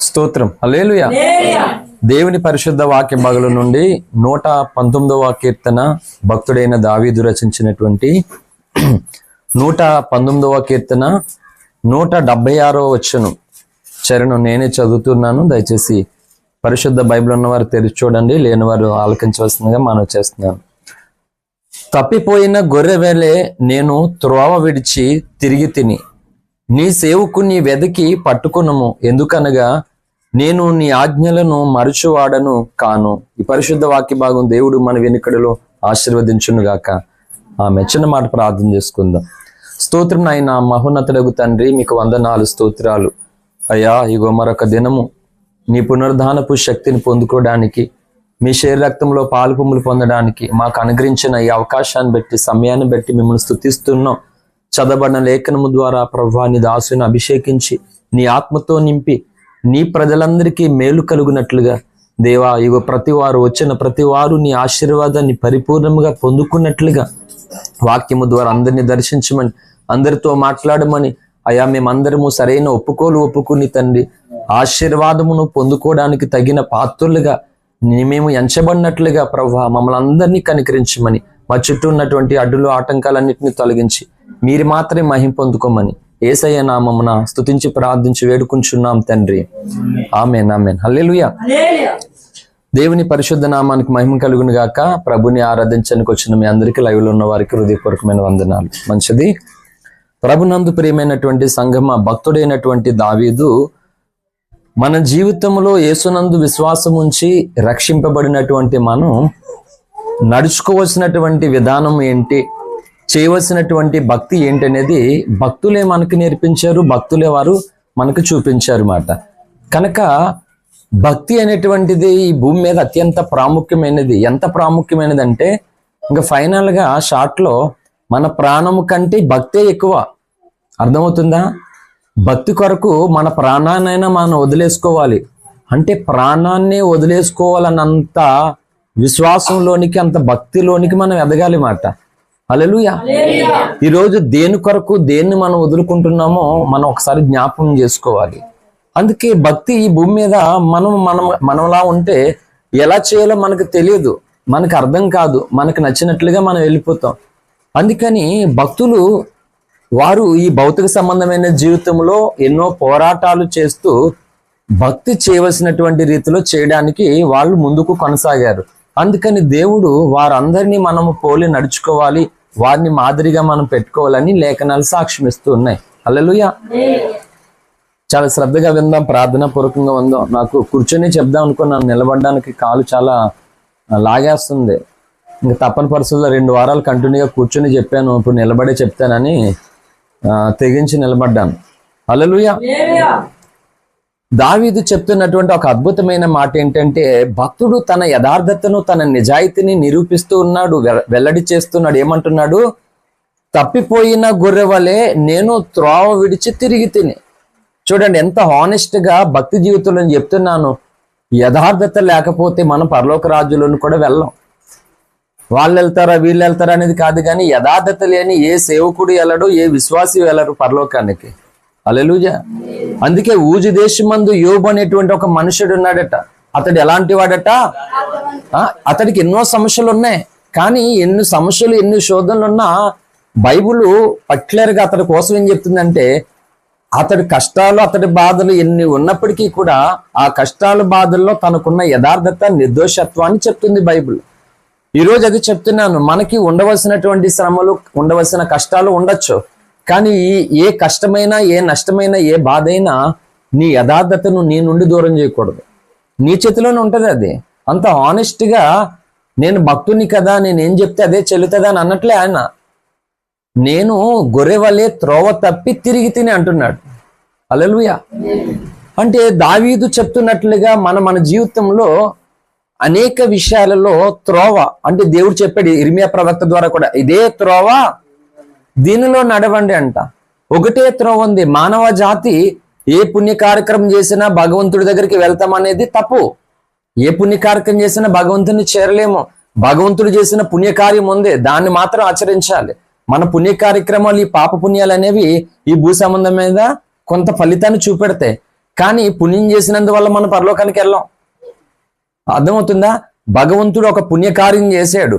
స్తోత్రం. హల్లెలూయా. దేవుని పరిశుద్ధ వాక్య భాగంలో నుండి 119వ కీర్తన భక్తుడైన దావీదు రచించినటువంటి 119వ కీర్తన 176వ వచనం చరణం నేనే చదువుతున్నాను. దయచేసి పరిశుద్ధ బైబిల్ ఉన్నవారు తెరిచి చూడండి, లేని వారు ఆలకించవలసిందిగా మనం చేస్తున్నాను. తప్పిపోయిన గొర్రె వేలే నేను త్రోవ విడిచి తిరిగి తిని నీ సేవకుని వెదకి పట్టుకునము, ఎందుకనగా నేను నీ ఆజ్ఞలను మరచువాడను కాను. ఈ పరిశుద్ధ వాక్య భాగం దేవుడు మన వెనుకడిలో ఆశీర్వదించునుగాక. ఆమె చిన్న మాట ప్రార్థన చేసుకుందాం. స్తోత్రం నాయన మహోన్నతుడగు తండ్రి, మీకు వందనాలు స్తోత్రాలు అయ్యా. ఇగో మరొక దినము నీ పునరుద్ధానపు శక్తిని పొందుకోవడానికి, మీ శరీర రక్తంలో పాలుపొమ్ములు పొందడానికి మాకు అనుగ్రహించిన ఈ అవకాశాన్ని బట్టి, సమయాన్ని బట్టి మిమ్మల్ని స్తుతిస్తున్నాం. చదవబడిన లేఖనము ద్వారా ప్రభువా నీ దాసుని అభిషేకించి నీ ఆత్మతో నింపి నీ ప్రజలందరికీ మేలు కలుగునట్లుగా దేవా, ఇగో ప్రతి వారు వచ్చిన ప్రతి వారు నీ ఆశీర్వాదాన్ని పరిపూర్ణంగా పొందుకున్నట్లుగా వాక్యము ద్వారా అందరినీ దర్శించమని, అందరితో మాట్లాడమని అయా, మేమందరము సరైన ఒప్పుకుని తండ్రి ఆశీర్వాదమును పొందుకోవడానికి తగిన పాత్రులుగా మేము ఎంచబడినట్లుగా ప్రభువా మమ్మల్ని అందరినీ కనికరించమని, మా చుట్టూ ఉన్నటువంటి అడ్డులు ఆటంకాలన్నింటినీ తొలగించి మీరు మాత్రమే మహిమ పొందుకోమని యేసయ్య నామమున స్తుతించి ప్రార్థించి వేడుకుంటున్నాం తండ్రి. ఆమేన్ ఆమేన్. హల్లెలూయా. దేవుని పరిశుద్ధ నామానికి మహిమ కలుగును గాక. ప్రభుని ఆరాధించడానికి వచ్చిన మీ అందరికీ లైవ్ లో ఉన్న వారికి హృదయపూర్వకమైన వందనాలు. మంచిది. ప్రభునందు ప్రియమైనటువంటి సంగమ, భక్తుడైనటువంటి దావీదు మన జీవితంలో యేసునందు విశ్వాసం ఉంచి రక్షింపబడినటువంటి మనం నడుచుకోవలసినటువంటి విధానం ఏంటి, చేయవలసినటువంటి భక్తి ఏంటనేది భక్తులే మనకు నేర్పించారు, భక్తులే వారు మనకు చూపించారు మాట. కనుక భక్తి అనేటువంటిది ఈ భూమి మీద అత్యంత ప్రాముఖ్యమైనది. ఎంత ప్రాముఖ్యమైనది అంటే ఇంకా ఫైనల్గా షార్ట్లో మన ప్రాణము కంటే భక్తే ఎక్కువ. అర్థమవుతుందా? భక్తి కొరకు మన ప్రాణాన్నైనా మనం వదిలేసుకోవాలి. అంటే ప్రాణాన్ని వదిలేసుకోవాలన్నంత విశ్వాసంలోనికి, అంత భక్తిలోనికి మనం ఎదగాలి మాట. హల్లెలూయా. ఈరోజు దేని కొరకు దేన్ని మనం వదులుకుంటున్నామో మనం ఒకసారి జ్ఞాపకం చేసుకోవాలి. అందుకే భక్తి ఈ భూమి మీద మనలా ఉంటే ఎలా చేయాలో మనకు తెలియదు, మనకు అర్థం కాదు, మనకు నచ్చినట్లుగా మనం వెళ్ళిపోతాం. అందుకని భక్తులు వారు ఈ భౌతిక సంబంధమైన జీవితంలో ఎన్నో పోరాటాలు చేస్తూ భక్తి చేయవలసినటువంటి రీతిలో చేయడానికి వాళ్ళు ముందుకు కొనసాగారు. అందుకని దేవుడు వారందరినీ మనము పోలి నడుచుకోవాలి, వారిని మాదిరిగా మనం పెట్టుకోవాలని లేఖనాలు సాక్ష్యం ఇస్తూ ఉన్నాయి. హల్లెలూయా. చాలా శ్రద్ధగా విందాం, ప్రార్థనా పూర్వకంగా ఉందాం. నాకు కూర్చొని చెప్దాం అనుకున్నాను, నిలబడడానికి కాలు చాలా లాగేస్తుంది. ఇంకా తప్పని పరిస్థితుల్లో 2 వారాలు కంటిన్యూగా కూర్చొని చెప్పాను, ఇప్పుడు నిలబడే చెప్తానని తెగించి నిలబడ్డాను. హల్లెలూయా. దావీదు చెప్తున్నటువంటి ఒక అద్భుతమైన మాట ఏంటంటే, భక్తుడు తన యథార్థతను, తన నిజాయితీని నిరూపిస్తూ ఉన్నాడు, వెల్లడి చేస్తున్నాడు. ఏమంటున్నాడు? తప్పిపోయిన గొర్రె వలె నేను త్రోవ విడిచి తిరిగి తిని. చూడండి ఎంత హానెస్ట్ గా భక్తి జీవితంలో చెప్తున్నాను. యథార్థత లేకపోతే మనం పరలోక రాజ్యంలోని కూడా వెళ్ళాం. వాళ్ళు వెళ్తారా వీళ్ళు వెళ్తారా అనేది కాదు, కానీ యథార్థత లేని ఏ సేవకుడు వెళ్ళడు, ఏ విశ్వాసి వెళ్ళరు పరలోకానికి. హల్లెలూయా. అందుకే ఊజు దేశమందు యోబు అనేటువంటి ఒక మనుషుడు ఉన్నాడట. అతడు ఎలాంటి వాడట? అతడికి ఎన్నో సమస్యలు ఉన్నాయి, కానీ ఎన్ని సమస్యలు ఎన్ని శోధనలు ఉన్నా బైబుల్ పర్టికులర్ గా అతడి కోసం ఏం చెప్తుందంటే, అతడి కష్టాలు అతడి బాధలు ఎన్ని ఉన్నప్పటికీ కూడా ఆ కష్టాల బాధల్లో తనకున్న యథార్థత, నిర్దోషత్వాన్ని చెప్తుంది బైబుల్. ఈరోజు అది చెప్తున్నాను. మనకి ఉండవలసినటువంటి శ్రమలు, ఉండవలసిన కష్టాలు ఉండొచ్చు, కానీ ఏ కష్టమైనా, ఏ నష్టమైనా, ఏ బాధ అయినా నీ యథార్థతను నీ నుండి దూరం చేయకూడదు. నీ చేతిలోనే ఉంటుంది అది. అంత హానెస్ట్గా నేను భక్తుని కదా, నేను ఏం చెప్తే అదే చెల్లుతుందా అని అన్నట్లే ఆయన. నేను గొర్రె వలె త్రోవ తప్పి తిరిగి తిని అంటున్నాడు. హల్లెలూయా. అంటే దావీదు చెప్తున్నట్లుగా మన జీవితంలో అనేక విషయాలలో త్రోవ అంటే దేవుడు చెప్పాడు ఇర్మియా ప్రవక్త ద్వారా కూడా, ఇదే త్రోవ, దీనిలో నడవండి అంట. ఒకటే త్రోవ ఉంది. మానవ జాతి ఏ పుణ్య కార్యక్రమం చేసినా భగవంతుడి దగ్గరికి వెళ్తామనేది తప్పు. ఏ పుణ్య కార్యక్రమం చేసినా భగవంతుని చేరలేము. భగవంతుడు చేసిన పుణ్యకార్యం ఉంది, దాన్ని మాత్రం ఆచరించాలి. మన పుణ్య కార్యక్రమాలు, ఈ పాప పుణ్యాలు అనేవి ఈ భూ సంబంధం మీద కొంత ఫలితాన్ని చూపెడతాయి, కానీ పుణ్యం చేసినందువల్ల మనం పరలోకానికి వెళ్ళాం. అర్థమవుతుందా? భగవంతుడు ఒక పుణ్యకార్యం చేశాడు.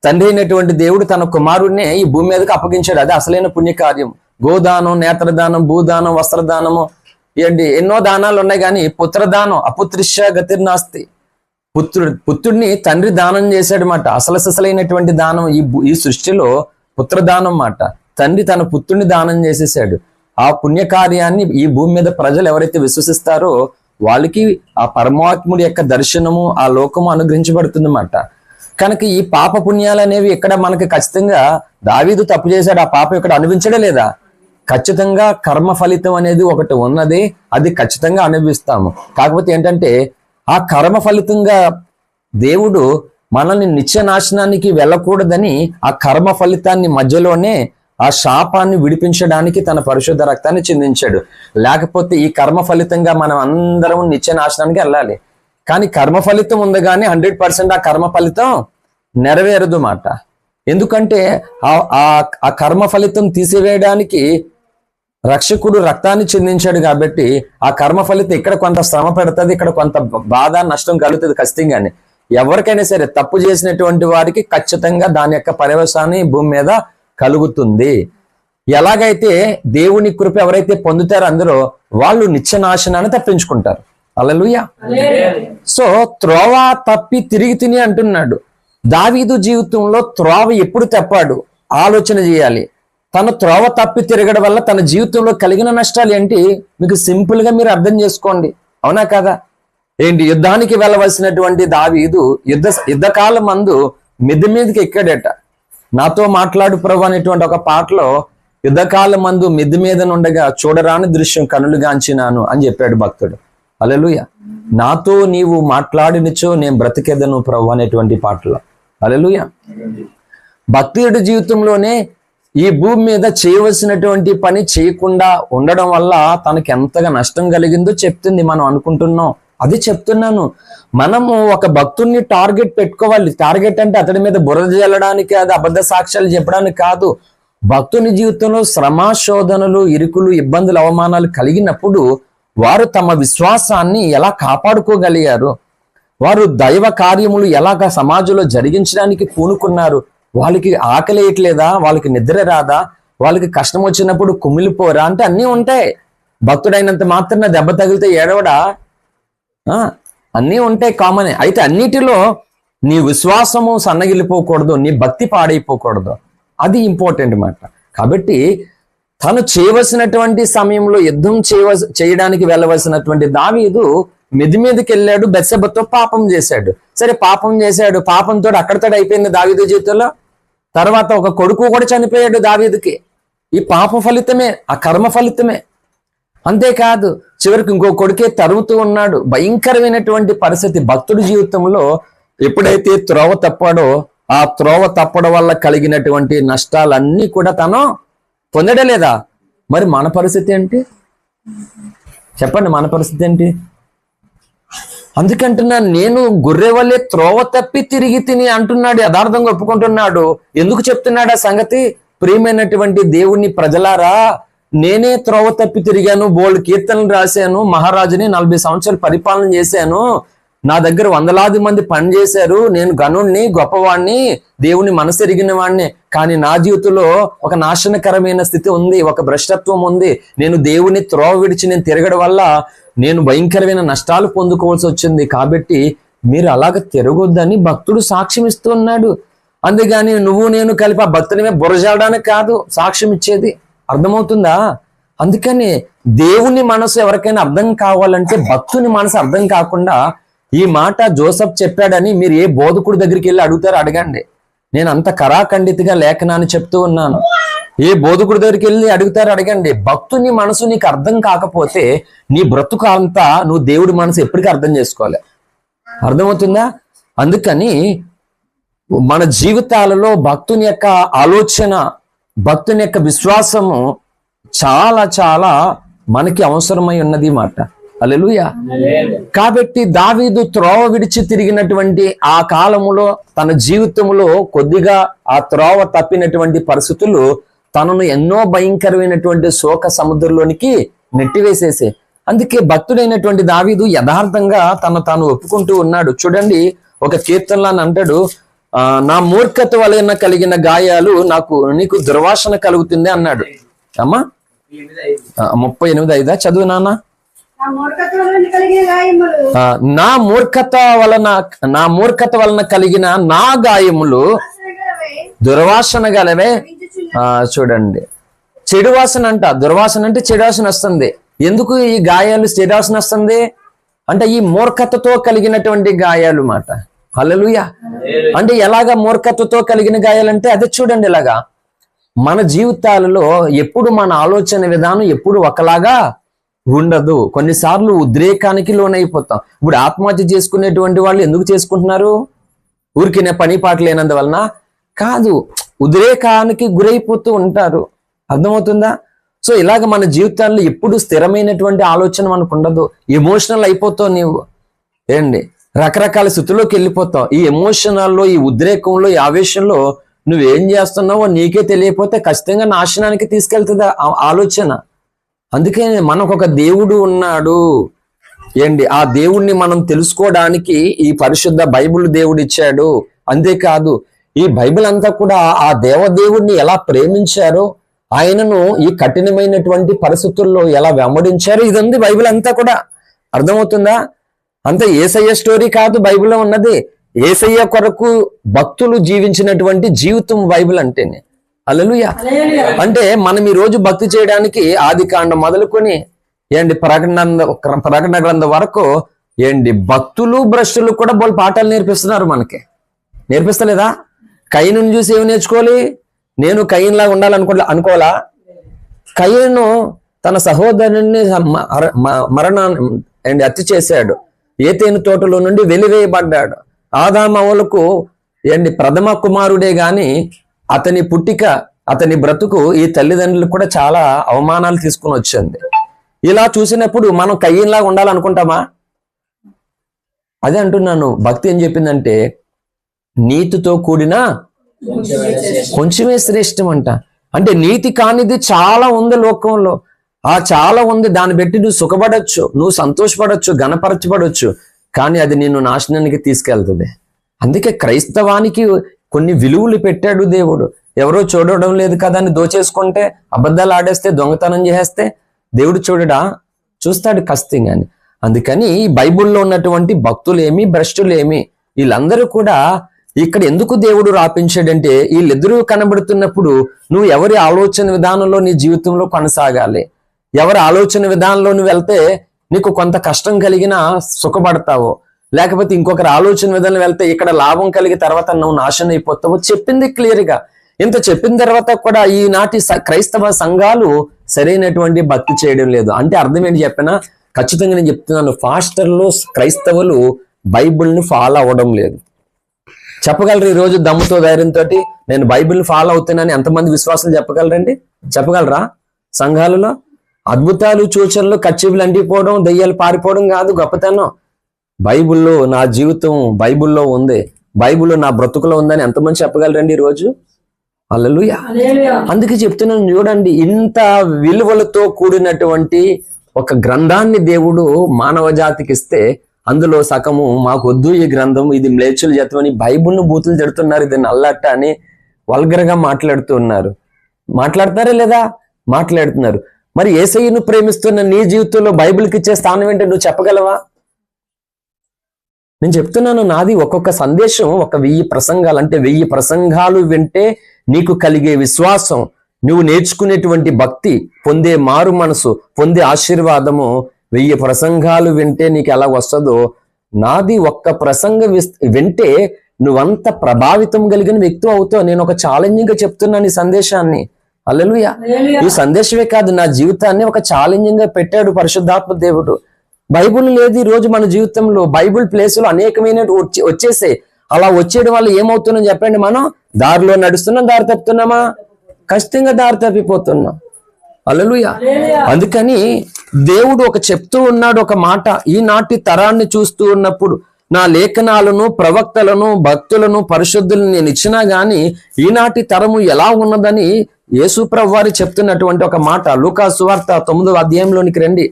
తండ్రి అయినటువంటి దేవుడు తన కుమారుడిని ఈ భూమి మీదకి అప్పగించాడు. అది అసలైన పుణ్యకార్యం. గోదానం, నేత్రదానం, భూదానం, వస్త్రదానము, ఏంటి ఎన్నో దానాలు ఉన్నాయి. కానీ పుత్రదానం అపుత్రిష్య గతిర్నాస్తి. పుత్రుడిని తండ్రి దానం చేశాడు మాట. అసలైనటువంటి దానం ఈ సృష్టిలో పుత్రదానం మాట. తండ్రి తన పుత్రుడిని దానం చేసేసాడు. ఆ పుణ్యకార్యాన్ని ఈ భూమి మీద ప్రజలు ఎవరైతే విశ్వసిస్తారో వాళ్ళకి ఆ పరమాత్ముడి యొక్క దర్శనము, ఆ లోకము అనుగ్రహించబడుతుంది అన్నమాట. కనుక ఈ పాప పుణ్యాలు అనేవి ఇక్కడ మనకి ఖచ్చితంగా దావీదు తప్పు చేశాడు, ఆ పాపం ఇక్కడ అనుభవించడం లేదా? ఖచ్చితంగా కర్మ ఫలితం అనేది ఒకటి ఉన్నది, అది ఖచ్చితంగా అనుభవిస్తాము. కాకపోతే ఏంటంటే ఆ కర్మ ఫలితంగా దేవుడు మనల్ని నిత్య నాశనానికి వెళ్ళకూడదని ఆ కర్మ ఫలితాన్ని మధ్యలోనే ఆ శాపాన్ని విడిపించడానికి తన పరిశుద్ధ రక్తాన్ని చిందించాడు. లేకపోతే ఈ కర్మ ఫలితంగా మనం అందరం నిత్య నాశనానికి వెళ్ళాలి. కానీ కర్మ ఫలితం ఉంది కానీ 100% ఆ కర్మ ఫలితం నెరవేరదు మాట. ఎందుకంటే ఆ కర్మ ఫలితం తీసివేయడానికి రక్షకుడు రక్తాన్ని చిందించాడు. కాబట్టి ఆ కర్మ ఫలితం ఇక్కడ కొంత శ్రమ పెడుతుంది, ఇక్కడ కొంత బాధ నష్టం కలుగుతుంది ఖచ్చితంగానే. ఎవరికైనా సరే తప్పు చేసినటువంటి వారికి ఖచ్చితంగా దాని యొక్క పర్యవసాన్ని భూమి మీద కలుగుతుంది. ఎలాగైతే దేవుని కృప ఎవరైతే పొందుతారో అందరూ వాళ్ళు నిత్య నాశనాన్ని తప్పించుకుంటారు. హల్లెలూయా. సో త్రోవ తప్పి తిరిగి తిని అంటున్నాడు. దావీదు జీవితంలో త్రోవ ఎప్పుడు తప్పాడు ఆలోచన చేయాలి. తన త్రోవ తప్పి తిరగడం వల్ల తన జీవితంలో కలిగిన నష్టాలు ఏంటి మీకు సింపుల్ గా మీరు అర్థం చేసుకోండి. అవునా కదా? ఏంటి, యుద్ధానికి వెళ్ళవలసినటువంటి దావీదు యుద్ధకాలం మందు మిద్దె మీదకి ఎక్కాడట. నాతో మాట్లాడు ప్రభు అనేటువంటి ఒక పాటలో యుద్ధకాలం మందు మిద్దె మీద నుండగా చూడరాని దృశ్యం కనులు గాంచినాను అని చెప్పాడు భక్తుడు. హల్లెలూయా. నాతో నీవు మాట్లాడినచో నేను బ్రతికెదను ప్రభు అనేటువంటి పాటలో. హల్లెలూయా. భక్తుడి జీవితంలోనే ఈ భూమి మీద చేయవలసినటువంటి పని చేయకుండా ఉండడం వల్ల తనకి ఎంతగా నష్టం కలిగిందో చెప్తుంది. మనం అనుకుంటున్నాం, అది చెప్తున్నాను. మనము ఒక భక్తుడిని టార్గెట్ పెట్టుకోవాలి. టార్గెట్ అంటే అతడి మీద బురద జల్లడానికి, అది అబద్ధ సాక్ష్యాలు చెప్పడానికి కాదు. భక్తుని జీవితంలో శ్రమ, శోధనలు, ఇరుకులు, ఇబ్బందులు, అవమానాలు కలిగినప్పుడు వారు తమ విశ్వాసాన్ని ఎలా కాపాడుకోగలిగారు, వారు దైవ కార్యములు ఎలాగా సమాజంలో జరిగించడానికి పూనుకున్నారు, వాళ్ళకి ఆకలి వేయట్లేదా, వాళ్ళకి నిద్ర రాదా, వాళ్ళకి కష్టం వచ్చినప్పుడు కుమిలిపోరా అంటే అన్నీ ఉంటాయి. భక్తుడైనంత మాత్రాన దెబ్బ తగిలితే ఏడవడా? అన్నీ ఉంటాయి, కామనే. అయితే అన్నిటిలో నీ విశ్వాసము సన్నగిలిపోకూడదు, నీ భక్తి పాడైపోకూడదు. అది ఇంపార్టెంట్ మాట. కాబట్టి తను చేయవలసినటువంటి సమయంలో యుద్ధం చేయడానికి వెళ్ళవలసినటువంటి దావీదు మిద్ది మీదకి వెళ్ళాడు, బెత్షెబతో పాపం చేశాడు. సరే పాపం చేశాడు, పాపంతో అక్కడితో అయిపోయింది దావీదు జీవితంలో. తర్వాత ఒక కొడుకు కూడా చనిపోయాడు దావీదుకి. ఈ పాప ఫలితమే, ఆ కర్మ ఫలితమే. అంతేకాదు చివరికి ఇంకో కొడుకే తరుముతూ ఉన్నాడు. భయంకరమైనటువంటి పరిస్థితి భక్తుడి జీవితంలో. ఎప్పుడైతే త్రోవ తప్పాడో ఆ త్రోవ తప్పడం వల్ల కలిగినటువంటి నష్టాలన్నీ కూడా తను పొందడం లేదా? మరి మన పరిస్థితి ఏంటి చెప్పండి? మన పరిస్థితి ఏంటి? అందుకంటున్నా నేను గొర్రె వల్లే త్రోవ తప్పి తిరిగి తిని అంటున్నాడు. యథార్థంగా ఒప్పుకుంటున్నాడు. ఎందుకు చెప్తున్నాడు ఆ సంగతి? ప్రియమైనటువంటి దేవుని ప్రజలారా, నేనే త్రోవ తప్పి తిరిగాను, బోల్డ్ కీర్తనలు రాశాను, మహారాజుని 40 సంవత్సరాలు పరిపాలన చేశాను, నా దగ్గర వందలాది మంది పనిచేశారు, నేను గనుణ్ణి, గొప్పవాణ్ణి, దేవుని మనసెరిగిన వాణ్ణి. కానీ నా జీవితంలో ఒక నాశనకరమైన స్థితి ఉంది, ఒక భ్రష్టత్వం ఉంది. నేను దేవుని త్రోవ విడిచి నేను తిరగడం వల్ల నేను భయంకరమైన నష్టాలు పొందుకోవాల్సి వచ్చింది. కాబట్టి మీరు అలాగ తిరగొద్దని భక్తుడు సాక్ష్యం ఇస్తున్నాడు. అందుకని నువ్వు నేను కలిపి ఆ భక్తుని మీద బురజాడడానికి కాదు సాక్ష్యం ఇచ్చేది. అర్థమవుతుందా? అందుకని దేవుని మనసు ఎవరికైనా అర్థం కావాలంటే భక్తుని మనసు అర్థం కాకుండా ఈ మాట జోసెఫ్ చెప్పాడని మీరు ఏ బోధకుడి దగ్గరికి వెళ్ళి అడుగుతారో అడగండి. నేను అంత కరాఖండితగా లేఖనాన్ని చెప్తూ ఉన్నాను. ఏ బోధకుడి దగ్గరికి వెళ్ళి అడుగుతారో అడగండి. భక్తుని మనసు నీకు అర్థం కాకపోతే నీ బ్రతుకు అంతా నువ్వు దేవుడి మనసు ఎప్పటికీ అర్థం చేసుకోవాలి. అర్థమవుతుందా? అందుకని మన జీవితాలలో భక్తుని యొక్క ఆలోచన, భక్తుని యొక్క విశ్వాసము చాలా చాలా మనకి అవసరమై ఉన్నది మాట. హల్లెలూయా. కాబట్టి దావీదు త్రోవ విడిచి తిరిగినటువంటి ఆ కాలములో తన జీవితంలో కొద్దిగా ఆ త్రోవ తప్పినటువంటి పరిస్థితులు తనను ఎన్నో భయంకరమైనటువంటి శోక సముద్రంలోనికి నెట్టివేసేసే. అందుకే భక్తుడైనటువంటి దావీదు యథార్థంగా తాను ఒప్పుకుంటూ ఉన్నాడు. చూడండి, ఒక కీర్తనలో అంటాడు, నా మూర్ఖత వలన కలిగిన గాయాలు నీకు దుర్వాసన కలుగుతుంది అన్నాడు. అమ్మా 38:5 చదువు నాన్న. నా మూర్ఖత వలన కలిగిన నా గాయములు దుర్వాసన గలవే. చూడండి, చెడు వాసన అంట. దుర్వాసన అంటే చెడు వాసన వస్తుంది. ఎందుకు ఈ గాయాలు చెడు వాసన వస్తుంది అంటే ఈ మూర్ఖతతో కలిగినటువంటి గాయాలు మాట. హల్లెలూయా. అంటే ఎలాగా మూర్ఖతతో కలిగిన గాయాలంటే అదే చూడండి, ఇలాగా మన జీవితాలలో ఎప్పుడు మన ఆలోచన విధానం ఎప్పుడు ఒకలాగా ఉండదు. కొన్నిసార్లు ఉద్రేకానికి లోనైపోతాం. ఇప్పుడు ఆత్మహత్య చేసుకునేటువంటి వాళ్ళు ఎందుకు చేసుకుంటున్నారు? ఊరికినే పని పాట లేనందువలన కాదు, ఉద్రేకానికి గురైపోతూ ఉంటారు. అర్థమవుతుందా? సో ఇలాగ మన జీవితాల్లో ఎప్పుడు స్థిరమైనటువంటి ఆలోచన మనకు ఉండదు. ఎమోషనల్ అయిపోతావు నీవు. ఏంటి, రకరకాల స్థితిలోకి వెళ్ళిపోతావు. ఈ ఎమోషనల్లో, ఈ ఉద్రేకంలో, ఈ ఆవేశంలో నువ్వేం చేస్తున్నావో నీకే తెలియకపోతే ఖచ్చితంగా నాశనానికి తీసుకెళ్తుంది ఆలోచన. అందుకే మనకు ఒక దేవుడు ఉన్నాడు. ఏంటి, ఆ దేవుణ్ణి మనం తెలుసుకోవడానికి ఈ పరిశుద్ధ బైబిల్ దేవుడు ఇచ్చాడు. అంతేకాదు, ఈ బైబిల్ అంతా కూడా ఆ దేవదేవుడిని ఎలా ప్రేమించారో, ఆయనను ఈ కఠినమైనటువంటి పరిస్థితుల్లో ఎలా వెంబడించారో ఇదంతా బైబిల్ అంతా కూడా. అర్థమవుతుందా? అంత యేసయ్య స్టోరీ కాదు బైబిల్లో ఉన్నది. యేసయ్య కొరకు భక్తులు జీవించినటువంటి జీవితం బైబిల్ అంటేనే. హల్లెలూయా. అంటే మనం ఈ రోజు భక్తి చేయడానికి ఆదికాండం మొదలుకొని ప్రకటన గ్రంథం వరకు భక్తులు భ్రష్టులు కూడా వాళ్ళు పాఠాలు నేర్పిస్తున్నారు. మనకి నేర్పిస్తలేదా? కయీనుని చూసి ఏమి నేర్చుకోవాలి? నేను కయీన్లాగా అనుకోవాలా? కయీను తన సహోదరుని హత్య చేశాడు. ఏతేను తోటలో నుండి వెలివేయబడ్డాడు. ఆదామవ్వలకు ప్రథమ కుమారుడే గాని అతని పుట్టిక, అతని బ్రతుకు ఈ తల్లిదండ్రులకు కూడా చాలా అవమానాలు తీసుకుని వచ్చింది. ఇలా చూసినప్పుడు మనం కయ్యన్లాగా ఉండాలనుకుంటామా? అదే అంటున్నాను. భక్తి ఏం చెప్పిందంటే నీతితో కూడిన కొంచెమే శ్రేష్టం అంట. అంటే నీతి కానిది చాలా ఉంది లోకంలో. చాలా ఉంది. దాన్ని బట్టి నువ్వు సుఖపడచ్చు, నువ్వు సంతోషపడచ్చు, గణపరచబడచ్చు. కానీ అది నిన్ను నాశనానికి తీసుకెళ్తుంది. అందుకే క్రైస్తవానికి కొన్ని విలువలు పెట్టాడు దేవుడు. ఎవరో చూడడం లేదు కదా అని దోచేసుకుంటే, అబద్ధాలు ఆడేస్తే, దొంగతనం చేస్తే దేవుడు చూస్తాడు ఖచ్చితంగాని. అందుకని బైబిల్లో ఉన్నటువంటి భక్తులేమి భ్రష్టులేమి వీళ్ళందరూ కూడా ఇక్కడ ఎందుకు దేవుడు రాపించాడంటే వీళ్ళిద్దరూ కనబడుతున్నప్పుడు నువ్వు ఎవరి ఆలోచన విధానంలో నీ జీవితంలో కొనసాగాలి. ఎవరి ఆలోచన విధానంలో నువ్వు వెళ్తే నీకు కొంత కష్టం కలిగినా సుఖపడతావు, లేకపోతే ఇంకొకరి ఆలోచన విధానం వెళ్తే ఇక్కడ లాభం కలిగి తర్వాత నువ్వు నాశనం అయిపోతావు. చెప్పింది క్లియర్గా. ఇంత చెప్పిన తర్వాత కూడా ఈనాటి క్రైస్తవ సంఘాలు సరైనటువంటి భక్తి చేయడం లేదు. అంటే అర్థం ఏంటి చెప్పినా ఖచ్చితంగా నేను చెప్తున్నాను, ఫాస్టర్లు క్రైస్తవులు బైబిల్ని ఫాలో అవ్వడం లేదు. చెప్పగలరు ఈరోజు దమ్ముతో ధైర్యంతో నేను బైబిల్ని ఫాలో అవుతానని ఎంతమంది విశ్వాసాలు చెప్పగలరండి? చెప్పగలరా? సంఘాలలో అద్భుతాలు, సూచనలు, కచ్చిపులు అంటిపోవడం, దెయ్యాలు పారిపోవడం కాదు గొప్పతనం. బైబిల్లో నా జీవితం బైబిల్లో ఉంది, బైబిల్లో నా బ్రతుకులో ఉందని ఎంతమంది చెప్పగలరండి ఈరోజు? హల్లెలూయా. అందుకే చెప్తున్నాను చూడండి, ఇంత విలువలతో కూడినటువంటి ఒక గ్రంథాన్ని దేవుడు మానవ జాతికి ఇస్తే అందులో సగము మాకు వద్దు ఈ గ్రంథం, ఇది మ్లేచ్చులు జతమని బైబిల్ను బూతులు తిడుతున్నారు, ఇది నల్లట్ట అని వల్గర్గా మాట్లాడుతున్నారు. మాట్లాడతారా లేదా? మాట్లాడుతున్నారు. మరి యేసయ్యను ప్రేమిస్తున్న నీ జీవితంలో బైబిల్కి ఇచ్చే స్థానం ఏంటో నువ్వు చెప్పగలవా? నేను చెప్తున్నాను, నాది ఒక్కొక్క సందేశం 1000 ప్రసంగాలు. అంటే 1000 ప్రసంగాలు వింటే నీకు కలిగే విశ్వాసం, నువ్వు నేర్చుకునేటువంటి భక్తి, పొందే మారు మనసు, పొందే ఆశీర్వాదము 1000 ప్రసంగాలు వింటే నీకు ఎలా వస్తుందో, నాది ఒక్క ప్రసంగం వింటే నువ్వంత ప్రభావితం కలిగిన వ్యక్తి అవుతావు. నేను ఒక ఛాలెంజింగ్ గా చెప్తున్నాను ఈ సందేశాన్ని. హల్లెలూయా. ఈ సందేశమే కాదు, నా జీవితాన్ని ఒక ఛాలెంజింగ్ గా పెట్టాడు పరిశుద్ధాత్మ దేవుడు. బైబిల్ లేదు ఈ రోజు మన జీవితంలో. బైబిల్ ప్లేసులు అనేకమైన వచ్చేసే. అలా వచ్చేయడం వల్ల ఏమవుతుందని చెప్పండి, మనం దారిలో నడుస్తున్నాం, దారి తప్పుతున్నామా? ఖచ్చితంగా దారి తప్పిపోతున్నాం. హల్లెలూయా. అందుకని దేవుడు చెప్తూ ఉన్నాడు ఒక మాట, ఈనాటి తరాన్ని చూస్తూ ఉన్నప్పుడు నా లేఖనాలను, ప్రవక్తలను, భక్తులను, పరిశుద్ధులను నేను ఇచ్చినా గాని ఈనాటి తరము ఎలా ఉన్నదని యేసు ప్రభువారు చెప్తున్నటువంటి ఒక మాట. లూకా సువార్త 9వ అధ్యాయంలోనికి రండి.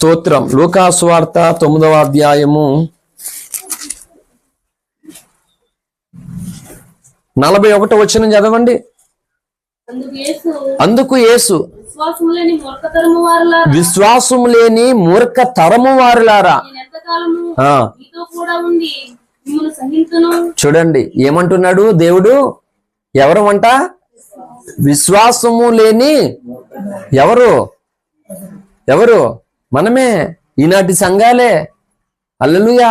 స్తోత్రం. లూకా సువార్త 9వ అధ్యాయము 41వ వచనం చదవండి. అందుకు యేసు విశ్వాసము లేని మూర్ఖ తరము వారులారా, చూడండి ఏమంటున్నాడు దేవుడు. ఎవరు అంట? విశ్వాసము లేని ఎవరు? మనమే, ఈనాటి సంఘాలే. హల్లెలూయా.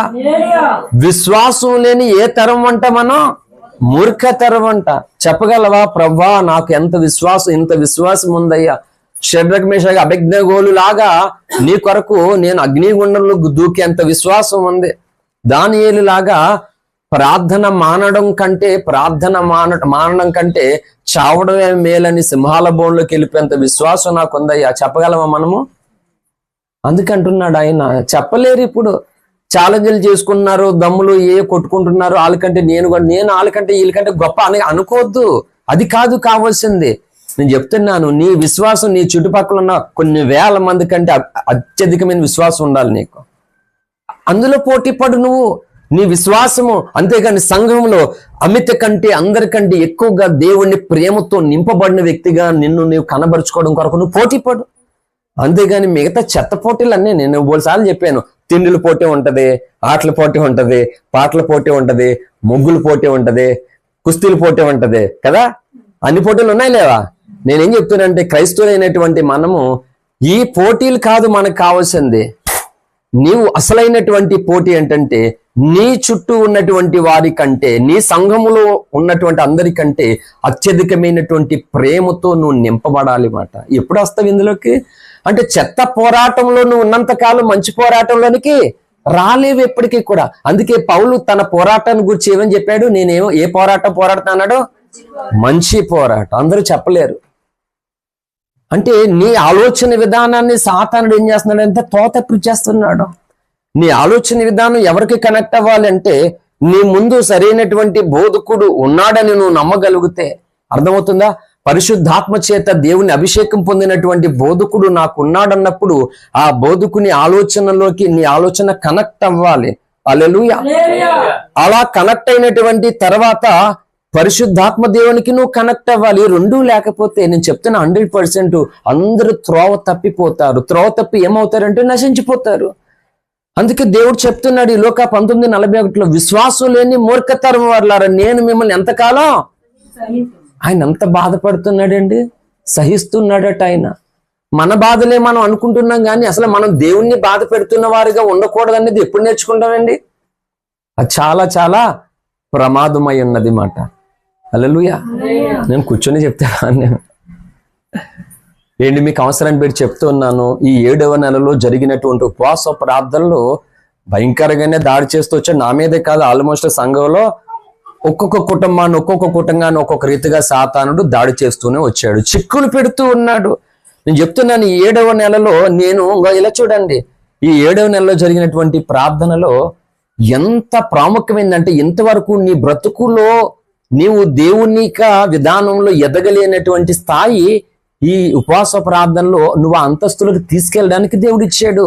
విశ్వాసం లేని ఏ తరం అంట? మనం మూర్ఖ తరం అంట. చెప్పగలవా? ప్రభా నాకు ఇంత విశ్వాసం ఉందయ్యా, షడ్రక్ మేషక్ అబేద్నెగోలు లాగా నీ కొరకు నేను అగ్నిగుండంలో దూకేంత విశ్వాసం ఉంది. దానియేలు లాగా ప్రార్థన మానడం కంటే చావడమే మేలని సింహాల బోన్లోకి వెళ్ళిపోయేంత విశ్వాసం నాకు ఉందయ్యా. చెప్పగలమా మనము? అందుకంటున్నాడు ఆయన. చెప్పలేరు. ఇప్పుడు ఛాలెంజ్లు చేసుకున్నారు, దమ్ములు కొట్టుకుంటున్నారు. వాళ్ళకంటే నేను వాళ్ళకంటే వీళ్ళకంటే గొప్ప అని అనుకోవద్దు. అది కాదు కావాల్సింది. నేను చెప్తున్నాను, నీ విశ్వాసం నీ చుట్టుపక్కల ఉన్న కొన్ని వేల మంది కంటే అత్యధికమైన విశ్వాసం ఉండాలి నీకు. అందులో పోటీపడు నువ్వు, నీ విశ్వాసము. అంతేగాని సంఘంలో అమిత కంటే అందరికంటే ఎక్కువగా దేవుణ్ణి ప్రేమతో నింపబడిన వ్యక్తిగా నిన్ను నీవు కనబరుచుకోవడం కొరకు నువ్వు పోటీపడు. అంతేగాని మిగతా చెత్త పోటీలు అన్నీ నేను 3 సార్లు చెప్పాను. తిండిల పోటీ ఉంటది, ఆటల పోటీ ఉంటది, పాటల పోటీ ఉంటది, ముగ్గుల పోటీ ఉంటది, కుస్తీల పోటీ ఉంటది కదా. అన్ని పోటీలు ఉన్నాయి లేవా? నేనేం చెప్తున్నానంటే, క్రైస్తవులైనటువంటి మనము ఈ పోటీలు కాదు మనకు కావాల్సింది. నీవు అసలైనటువంటి పోటీ ఏంటంటే, నీ చుట్టూ ఉన్నటువంటి వారి కంటే, నీ సంఘములో ఉన్నటువంటి అందరికంటే అత్యధికమైనటువంటి ప్రేమతో నువ్వు నింపబడాలి మాట. ఎప్పుడు వస్తావు ఇందులోకి? అంటే చెత్త పోరాటంలో నువ్వు ఉన్నంతకాలం మంచి పోరాటంలోనికి రాలేవు ఎప్పటికీ కూడా. అందుకే పౌలు తన పోరాటాన్ని గురించి ఏమని చెప్పాడు? ఏ పోరాటం పోరాడుతున్నాడు? మంచి పోరాటం. అందరూ చెప్పలేరు. అంటే నీ ఆలోచన విధానాన్ని సాతానుడు ఏం చేస్తున్నాడు అంటే తోతప్పు చేస్తున్నాడు. నీ ఆలోచన విధానం ఎవరికి కనెక్ట్ అవ్వాలంటే, నీ ముందు సరైనటువంటి బోధకుడు ఉన్నాడని నువ్వు నమ్మగలిగితే, అర్థమవుతుందా? పరిశుద్ధాత్మ చేత దేవుని అభిషేకం పొందినటువంటి బోధకుడు నాకు ఉన్నాడన్నప్పుడు ఆ బోధకుని ఆలోచనలోకి నీ ఆలోచన కనెక్ట్ అవ్వాలి. హల్లెలూయా. అలా కనెక్ట్ అయినటువంటి తర్వాత పరిశుద్ధాత్మ దేవునికి నువ్వు కనెక్ట్ అవ్వాలి. రెండూ లేకపోతే నేను చెప్తున్నా 100% అందరూ త్రోవ తప్పిపోతారు. త్రోవ తప్పి ఏమవుతారంటే నశించిపోతారు. అందుకే దేవుడు చెప్తున్నాడు ఈ లోకా 19:41 విశ్వాసం లేని మూర్ఖతరం వారులారా, నేను మిమ్మల్ని ఎంతకాలం. ఆయన ఎంత బాధపడుతున్నాడండి, సహిస్తున్నాడట ఆయన. మన బాధలే మనం అనుకుంటున్నాం కానీ అసలు మనం దేవుణ్ణి బాధ పెడుతున్న వారిగా ఉండకూడదనేది ఎప్పుడు నేర్చుకుంటామండి? అది చాలా చాలా ప్రమాదమై ఉన్నది మాట. హల్లెలూయా. నేను కూర్చొని చెప్తాను ఏంటి, మీకు అవసరాన్ని పెట్టి చెప్తున్నాను. ఈ 7వ నెలలో జరిగినటువంటి ఉపవాస ప్రార్థనలో భయంకరంగానే దాడి చేస్తూ వచ్చాడు. నా మీదే కాదు, ఆల్మోస్ట్ సంఘంలో ఒక్కొక్క కుటుంబాన్ని ఒక్కొక్క రీతిగా సాతానుడు దాడి చేస్తూనే వచ్చాడు, చిక్కులు పెడుతూ ఉన్నాడు. నేను చెప్తున్నాను, ఈ 7వ నెలలో నేను ఇలా చూడండి, ఈ 7వ నెలలో జరిగినటువంటి ప్రార్థనలో ఎంత ప్రాముఖ్యమైందంటే, ఇంతవరకు నీ బ్రతుకులో నీవు దేవునిక విధానంలో ఎదగలేనటువంటి స్థాయి ఈ ఉపవాస ప్రార్థనలో నువ్వు ఆ అంతస్తులకు తీసుకెళ్ళడానికి దేవుడు ఇచ్చాడు.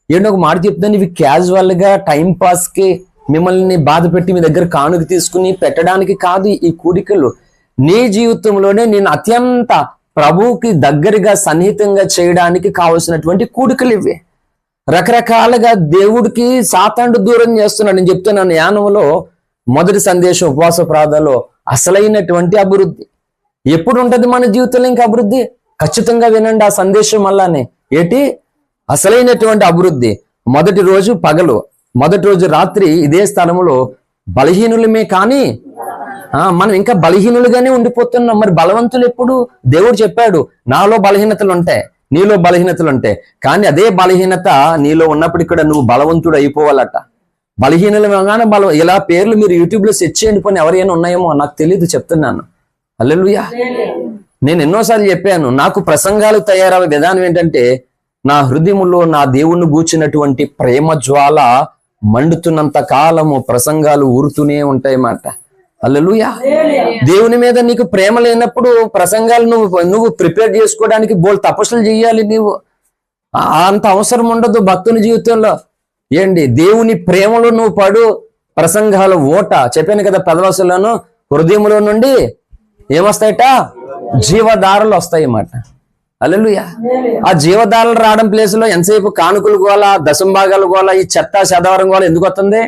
ఏంటో ఒక మాట చెప్తాను, ఇవి క్యాజువల్ గా టైం పాస్ కి మిమ్మల్ని బాధ పెట్టి మీ దగ్గర కానుక తీసుకుని పెట్టడానికి కాదు ఈ కూడికలు. నీ జీవితంలోనే నేను అత్యంత ప్రభువుకి దగ్గరగా సన్నిహితంగా చేయడానికి కావలసినటువంటి కూడికలు ఇవి. రకరకాలుగా దేవుడికి సాతానుడు దూరం చేస్తున్నాడు. నేను చెప్తున్నాను, యానంలో మొదటి సందేశం ఉపవాస ప్రార్థనలో అసలైనటువంటి అభివృద్ధి ఎప్పుడు ఉంటది మన జీవితంలో? ఇంకా అభివృద్ధి ఖచ్చితంగా వినండి ఆ సందేశం. మళ్ళానే ఏంటి అసలైనటువంటి అభివృద్ధి? మొదటి రోజు పగలు, మొదటి రోజు రాత్రి ఇదే స్థలంలో బలహీనులమే కానీ మనం ఇంకా బలహీనులుగానే ఉండిపోతున్నాం. మరి బలవంతులు ఎప్పుడు? దేవుడు చెప్పాడు నాలో బలహీనతలు ఉంటాయి, నీలో బలహీనతలు ఉంటాయి, కానీ అదే బలహీనత నీలో ఉన్నప్పుడు ఇక్కడ నువ్వు బలవంతుడు అయిపోవాలట. బలహీనులగానే బలం. ఇలా పేర్లు మీరు యూట్యూబ్ లో సెర్చ్ చేయండి, పోనీ ఎవరైనా ఉన్నాయేమో నాకు తెలియదు, చెప్తున్నాను. హల్లెలూయా. నేను ఎన్నోసార్లు చెప్పాను, నాకు ప్రసంగాలు తయారయ్యే విధానం ఏంటంటే, నా హృదయంలో నా దేవుణ్ణి గూర్చినటువంటి ప్రేమ జ్వాల మండుతున్నంత కాలము ప్రసంగాలు ఊరుతూనే ఉంటాయి మాట. హల్లెలూయా. దేవుని మీద నీకు ప్రేమ లేనప్పుడు ప్రసంగాలు నువ్వు ప్రిపేర్ చేసుకోవడానికి బోల్ తపస్సులు చేయాలి. నీవు అంత అవసరం ఉండదు భక్తుని జీవితంలో. ఏంటి, దేవుని ప్రేమలో నువ్వు పడు. ప్రసంగాలు ఓట చెప్పాను కదా, పెదవసలోను హృదయంలో నుండి ఏమొస్తాయట, జీవధారలు వస్తాయి అన్నమాట. హల్లెలూయా. ఆ జీవధారలు రావడం ప్లేస్ లో ఎంతసేపు కానుకలు గోల, దశంభాగాలు గోల, ఈ చెత్త చెదవరం గోల ఎందుకు వస్తుంది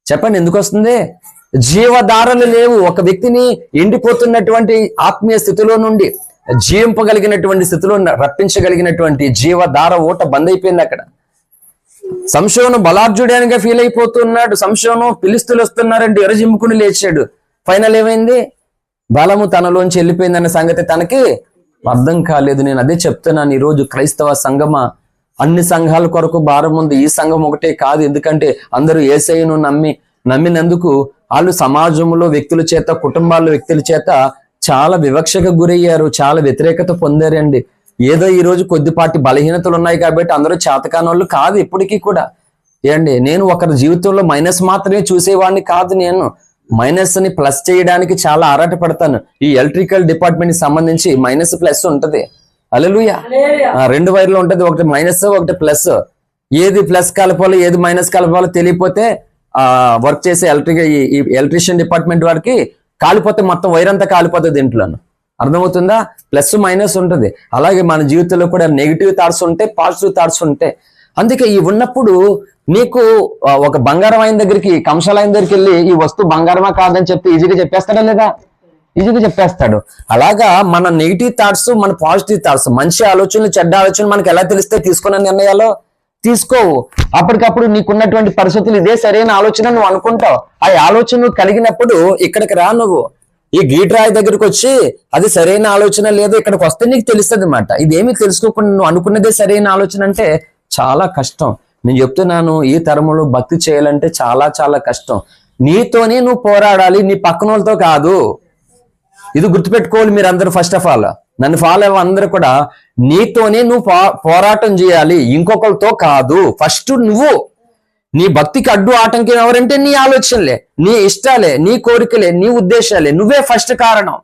చెప్పండి? ఎందుకు వస్తుంది? జీవధారలు లేవు. ఒక వ్యక్తిని ఎండిపోతున్నటువంటి ఆత్మీయ స్థితిలో నుండి జీవింపగలిగినటువంటి స్థితిలో రప్పించగలిగినటువంటి జీవధార ఊట బంద్ అయిపోయింది అక్కడ. సంశోను బలార్జుడానిగా ఫీల్ అయిపోతున్నాడు. సంశోను ఫిలిష్తీయులు వస్తున్నారంటే ఎర్రజిమ్ముకుని లేచాడు. ఫైనల్ ఏమైంది? బలము తనలోంచి వెళ్ళిపోయిందన్న సంగతి తనకి అర్థం కాలేదు. నేను అదే చెప్తున్నాను ఈరోజు క్రైస్తవ సంఘమా, అన్ని సంఘాల కొరకు భారం ఉంది. ఈ సంఘం ఒకటే కాదు. ఎందుకంటే అందరూ యేసయ్యను నమ్మినందుకు వాళ్ళు సమాజంలో వ్యక్తుల చేత, కుటుంబాల్లో వ్యక్తుల చేత చాలా వివక్షకు గురయ్యారు, చాలా వ్యతిరేకత పొందారండి. ఏదో ఈ రోజు కొద్దిపాటి బలహీనతలు ఉన్నాయి కాబట్టి అందరూ చేతకానోళ్ళు కాదు ఇప్పటికీ కూడా. ఏండి, నేను ఒకరి జీవితంలో మైనస్ మాత్రమే చూసేవాడిని కాదు. నేను మైనస్ ని ప్లస్ చేయడానికి చాలా ఆరాట పడతాను. ఈ ఎలక్ట్రికల్ డిపార్ట్మెంట్ కి సంబంధించి మైనస్ ప్లస్ ఉంటది. హల్లెలూయా. 2 వైర్లు ఉంటది, ఒకటి మైనస్ ఒకటి ప్లస్. ఏది ప్లస్ కలపాలో ఏది మైనస్ కలపాలో తెలియపోతే వర్క్ చేసే ఎలక్ట్రీషియన్ డిపార్ట్మెంట్ వారికి కాలిపోతే మొత్తం వైర్ అంతా కాలిపోతుంది ఇంట్లోను. అర్థమవుతుందా? ప్లస్ మైనస్ ఉంటుంది. అలాగే మన జీవితంలో కూడా నెగిటివ్ థాట్స్ ఉంటాయి, పాజిటివ్ థాట్స్ ఉంటాయి. అందుకే ఈ ఉన్నప్పుడు నీకు ఒక బంగారం ఆయన దగ్గరికి, కంసాల ఆయన దగ్గరికి వెళ్ళి ఈ వస్తువు బంగారమా కాదని చెప్పి ఈజీగా చెప్పేస్తాడా లేదా? ఈజీగా చెప్పేస్తాడు. అలాగా మన నెగిటివ్ థాట్స్, మన పాజిటివ్ థాట్స్, మంచి ఆలోచనలు చెడ్డ ఆలోచనలు మనకి ఎలా తెలిస్తే తీసుకున్న నిర్ణయాలు తీసుకోవు. అప్పటికప్పుడు నీకున్నటువంటి పరిస్థితులు ఇదే సరైన ఆలోచన నువ్వు అనుకుంటావు. ఆ ఆలోచన నువ్వు కలిగినప్పుడు ఇక్కడికి రా, నువ్వు ఈ గీట్రాయి దగ్గరికి వచ్చి అది సరైన ఆలోచన లేదు ఇక్కడికి వస్తే నీకు తెలుస్తుంది అన్నమాట. ఇదేమీ తెలుసుకోకుండా నువ్వు అనుకున్నదే సరైన ఆలోచన అంటే చాలా కష్టం. నేను చెప్తున్నాను, ఈ తరములో భక్తి చేయాలంటే చాలా చాలా కష్టం. నీతోనే నువ్వు పోరాడాలి, నీ పక్కన వాళ్ళతో కాదు. ఇది గుర్తుపెట్టుకోవాలి మీరు అందరూ. ఫస్ట్ ఆఫ్ ఆల్ నన్ను ఫాలో అవ్వ అందరూ కూడా, నీతోనే నువ్వు పోరాటం చేయాలి, ఇంకొకరితో కాదు. ఫస్ట్ నువ్వు. నీ భక్తికి అడ్డు ఆటంకం ఎవరంటే నీ ఆలోచనలే, నీ ఇష్టాలే, నీ కోరికలే, నీ ఉద్దేశాలే. నువ్వే ఫస్ట్ కారణం.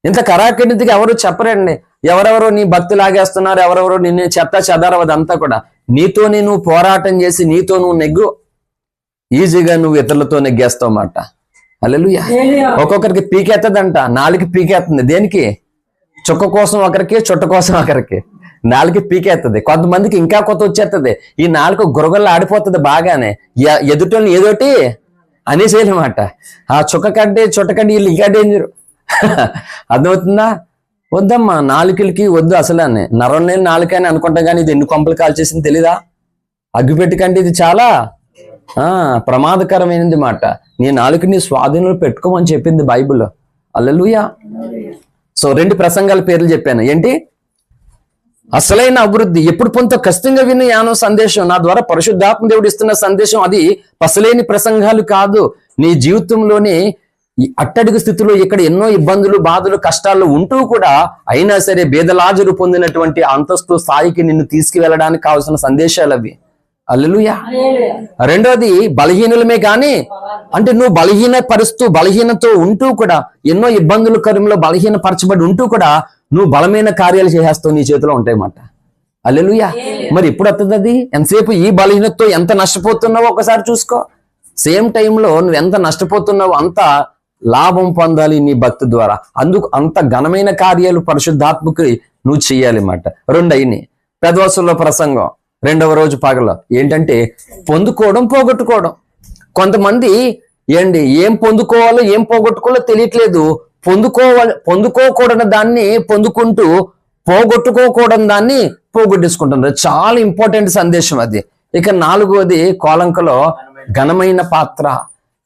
ఇంత కరాకిడికి ఎవరు చెప్పరండి. ఎవరెవరో నీ భక్తి లాగేస్తున్నారు, ఎవరెవరో నిన్ను చెత్త చెదరవదంతా కూడా. నీతోనే నువ్వు పోరాటం చేసి నీతో నువ్వు నెగ్గు, ఈజీగా నువ్వు ఇతరులతో నెగ్గేస్తావు అన్నమాట. హల్లెలూయా. ఒక్కొక్కరికి పీకెత్తదంట, నాలుగు పీకెత్తుంది. దేనికి? చుక్క కోసం ఒకరికి, చుట్ట కోసం ఒకరికి. నాలుగు పీకెత్తది. కొంతమందికి ఇంకా కొత్త వచ్చేస్తుంది. ఈ నాలుగు గురగొల్ల ఆడిపోతుంది బాగానే. ఎదుటోని ఏదోటి అనేసేయనమాట. ఆ చుక్క కంటే చుట్ట కంటే వీళ్ళు ఇంకా డేంజర్. అర్థమవుతుందా? వద్దమ్మా, నాలుకలకి వద్దు అసలు. అని నరం లేని నాలుకని అనుకుంటాం, కానీ ఇది ఎన్ని కొంపలు కాల్చేసింది తెలీదా? అగ్గిపెట్టి కంటే ఇది చాలా ప్రమాదకరమైనది మాట. నీ నాలుకని స్వాధీనంలో పెట్టుకోమని చెప్పింది బైబిల్. హల్లెలూయా. సో 2 ప్రసంగాల పేర్లు చెప్పాను. ఏంటి? అసలైన అభివృద్ధి. ఎప్పుడు పొంత కష్టంగా విన్న యానో సందేశం, నా ద్వారా పరిశుద్ధాత్మ దేవుడు ఇస్తున్న సందేశం. అది పసలేని ప్రసంగాలు కాదు. నీ జీవితంలోనే అట్టడుగు స్థితిలో ఇక్కడ ఎన్నో ఇబ్బందులు, బాధలు, కష్టాలు ఉంటూ కూడా అయినా సరే బేదలాజరు పొందినటువంటి అంతస్తు స్థాయికి నిన్ను తీసుకువెళ్ళడానికి కావాల్సిన సందేశాలు అవి. హల్లెలూయా. రెండోది, బలహీనులమే గాని, అంటే నువ్వు బలహీనతో ఉంటూ కూడా, ఎన్నో ఇబ్బందులు కరుములో బలహీనపరచబడి ఉంటూ కూడా నువ్వు బలమైన కార్యాలు చేసేస్తావు, నీ చేతిలో ఉంటాయన్నమాట. హల్లెలూయా. మరి ఎప్పుడు వస్తుంది అది? ఎంతసేపు ఈ బలహీనతతో ఎంత నష్టపోతున్నావో ఒకసారి చూసుకో. సేమ్ టైంలో నువ్వు ఎంత నష్టపోతున్నావో అంత లాభం పొందాలి నీ భక్తి ద్వారా. అందుకు అంత ఘనమైన కార్యాలు పరిశుద్ధాత్మకి నువ్వు చెయ్యాలి అన్నమాట. 2 అయినాయి. పెదవసంలో ప్రసంగం 2వ రోజు పగలు ఏంటంటే పొందుకోవడం, పోగొట్టుకోవడం. కొంతమంది ఏం పొందుకోవాలో ఏం పోగొట్టుకోవాలో తెలియట్లేదు. పొందుకోకూడని దాన్ని పొందుకుంటూ, పోగొట్టుకోకూడని దాన్ని పోగొట్టేసుకుంటున్నారు. చాలా ఇంపార్టెంట్ సందేశం అది. ఇక 4వది కోలంకలో ఘనమైన పాత్ర.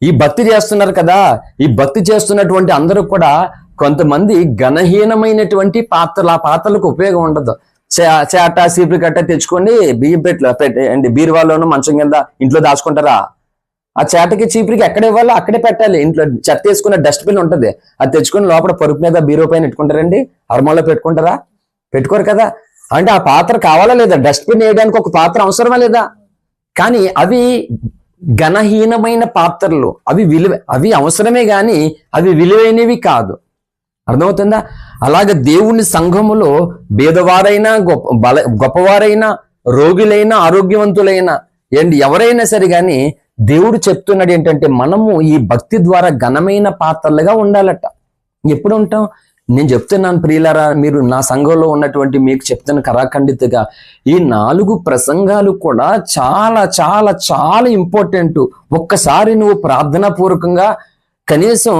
ఈ భక్తి చేస్తున్నారు కదా, ఈ భక్తి చేస్తున్నటువంటి అందరూ కూడా కొంతమంది ఘనహీనమైనటువంటి పాత్రలు. ఆ పాత్రలకు ఉపయోగం ఉండదు. చేట, సీపులు కట్ట తెచ్చుకోండి, బియ్యం పెట్టండి, బీరువాలోనూ మంచం కింద ఇంట్లో దాచుకుంటారా? ఆ చేటకి చీపురికి ఎక్కడ ఇవ్వాలో అక్కడే పెట్టాలి. ఇంట్లో చెత్త వేసుకున్న డస్ట్బిన్ ఉంటుంది, అది తెచ్చుకుని లోపల పరుపు మీద బీరో పైన పెట్టుకుంటారండి. అరమోలో పెట్టుకుంటారా? పెట్టుకోరు కదా. అంటే ఆ పాత్ర కావాలా లేదా? డస్ట్బిన్ వేయడానికి ఒక పాత్ర అవసరమా లేదా? కానీ అవి ఘనహీనమైన పాత్రలు. అవి అవసరమే గాని అవి విలువైనవి కాదు. అర్థమవుతుందా? అలాగే దేవుని సంఘములో భేదవారైనా గొప్పవారైనా రోగులైనా ఆరోగ్యవంతులైనా ఎవరైనా సరే కానీ దేవుడు చెప్తున్నాడు ఏంటంటే మనము ఈ భక్తి ద్వారా ఘనమైన పాత్రలుగా ఉండాలట. ఎప్పుడు ఉంటాం? నేను చెప్తున్నాను ప్రియులారా, మీరు నా సంఘంలో ఉన్నటువంటి మీకు చెప్తున్న కరాఖండితగా ఈ 4 ప్రసంగాలు కూడా చాలా చాలా చాలా ఇంపార్టెంట్. ఒక్కసారి నువ్వు ప్రార్థనా పూర్వకంగా కనీసం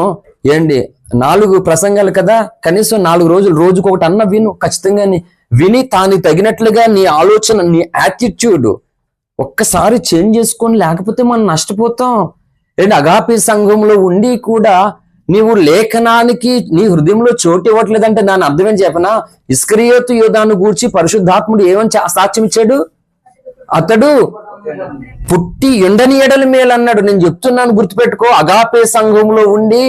4 ప్రసంగాలు కదా, కనీసం 4 రోజులు రోజుకొకటి అన్న విను. ఖచ్చితంగా విని తాను తగినట్లుగా నీ ఆలోచన, నీ యాటిట్యూడ్ ఒక్కసారి చేంజ్ చేసుకొని, లేకపోతే మనం నష్టపోతాం. అగాపే సంఘంలో ఉండి కూడా నీవు లేఖనానికి నీ హృదయంలో చోటు ఇవ్వట్లేదంటే దాని అర్థం ఏం చెప్పనా? ఇస్కరియోతు యోధాను గూర్చి పరిశుద్ధాత్ముడు ఏమని సాక్ష్యం ఇచ్చాడు? అతడు పుట్టి ఎండని ఎడల మేలన్నాడు. నేను చెప్తున్నాను, గుర్తుపెట్టుకో. అగాపే సంఘంలో ఉండి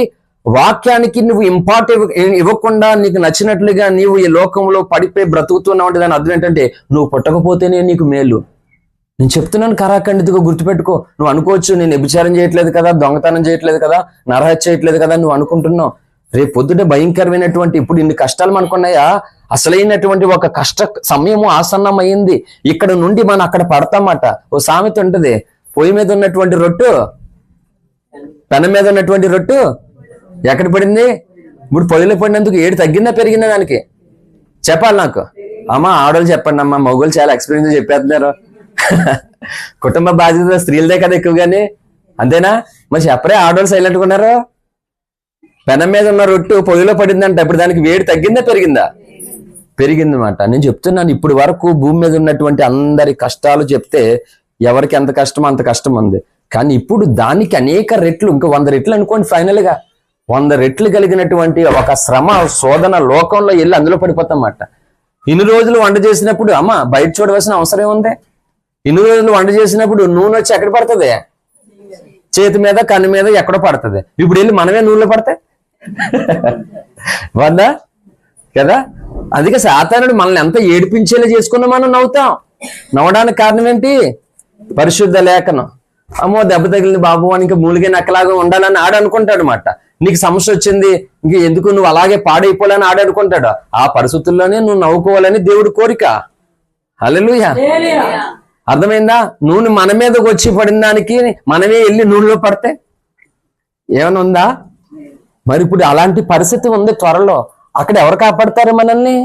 వాక్యానికి నువ్వు ఇంపార్టెంట్ ఇవ్వకుండా నీకు నచ్చినట్లుగా నీవు ఈ లోకంలో పడిపోయి బ్రతుకుతున్నావు అంటే దాని అర్థం ఏంటంటే నువ్వు పుట్టకపోతేనే నీకు మేలు. నేను చెప్తున్నాను కరాఖండితగా, గుర్తుపెట్టుకో. నువ్వు అనుకోవచ్చు నేను వ్యభిచారం చేయట్లేదు కదా, దొంగతనం చేయట్లేదు కదా, నరహత్య చేయట్లేదు కదా నువ్వు అనుకుంటున్నావు. రేపు పొద్దుటే భయంకరమైనటువంటి ఇప్పుడు ఇన్ని కష్టాలు మనకున్నాయా? అసలైనటువంటి ఒక కష్ట సమయము ఆసన్నమైంది. ఇక్కడ నుండి మనం అక్కడ పడతామట. ఓ సామెత ఉంటది, పొయ్యి మీద ఉన్నటువంటి రొట్టు పెన మీద ఉన్నటువంటి రొట్టు ఎక్కడ పడింది? ఇప్పుడు పొయ్యిలో పడినందుకు ఏడు తగ్గిందా పెరిగిందా? దానికి చెప్పాలి నాకు. అమ్మా ఆడవాళ్ళు చెప్పండి అమ్మా, మగవాళ్ళు చాలా ఎక్స్పీరియన్స్ చెప్పేస్తున్నారు. కుటుంబ బాధ్యత స్త్రీలదే కదా ఎక్కువగానే, అంతేనా? మరి చెప్పరే, ఆడవాళ్ళు సైలెంట్గా ఉన్నారు. పెనం మీద ఉన్న రొట్టు పొయ్యిలో పడిందంట, ఇప్పుడు దానికి వేడి తగ్గిందా పెరిగిందా? పెరిగిందన్నమాట. నేను చెప్తున్నాను, ఇప్పుడు వరకు భూమి మీద ఉన్నటువంటి అందరి కష్టాలు చెప్తే ఎవరికి ఎంత కష్టమో అంత కష్టం ఉంది. కానీ ఇప్పుడు దానికి అనేక రెట్లు, ఇంకా 100 రెట్లు అనుకోండి, ఫైనల్ గా 100 రెట్లు కలిగినటువంటి ఒక శ్రమ శోధన లోకంలో వెళ్ళి అందులో పడిపోతామన్నమాట. ఇన్ని రోజులు వంట చేసినప్పుడు అమ్మ బయట చూడవలసిన అవసరం ఏముంది? ఇన్ని రోజులు వంట చేసినప్పుడు నూనె వచ్చి ఎక్కడ పడుతుంది? చేతి మీద, కన్ను మీద ఎక్కడో పడుతుంది. ఇప్పుడు వెళ్ళి మనమే నూనెలో పడితే వద్దా కదా? అందుకే సాతానుడు మనల్ని ఎంత ఏడిపించేలా చేసుకున్నా మనం నవ్వుతాం. నవ్వడానికి కారణం ఏంటి? పరిశుద్ధ లేఖనం. అమ్మో దెబ్బ తగిలింది బాబు అని ఇంకా మూలిగే నక్కలాగా ఉండాలని ఆడు అనుకుంటాడు అన్నమాట. నీకు సమస్య వచ్చింది, ఇంక ఎందుకు నువ్వు అలాగే పాడైపోవాలని ఆడు అనుకుంటాడు. ఆ పరిస్థితుల్లోనే నువ్వు నవ్వుకోవాలని దేవుడి కోరిక. హల్లెలూయా. అర్థమైందా? నూనె మన మీదకి వచ్చి పడిన దానికి మనమే వెళ్ళి నూనెలో పడితే ఏమైనా ఉందా? మరి ఇప్పుడు అలాంటి పరిస్థితి ఉంది త్వరలో. అక్కడ ఎవరు కాపాడతారు మనల్ని?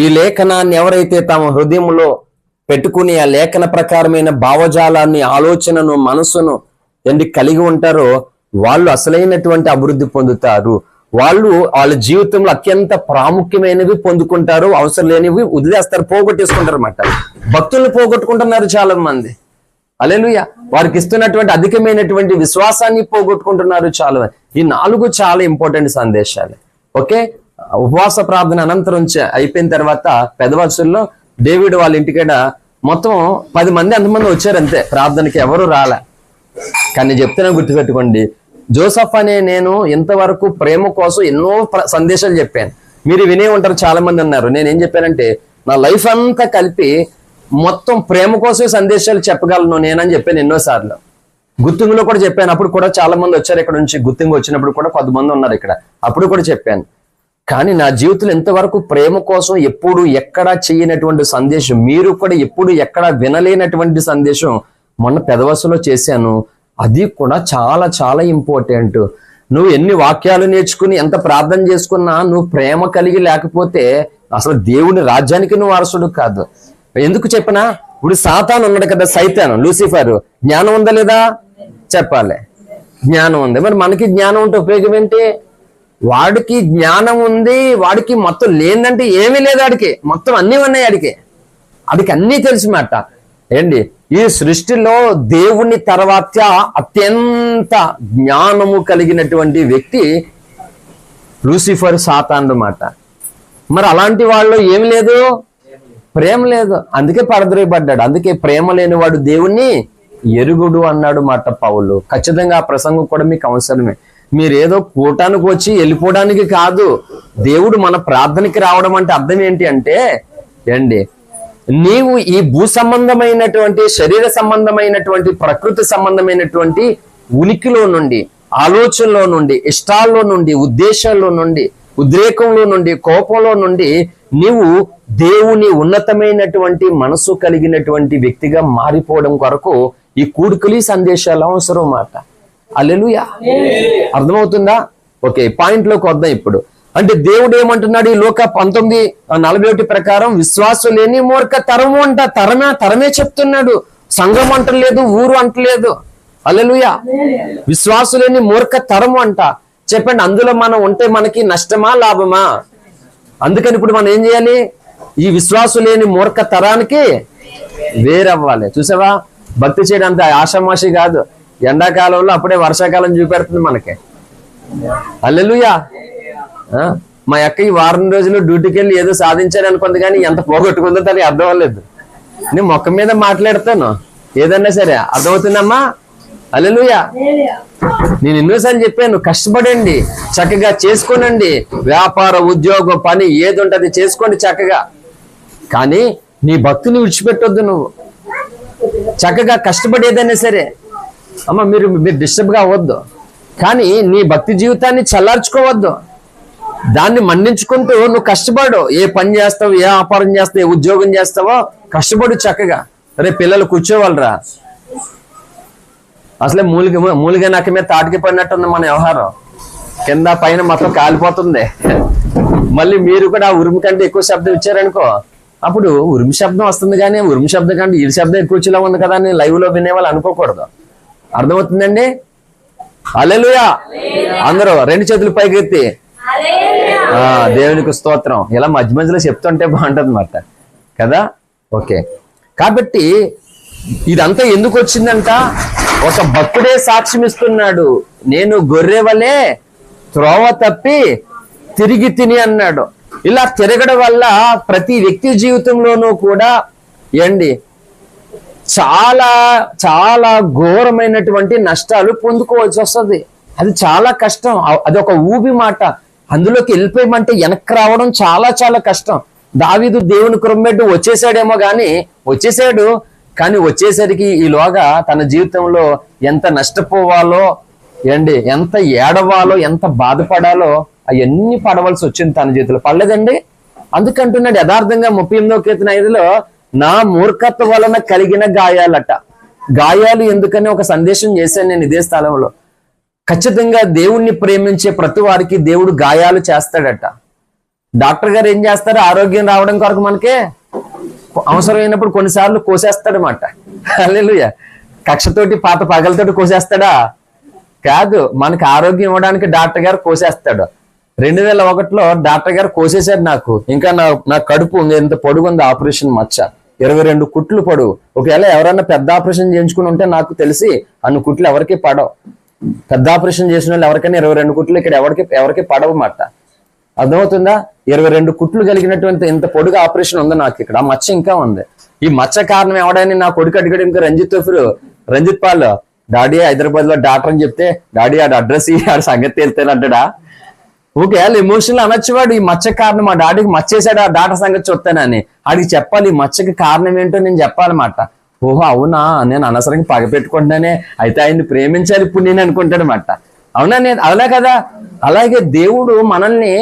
ఈ లేఖనాన్ని ఎవరైతే తమ హృదయంలో పెట్టుకుని ఆ లేఖన ప్రకారమైన భావజాలాన్ని, ఆలోచనను, మనసును కలిగి ఉంటారో వాళ్ళు అసలైనటువంటి అభివృద్ధి పొందుతారు. వాళ్ళు వాళ్ళ జీవితంలో అత్యంత ప్రాముఖ్యమైనవి పొందుకుంటారు, అవసరం లేనివి వదిలేస్తారు, పోగొట్టేసుకుంటారు అన్నమాట. భక్తులను పోగొట్టుకుంటున్నారు చాలా మంది. హల్లెలూయా. వారికి ఇస్తున్నటువంటి అధికమైనటువంటి విశ్వాసాన్ని పోగొట్టుకుంటున్నారు చాలా మంది. ఈ 4 చాలా ఇంపార్టెంట్ సందేశాలు. ఓకే, ఉపవాస ప్రార్థన అనంతరం అయిపోయిన తర్వాత పెదవరుసల్లో డేవిడ్ వాళ్ళ ఇంటికాడ మొత్తం 10 మంది అంతమంది వచ్చారు అంతే ప్రార్థనకి, ఎవరు రాలే. కానీ చెప్తున్నా గుర్తుపెట్టుకోండి, జోసఫ్ అనే నేను ఇంతవరకు ప్రేమ కోసం ఎన్నో సందేశాలు చెప్పాను. మీరు వినే ఉంటారు, చాలా మంది ఉన్నారు. నేనేం చెప్పానంటే నా లైఫ్ అంతా కలిపి మొత్తం ప్రేమ కోసమే సందేశాలు చెప్పగలను నేనని చెప్పాను ఎన్నోసార్లు. గుత్తింగులో కూడా చెప్పాను. అప్పుడు కూడా చాలా మంది వచ్చారు ఇక్కడ నుంచి. గుత్తింగు వచ్చినప్పుడు కూడా 10 మంది ఉన్నారు ఇక్కడ, అప్పుడు కూడా చెప్పాను. కానీ నా జీవితంలో ఇంతవరకు ప్రేమ కోసం ఎప్పుడు ఎక్కడా చేయనటువంటి సందేశం, మీరు కూడా ఎప్పుడు ఎక్కడా వినలేనటువంటి సందేశం మొన్న పెదవసలో చేశాను. అది కూడా చాలా చాలా ఇంపార్టెంట్. నువ్వు ఎన్ని వాక్యాలు నేర్చుకుని ఎంత ప్రార్థన చేసుకున్నా నువ్వు ప్రేమ కలిగి లేకపోతే అసలు దేవుని రాజ్యానికి నువ్వు వారసుడు కాదు. ఎందుకు చెప్పనా? ఇప్పుడు సాతాను ఉన్నాడు కదా, సైతాను, లూసిఫర్. జ్ఞానం ఉందా లేదా? చెప్పాలి. జ్ఞానం ఉంది. మరి మనకి జ్ఞానం ఉంటే ఉపయోగం ఏంటి? వాడికి జ్ఞానం ఉంది, వాడికి మొత్తం లేదంటే ఏమీ లేదు. వాడికి మొత్తం అన్నీ ఉన్నాయి. వాడికి అన్నీ తెలిసి మాట. ఈ సృష్టిలో దేవుని తర్వాత అత్యంత జ్ఞానము కలిగినటువంటి వ్యక్తి లూసిఫర్, సాతాను మాట. మరి అలాంటి వాళ్ళు ఏమి లేదు, ప్రేమ లేదు. అందుకే పడద్రోయబడ్డాడు. అందుకే ప్రేమ లేని వాడు దేవుణ్ణి ఎరుగుడు అన్నాడు మాట పౌలు. ఖచ్చితంగా ఆ ప్రసంగం కూడా మీకు అవసరమే. మీరేదో కూటానికి వచ్చి వెళ్ళిపోవడానికి కాదు. దేవుడు మన ప్రార్థనకి రావడం అంటే అర్థం ఏంటి అంటే నీవు ఈ భూ సంబంధమైనటువంటి, శరీర సంబంధమైనటువంటి, ప్రకృతి సంబంధమైనటువంటి ఉనికిలో నుండి, ఆలోచనలో నుండి, ఇష్టాల్లో నుండి, ఉద్దేశాల్లో నుండి, ఉద్రేకంలో నుండి, కోపంలో నుండి నీవు దేవుని ఉన్నతమైనటువంటి మనసు కలిగినటువంటి వ్యక్తిగా మారిపోవడం కొరకు ఈ కూడుకులి సందేశాలు అవసరం మాట. హల్లెలూయా. అర్థమవుతుందా? ఓకే, పాయింట్లోకి వద్దాం ఇప్పుడు. అంటే దేవుడు ఏమంటున్నాడు ఈ లోక 19:41 ప్రకారం, విశ్వాసం లేని మూర్ఖ తరము అంట. తరమే చెప్తున్నాడు, సంఘం అంటలేదు, ఊరు అంటలేదు. హల్లెలూయా. విశ్వాసం లేని మూర్ఖ తరము అంట. చెప్పండి, అందులో మనం ఉంటే మనకి నష్టమా లాభమా? అందుకని ఇప్పుడు మనం ఏం చేయాలి? ఈ విశ్వాసం లేని మూర్ఖ తరానికి వేరవ్వాలి. చూసావా, భక్తి చేయడం అంత ఆషామాషి కాదు. ఎండాకాలంలో అప్పుడే వర్షాకాలం చూపెడుతుంది మనకి. హల్లెలూయా. మా అక్క ఈ వారం రోజులు డ్యూటీకి వెళ్ళి ఏదో సాధించాడు అనుకుంది, కానీ ఎంత పోగొట్టుకుందో తనకి అర్థం అవ్వలేదు. నేను మొక్క మీద మాట్లాడతాను, ఏదన్నా సరే. అర్థమవుతుందమ్మా? హల్లెలూయా. నేను ఎన్నోసార్లు చెప్పాను, కష్టపడండి, చక్కగా చేసుకోనండి, వ్యాపార ఉద్యోగం పని ఏది ఉంటది చేసుకోండి చక్కగా, కానీ నీ భక్తిని విడిచిపెట్టొద్దు. నువ్వు చక్కగా కష్టపడి ఏదైనా సరే అమ్మ, మీరు డిస్టర్బ్గా అవ్వద్దు, కానీ నీ భక్తి జీవితాన్ని చల్లార్చుకోవద్దు. దాన్ని మన్నించుకుంటూ నువ్వు కష్టపడు. ఏ పని చేస్తావు, ఏ వ్యాపారం చేస్తావు, ఏ ఉద్యోగం చేస్తావో కష్టపడు చక్కగా. అరే పిల్లలు కూర్చోవాలరా, అసలే మూలిగా నాక మీద తాటికి పడినట్టుంది మన వ్యవహారం. కింద పైన మొత్తం కాలిపోతుంది. మళ్ళీ మీరు కూడా ఆ ఉరుము కంటే ఎక్కువ శబ్దం ఇచ్చారనుకో, అప్పుడు ఉరుము శబ్దం వస్తుంది, కానీ ఉరుము శబ్దం కంటే ఈ శబ్దం ఎక్కువ వచ్చేలా ఉంది కదా అని లైవ్ లో వినేవాళ్ళు అనుకోకూడదు. అర్థమవుతుందండి? హల్లెలూయా. అందరూ 2 చేతులు పైకి ఎత్తి దేవునికి స్తోత్రం. ఇలా మధ్య మధ్యలో చెప్తుంటే బాగుంటుంది అన్నమాట కదా. ఓకే, కాబట్టి ఇదంతా ఎందుకు వచ్చిందంట? ఒక భక్తుడే సాక్ష్యం ఇస్తున్నాడు, నేను గొర్రె వలె త్రోవ తప్పి తిరిగి తిని అన్నాడు. ఇలా తిరగడం వల్ల ప్రతి వ్యక్తి జీవితంలోనూ కూడా చాలా చాలా ఘోరమైనటువంటి నష్టాలు పొందుకోవాల్సి వస్తుంది. అది చాలా కష్టం. అది ఒక ఊబి మాట. అందులోకి వెళ్ళిపోయమంటే వెనక్కి రావడం చాలా చాలా కష్టం. దావీదు దేవుని కృమ్మెడ్డు వచ్చేసాడేమో గాని వచ్చేసాడు, కానీ వచ్చేసరికి ఈలోగా తన జీవితంలో ఎంత నష్టపోవాలో, ఎంత ఏడవాలో, ఎంత బాధపడాలో అవన్నీ పడవలసి వచ్చింది తన జీవితంలో. పడలేదండి? అందుకంటున్నాడు యథార్థంగా 38:5 నా మూర్ఖత్వం వలన కలిగిన గాయాలట. గాయాలు ఎందుకని ఒక సందేశం చేశాను నేను ఇదే స్థలంలో. ఖచ్చితంగా దేవుణ్ణి ప్రేమించే ప్రతి వారికి దేవుడు గాయాలు చేస్తాడట. డాక్టర్ గారు ఏం చేస్తారు? ఆరోగ్యం రావడం కొరకు మనకే అవసరమైనప్పుడు కొన్నిసార్లు కోసేస్తాడనమాట. హల్లెలూయా. కక్షతోటి పాత పగలతోటి కోసేస్తాడా? కాదు, మనకి ఆరోగ్యం ఇవ్వడానికి డాక్టర్ గారు కోసేస్తాడు. 2001లో డాక్టర్ గారు కోసేశాడు నాకు. ఇంకా నా కడుపు ఎంత పొడుగుంది, ఆపరేషన్ మచ్చ 22 కుట్లు పొడుగు. ఒకవేళ ఎవరైనా పెద్ద ఆపరేషన్ చేయించుకుని ఉంటే నాకు తెలిసి అన్ని కుట్లు ఎవరికి పడవు. పెద్ద ఆపరేషన్ చేసిన వాళ్ళు ఎవరికైనా 22 కుట్లు ఇక్కడ ఎవరికి పడవు మాట. అర్థమవుతుందా? 22 కుట్లు కలిగినటువంటి ఇంత పొడుగు ఆపరేషన్ ఉంది నాకు ఇక్కడ. ఆ మచ్చ ఇంకా ఉంది. ఈ మచ్చ కారణం ఎవడని నా కొడుకు అడిగాడు, ఇంకా రంజిత్ పాల్ డాడీ హైదరాబాద్ లో డాక్టర్ అని చెప్తే, డాడీ ఆడ అడ్రస్ ఆడ సంగతి తెలుతానంటాడా? ఓకే, వాళ్ళు ఎమోషనల్ అనొచ్చేవాడు. ఈ మచ్చ కారణం మా డాడీకి మచ్చేసాడు, ఆ డాక్టర్ సంగతి చూస్తానని ఆడికి చెప్పాలి. ఈ మచ్చకి కారణం ఏంటో నేను చెప్పాలన్నమాట. ఓహో అవునా, నేను అనవసరంగా పగ పెట్టుకుంటున్నానే, అయితే ఆయన్ని ప్రేమించాలి ఇప్పుడు నేను అనుకుంటానమాట. అవునా? నేను అలా కదా. అలాగే దేవుడు మనల్ని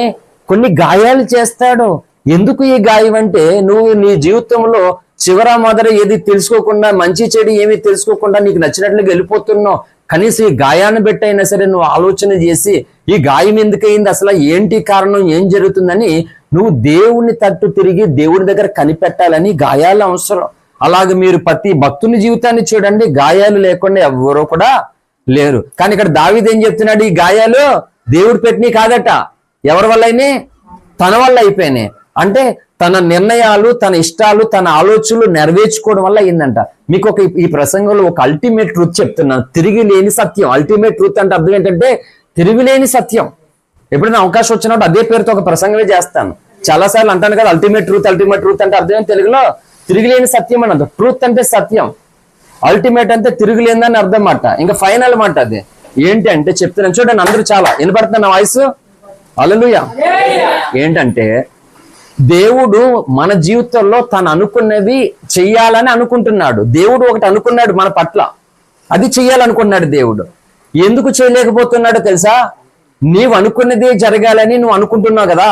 కొన్ని గాయాలు చేస్తాడు. ఎందుకు ఈ గాయం అంటే, నువ్వు నీ జీవితంలో చివర మొదట ఏది తెలుసుకోకుండా, మంచి చెడు ఏమి తెలుసుకోకుండా నీకు నచ్చినట్లుగా వెళ్ళిపోతున్నావు. కనీసం ఈ గాయాన్ని పెట్టైనా సరే నువ్వు ఆలోచన చేసి, ఈ గాయం ఎందుకయింది, అసలు ఏంటి కారణం, ఏం జరుగుతుందని నువ్వు దేవుని తట్టు తిరిగి దేవుడి దగ్గర కనిపెట్టాలని గాయాలు అవసరం. అలాగే మీరు ప్రతి భక్తుని జీవితాన్ని చూడండి, గాయాలు లేకుండా ఎవరో కూడా లేరు. కానీ ఇక్కడ దావీదు ఏం చెప్తున్నాడు? ఈ గాయాలు దేవుడు పెట్టినవి కాదట. ఎవరి వల్ల అయినాయి? తన వల్ల అయిపోయినాయి. అంటే తన నిర్ణయాలు, తన ఇష్టాలు, తన ఆలోచనలు నెరవేర్చుకోవడం వల్ల అయిందంట. మీకు ఈ ప్రసంగంలో ఒక అల్టిమేట్ ట్రూత్ చెప్తున్నాను, తిరిగి లేని సత్యం. అల్టిమేట్ ట్రూత్ అంటే అర్థం ఏంటంటే తిరుగులేని సత్యం. ఎప్పుడైనా అవకాశం వచ్చినప్పుడు అదే పేరుతో ఒక ప్రసంగమే చేస్తాను. చాలాసార్లు అంటాను కదా, అల్టిమేట్ ట్రూత్ అంటే అర్థం ఏంటి తెలుగులో? తిరుగులేని సత్యం అని అర్థం. ట్రూత్ అంటే సత్యం, అల్టిమేట్ అంటే తిరుగులేదని అర్థం మాట. ఇంకా ఫైనల్ మాట అది ఏంటి అంటే చెప్తున్నాను చూడండి. అందరూ చాలా వినపడుతున్న వాయిస్. హల్లెలూయా. ఏంటంటే దేవుడు మన జీవితంలో తను అనుకున్నది చెయ్యాలని అనుకుంటున్నాడు. దేవుడు ఒకటి అనుకున్నాడు మన పట్ల, అది చెయ్యాలనుకున్నాడు దేవుడు. ఎందుకు చేయలేకపోతున్నాడో తెలుసా? నీవు అనుకున్నది జరగాలని నువ్వు అనుకుంటున్నావు కదా,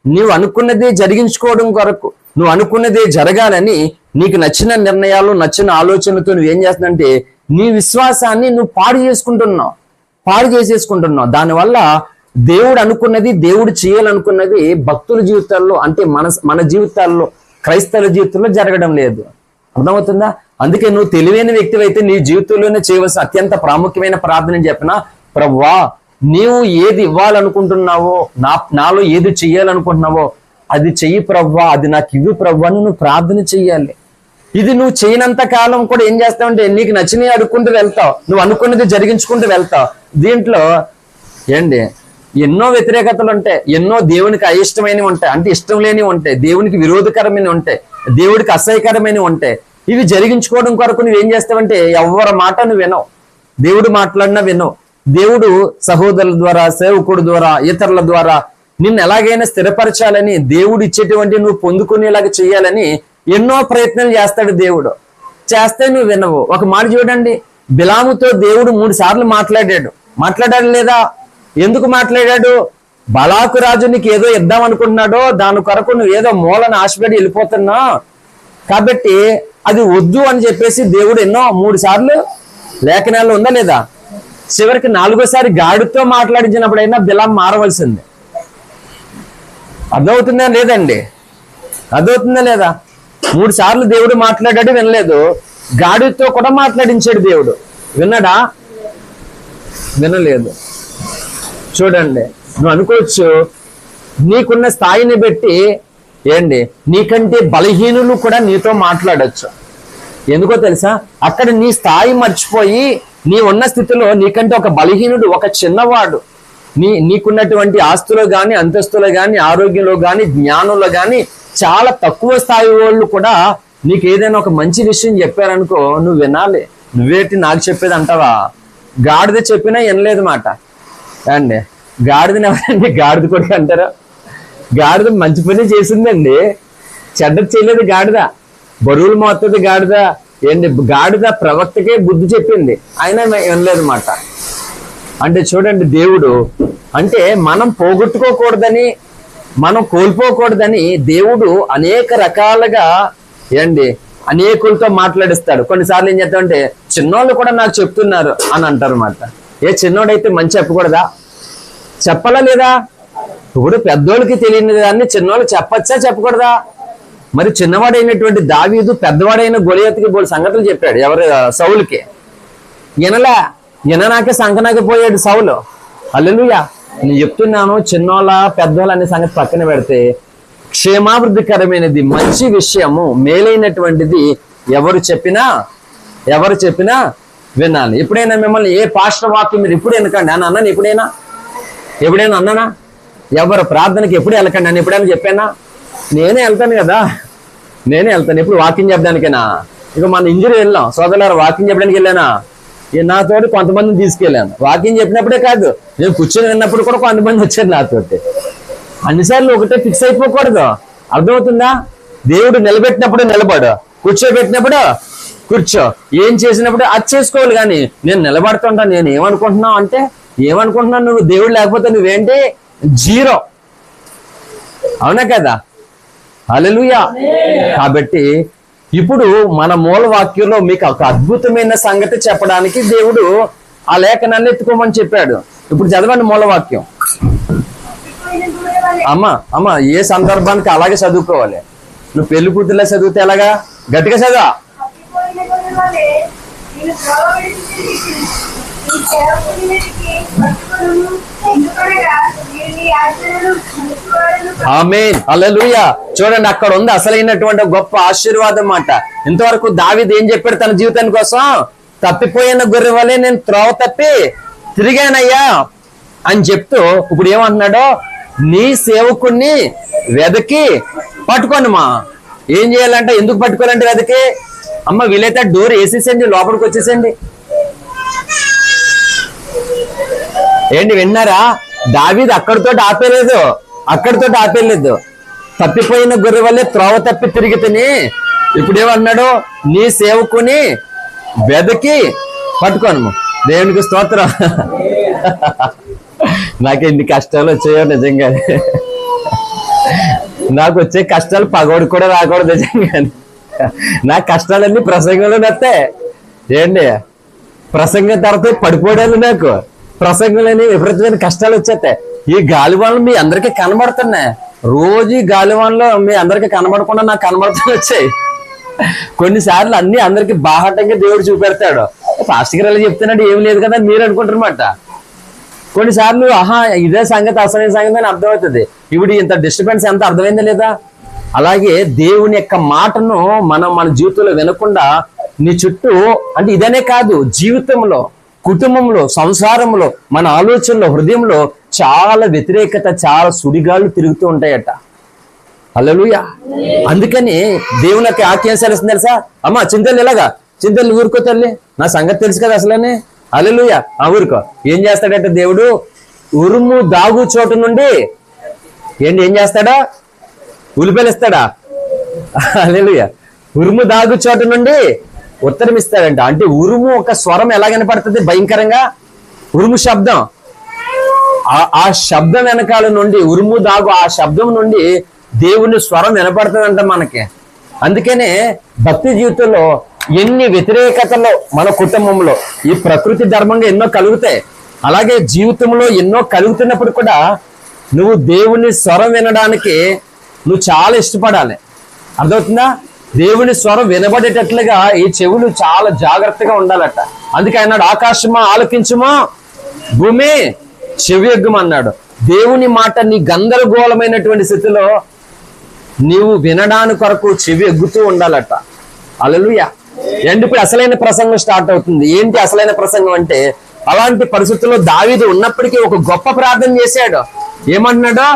నీవు అనుకున్నది జరిగించుకోవడం కొరకు, నువ్వు అనుకున్నది జరగాలని నీకు నచ్చిన నిర్ణయాలు, నచ్చిన ఆలోచనలతో నువ్వేం చేస్తున్నావంటే నీ విశ్వాసాన్ని నువ్వు పాడు చేసేసుకుంటున్నావు. దానివల్ల దేవుడు అనుకున్నది, దేవుడు చేయాలనుకున్నది భక్తుల జీవితాల్లో, అంటే మన జీవితాల్లో, క్రైస్తవుల జీవితంలో జరగడం లేదు. అర్థమవుతుందా? అందుకే నువ్వు తెలివైన వ్యక్తివైతే నీ జీవితంలోనే చేయవలసిన అత్యంత ప్రాముఖ్యమైన ప్రార్థన చెప్పినా, ప్రభువా నీవు ఏది ఇవ్వాలనుకుంటున్నావో, నాలో ఏది చెయ్యాలనుకుంటున్నావో అది చెయ్యి ప్రభువా, అది నాకు ఇవ్వు ప్రభువా అని నువ్వు ప్రార్థన చెయ్యాలి. ఇది నువ్వు చేయనంత కాలం కూడా ఏం చేస్తావంటే నీకు నచ్చినవి అడుక్కుంటూ వెళ్తావు, నువ్వు అనుకున్నది జరిగించుకుంటూ వెళ్తావు. దీంట్లో ఎన్నో వ్యతిరేకతలు ఉంటాయి, ఎన్నో దేవునికి అయిష్టమైనవి ఉంటాయి, అంటే ఇష్టం లేనివి ఉంటాయి, దేవునికి విరోధకరమైనవి ఉంటాయి, దేవుడికి అసహ్యకరమైనవి ఉంటాయి. ఇవి జరిగించుకోవడం కొరకు నువ్వేం చేస్తావంటే ఎవరి మాట నువ్వు వినవు, దేవుడు మాట్లాడినా వినవు. దేవుడు సహోదరుల ద్వారా, సేవకుడు ద్వారా, ఇతరుల ద్వారా నిన్ను ఎలాగైనా స్థిరపరచాలని, దేవుడు ఇచ్చేటువంటి నువ్వు పొందుకునేలాగా చేయాలని ఎన్నో ప్రయత్నాలు చేస్తాడు దేవుడు. చేస్తే నువ్వు వినవు. ఒక మాట చూడండి, బిలాముతో దేవుడు 3 సార్లు మాట్లాడాడు లేదా? ఎందుకు మాట్లాడాడు? బలాకు రాజు నీకు ఏదో ఇద్దాం అనుకుంటున్నాడో దాని కొరకు నువ్వు ఏదో మూలను ఆశపడి వెళ్ళిపోతున్నావు కాబట్టి అది వద్దు అని చెప్పేసి దేవుడు 3 సార్లు లేఖనాల్లో ఉందా లేదా? చివరికి 4వ సారి గాడితో మాట్లాడించినప్పుడైనా బిలాం మారవలసింది. అర్థమవుతుందా లేదండి? అర్థమవుతుందా లేదా? 3 సార్లు దేవుడు మాట్లాడాడు, వినలేదు. గాడితో కూడా మాట్లాడించాడు దేవుడు, విన్నాడా? వినలేదు. చూడండి, నువ్వు అనుకోవచ్చు నీకున్న స్థాయిని బట్టి నీకంటే బలహీనులు కూడా నీతో మాట్లాడచ్చు. ఎందుకో తెలుసా? అక్కడ నీ స్థాయి మర్చిపోయి నీ ఉన్న స్థితిలో నీకంటే ఒక బలహీనుడు, ఒక చిన్నవాడు, నీకున్నటువంటి ఆస్తులో కానీ, అంతస్తులో కానీ, ఆరోగ్యంలో కానీ, జ్ఞానంలో కానీ చాలా తక్కువ స్థాయి వాళ్ళు కూడా నీకు ఏదైనా ఒక మంచి విషయం చెప్పారనుకో, నువ్వు వినాలి. నువ్వేటి నాకు చెప్పేది అంటావా? గాడిద చెప్పినా వినలేదు మాట. గాడిదని ఎవరండి గాడిద కొడుకు అంటారా? గాడిద మంచి పని చేసిందండి, చెడ్డ చేయలేదు. గాడిద బరువులు మోస్తుంది. గాడిద ప్రవక్తకే బుద్ధి చెప్పింది, అయినా వినలేదు మాట. అంటే చూడండి, దేవుడు అంటే మనం పోగొట్టుకోకూడదని, మనం కోల్పోకూడదని దేవుడు అనేక రకాలుగా అనేకులతో మాట్లాడిస్తాడు. కొన్నిసార్లు ఏం చేస్తామంటే చిన్నోళ్ళు కూడా నాకు చెప్తున్నారు అని అంటారు అన్నమాట. చిన్నోడైతే మంచి చెప్పకూడదా? చెప్పాలా లేదా? ఇప్పుడు పెద్దోళ్ళకి తెలియని దాన్ని చిన్నోళ్ళు చెప్పచ్చా చెప్పకూడదా? మరి చిన్నవాడైనటువంటి దావీదు పెద్దవాడైన గొలియాతుకి బోలు సంగతులు చెప్పాడు. ఎవరు? సౌలుకి. విననాకే సంకనాకి పోయాడు సౌలు. హల్లెలూయా. నేను చెప్తున్నాను, చిన్నోళ్ళ పెద్దోళ్ళ అనే సంగతి పక్కన పెడితే క్షేమాభివృద్ధికరమైనది, మంచి విషయము, మేలైనటువంటిది ఎవరు చెప్పినా వినాలి. ఎప్పుడైనా మిమ్మల్ని ఏ పాస్టర్ వాక్యం మీరు ఇప్పుడు వెనకండి అని అన్నాను? ఎప్పుడైనా అన్నానా? ఎవరు ప్రార్థనకి ఎప్పుడు వెళ్ళకండి అని ఎప్పుడైనా చెప్పానా? నేనే వెళ్తాను కదా, నేనే వెళ్తాను. ఎప్పుడు వాకింగ్ చెప్పడానికేనా? ఇక మన ఇంజరీ వెళ్ళాం సోదరులారా, వాకింగ్ చెప్పడానికి వెళ్ళానా? నాతోటి కొంతమందిని తీసుకెళ్ళాను. వాకింగ్ చెప్పినప్పుడే కాదు, నేను కూర్చొని విన్నప్పుడు కూడా కొంతమంది వచ్చారు నాతోటి. అన్నిసార్లు ఒకటే ఫిక్స్ అయిపోకూడదు. అర్థమవుతుందా? దేవుడు నిలబెట్టినప్పుడు నిలబడు, కూర్చోబెట్టినప్పుడు కూర్చో, ఏం చేసినప్పుడు అది చేసుకోవాలి. కానీ నేను నిలబడుతుంటా, నేను ఏమనుకుంటున్నావు అంటే ఏమనుకుంటున్నావు? నువ్వు దేవుడు లేకపోతే నువ్వేంటి? జీరో. అవునా కదా? హల్లెలూయా. కాబట్టి ఇప్పుడు మన మూల వాక్యంలో మీకు ఒక అద్భుతమైన సంగతి చెప్పడానికి దేవుడు ఆ లేఖనాన్ని ఎత్తుకోమని చెప్పాడు. ఇప్పుడు చదవండి మూలవాక్యం. అమ్మ ఏ సందర్భానికి అలాగే చదువుకోవాలి. నువ్వు పెళ్లి కూతుర్లా చదివితే ఎలాగా? గట్టిగా చదవా. ఆమేన్, హల్లెలూయా. చూడండి, అక్కడ ఉంది అసలైనటువంటి గొప్ప ఆశీర్వాదం మాట. ఇంతవరకు దావీదు ఏం చెప్పాడు తన జీవితాని కోసం? తప్పిపోయిన గొర్రె వలె నేను త్రోవ తప్పి తిరిగానయ్యా అని చెప్తూ ఇప్పుడు ఏమంటున్నాడో, నీ సేవకుణ్ణి వెదకి పట్టుకోనమ్మా. ఏం చేయాలంటే, ఎందుకు పట్టుకోవాలంటే వెదకి? అమ్మ వీలైతే డోర్ వేసేసండి, లోపలికి వచ్చేసండి. విన్నారా? దావీదు అక్కడితో ఆపేలేదు. తప్పిపోయిన గొర్రె వల్లే త్రోవ తప్పి తిరిగితేనే ఇప్పుడు ఏమన్నాడు? నీ సేవకుని వెదకి పట్టుకోను. దేవునికి స్తోత్రం. నాకు ఎన్ని కష్టాలు వచ్చాయో నిజంగా. నాకు వచ్చే కష్టాలు పగోడు కూడా రాకూడదు నిజంగానే. నా కష్టాలన్నీ ప్రసంగంలో వస్తాయి. ఏంటి ప్రసంగం తర్వాత పడిపోవడాలు, నాకు ప్రసంగంలోని విపరీతమైన కష్టాలు వచ్చేస్తాయి. ఈ గాలివాన్లు మీ అందరికీ కనబడుతున్నాయి. రోజు ఈ గాలివాన్లో మీ అందరికీ కనబడకుండా నాకు కనబడుతూ వచ్చాయి. కొన్నిసార్లు అన్ని అందరికి బాహటంగా దేవుడు చూపెడతాడు. పాస్టర్ గారు అలా చెప్తున్నాడు, ఏం లేదు కదా మీరు అనుకుంటారన్నమాట. కొన్నిసార్లు ఆహా ఇదే సంగతి అసలైన సంగతి అని అర్థమవుతుంది. ఇప్పుడు ఇంత డిస్టర్బెన్స్ ఎంత అర్థమైందా లేదా? అలాగే దేవుని యొక్క మాటను మనం మన జీవితంలో వినకుండా నీ చుట్టూ, అంటే ఇదనే కాదు, జీవితంలో, కుటుంబంలో, సంసారంలో, మన ఆలోచనలో, హృదయంలో చాలా వ్యతిరేకత, చాలా సుడిగాళ్ళు తిరుగుతూ ఉంటాయట. హల్లెలూయా. అందుకని దేవుని యొక్క వాక్యం సెలవుస్తుంది తెలుసా? అమ్మా చింతలు ఇలాగా, చింతలు ఊరుకో తల్లి, నా సంగతి తెలుసు కదా అసలనే. హల్లెలూయా. ఆ ఊరుకో. ఏం చేస్తాడంటే దేవుడు ఉరుము దాగు చోటు నుండి ఏం చేస్తాడా? ఉలిపేలు ఇస్తాడా? హల్లెలూయా. ఉరుము దాగు చోటు నుండి ఉత్తరం ఇస్తాడంట. అంటే ఉరుము ఒక స్వరం ఎలా కనపడుతుంది భయంకరంగా? ఉరుము శబ్దం, ఆ శబ్దం వెనకాల నుండి, ఉరుము దాగు ఆ శబ్దం నుండి దేవుని స్వరం వినపడుతుందంట మనకి. అందుకనే భక్తి జీవితంలో ఎన్ని వ్యతిరేకతలు మన కుటుంబంలో, ఈ ప్రకృతి ధర్మంగా ఎన్నో కలుగుతాయి. అలాగే జీవితంలో ఎన్నో కలుగుతున్నప్పుడు కూడా నువ్వు దేవుని స్వరం వినడానికి నువ్వు చాలా ఇష్టపడాలి. అర్థమవుతుందా? దేవుని స్వరం వినబడేటట్లుగా ఈ చెవులు చాలా జాగ్రత్తగా ఉండాలట. అందుకే అన్నాడు, ఆకాశమా ఆలకించుమా, భూమి చెవియొగ్గుమన్నాడు. దేవుని మాట నీ గందరగోళమైనటువంటి స్థితిలో నీవు వినడానికి కొరకు చెవి ఎగ్గుతూ ఉండాలట. హల్లెలూయా. అండ్ ఇప్పుడు అసలైన ప్రసంగం స్టార్ట్ అవుతుంది. ఏంటి అసలైన ప్రసంగం అంటే, అలాంటి పరిస్థితుల్లో దావీదు ఉన్నప్పటికీ ఒక గొప్ప ప్రార్థన చేశాడు. ఏమంటున్నాడు?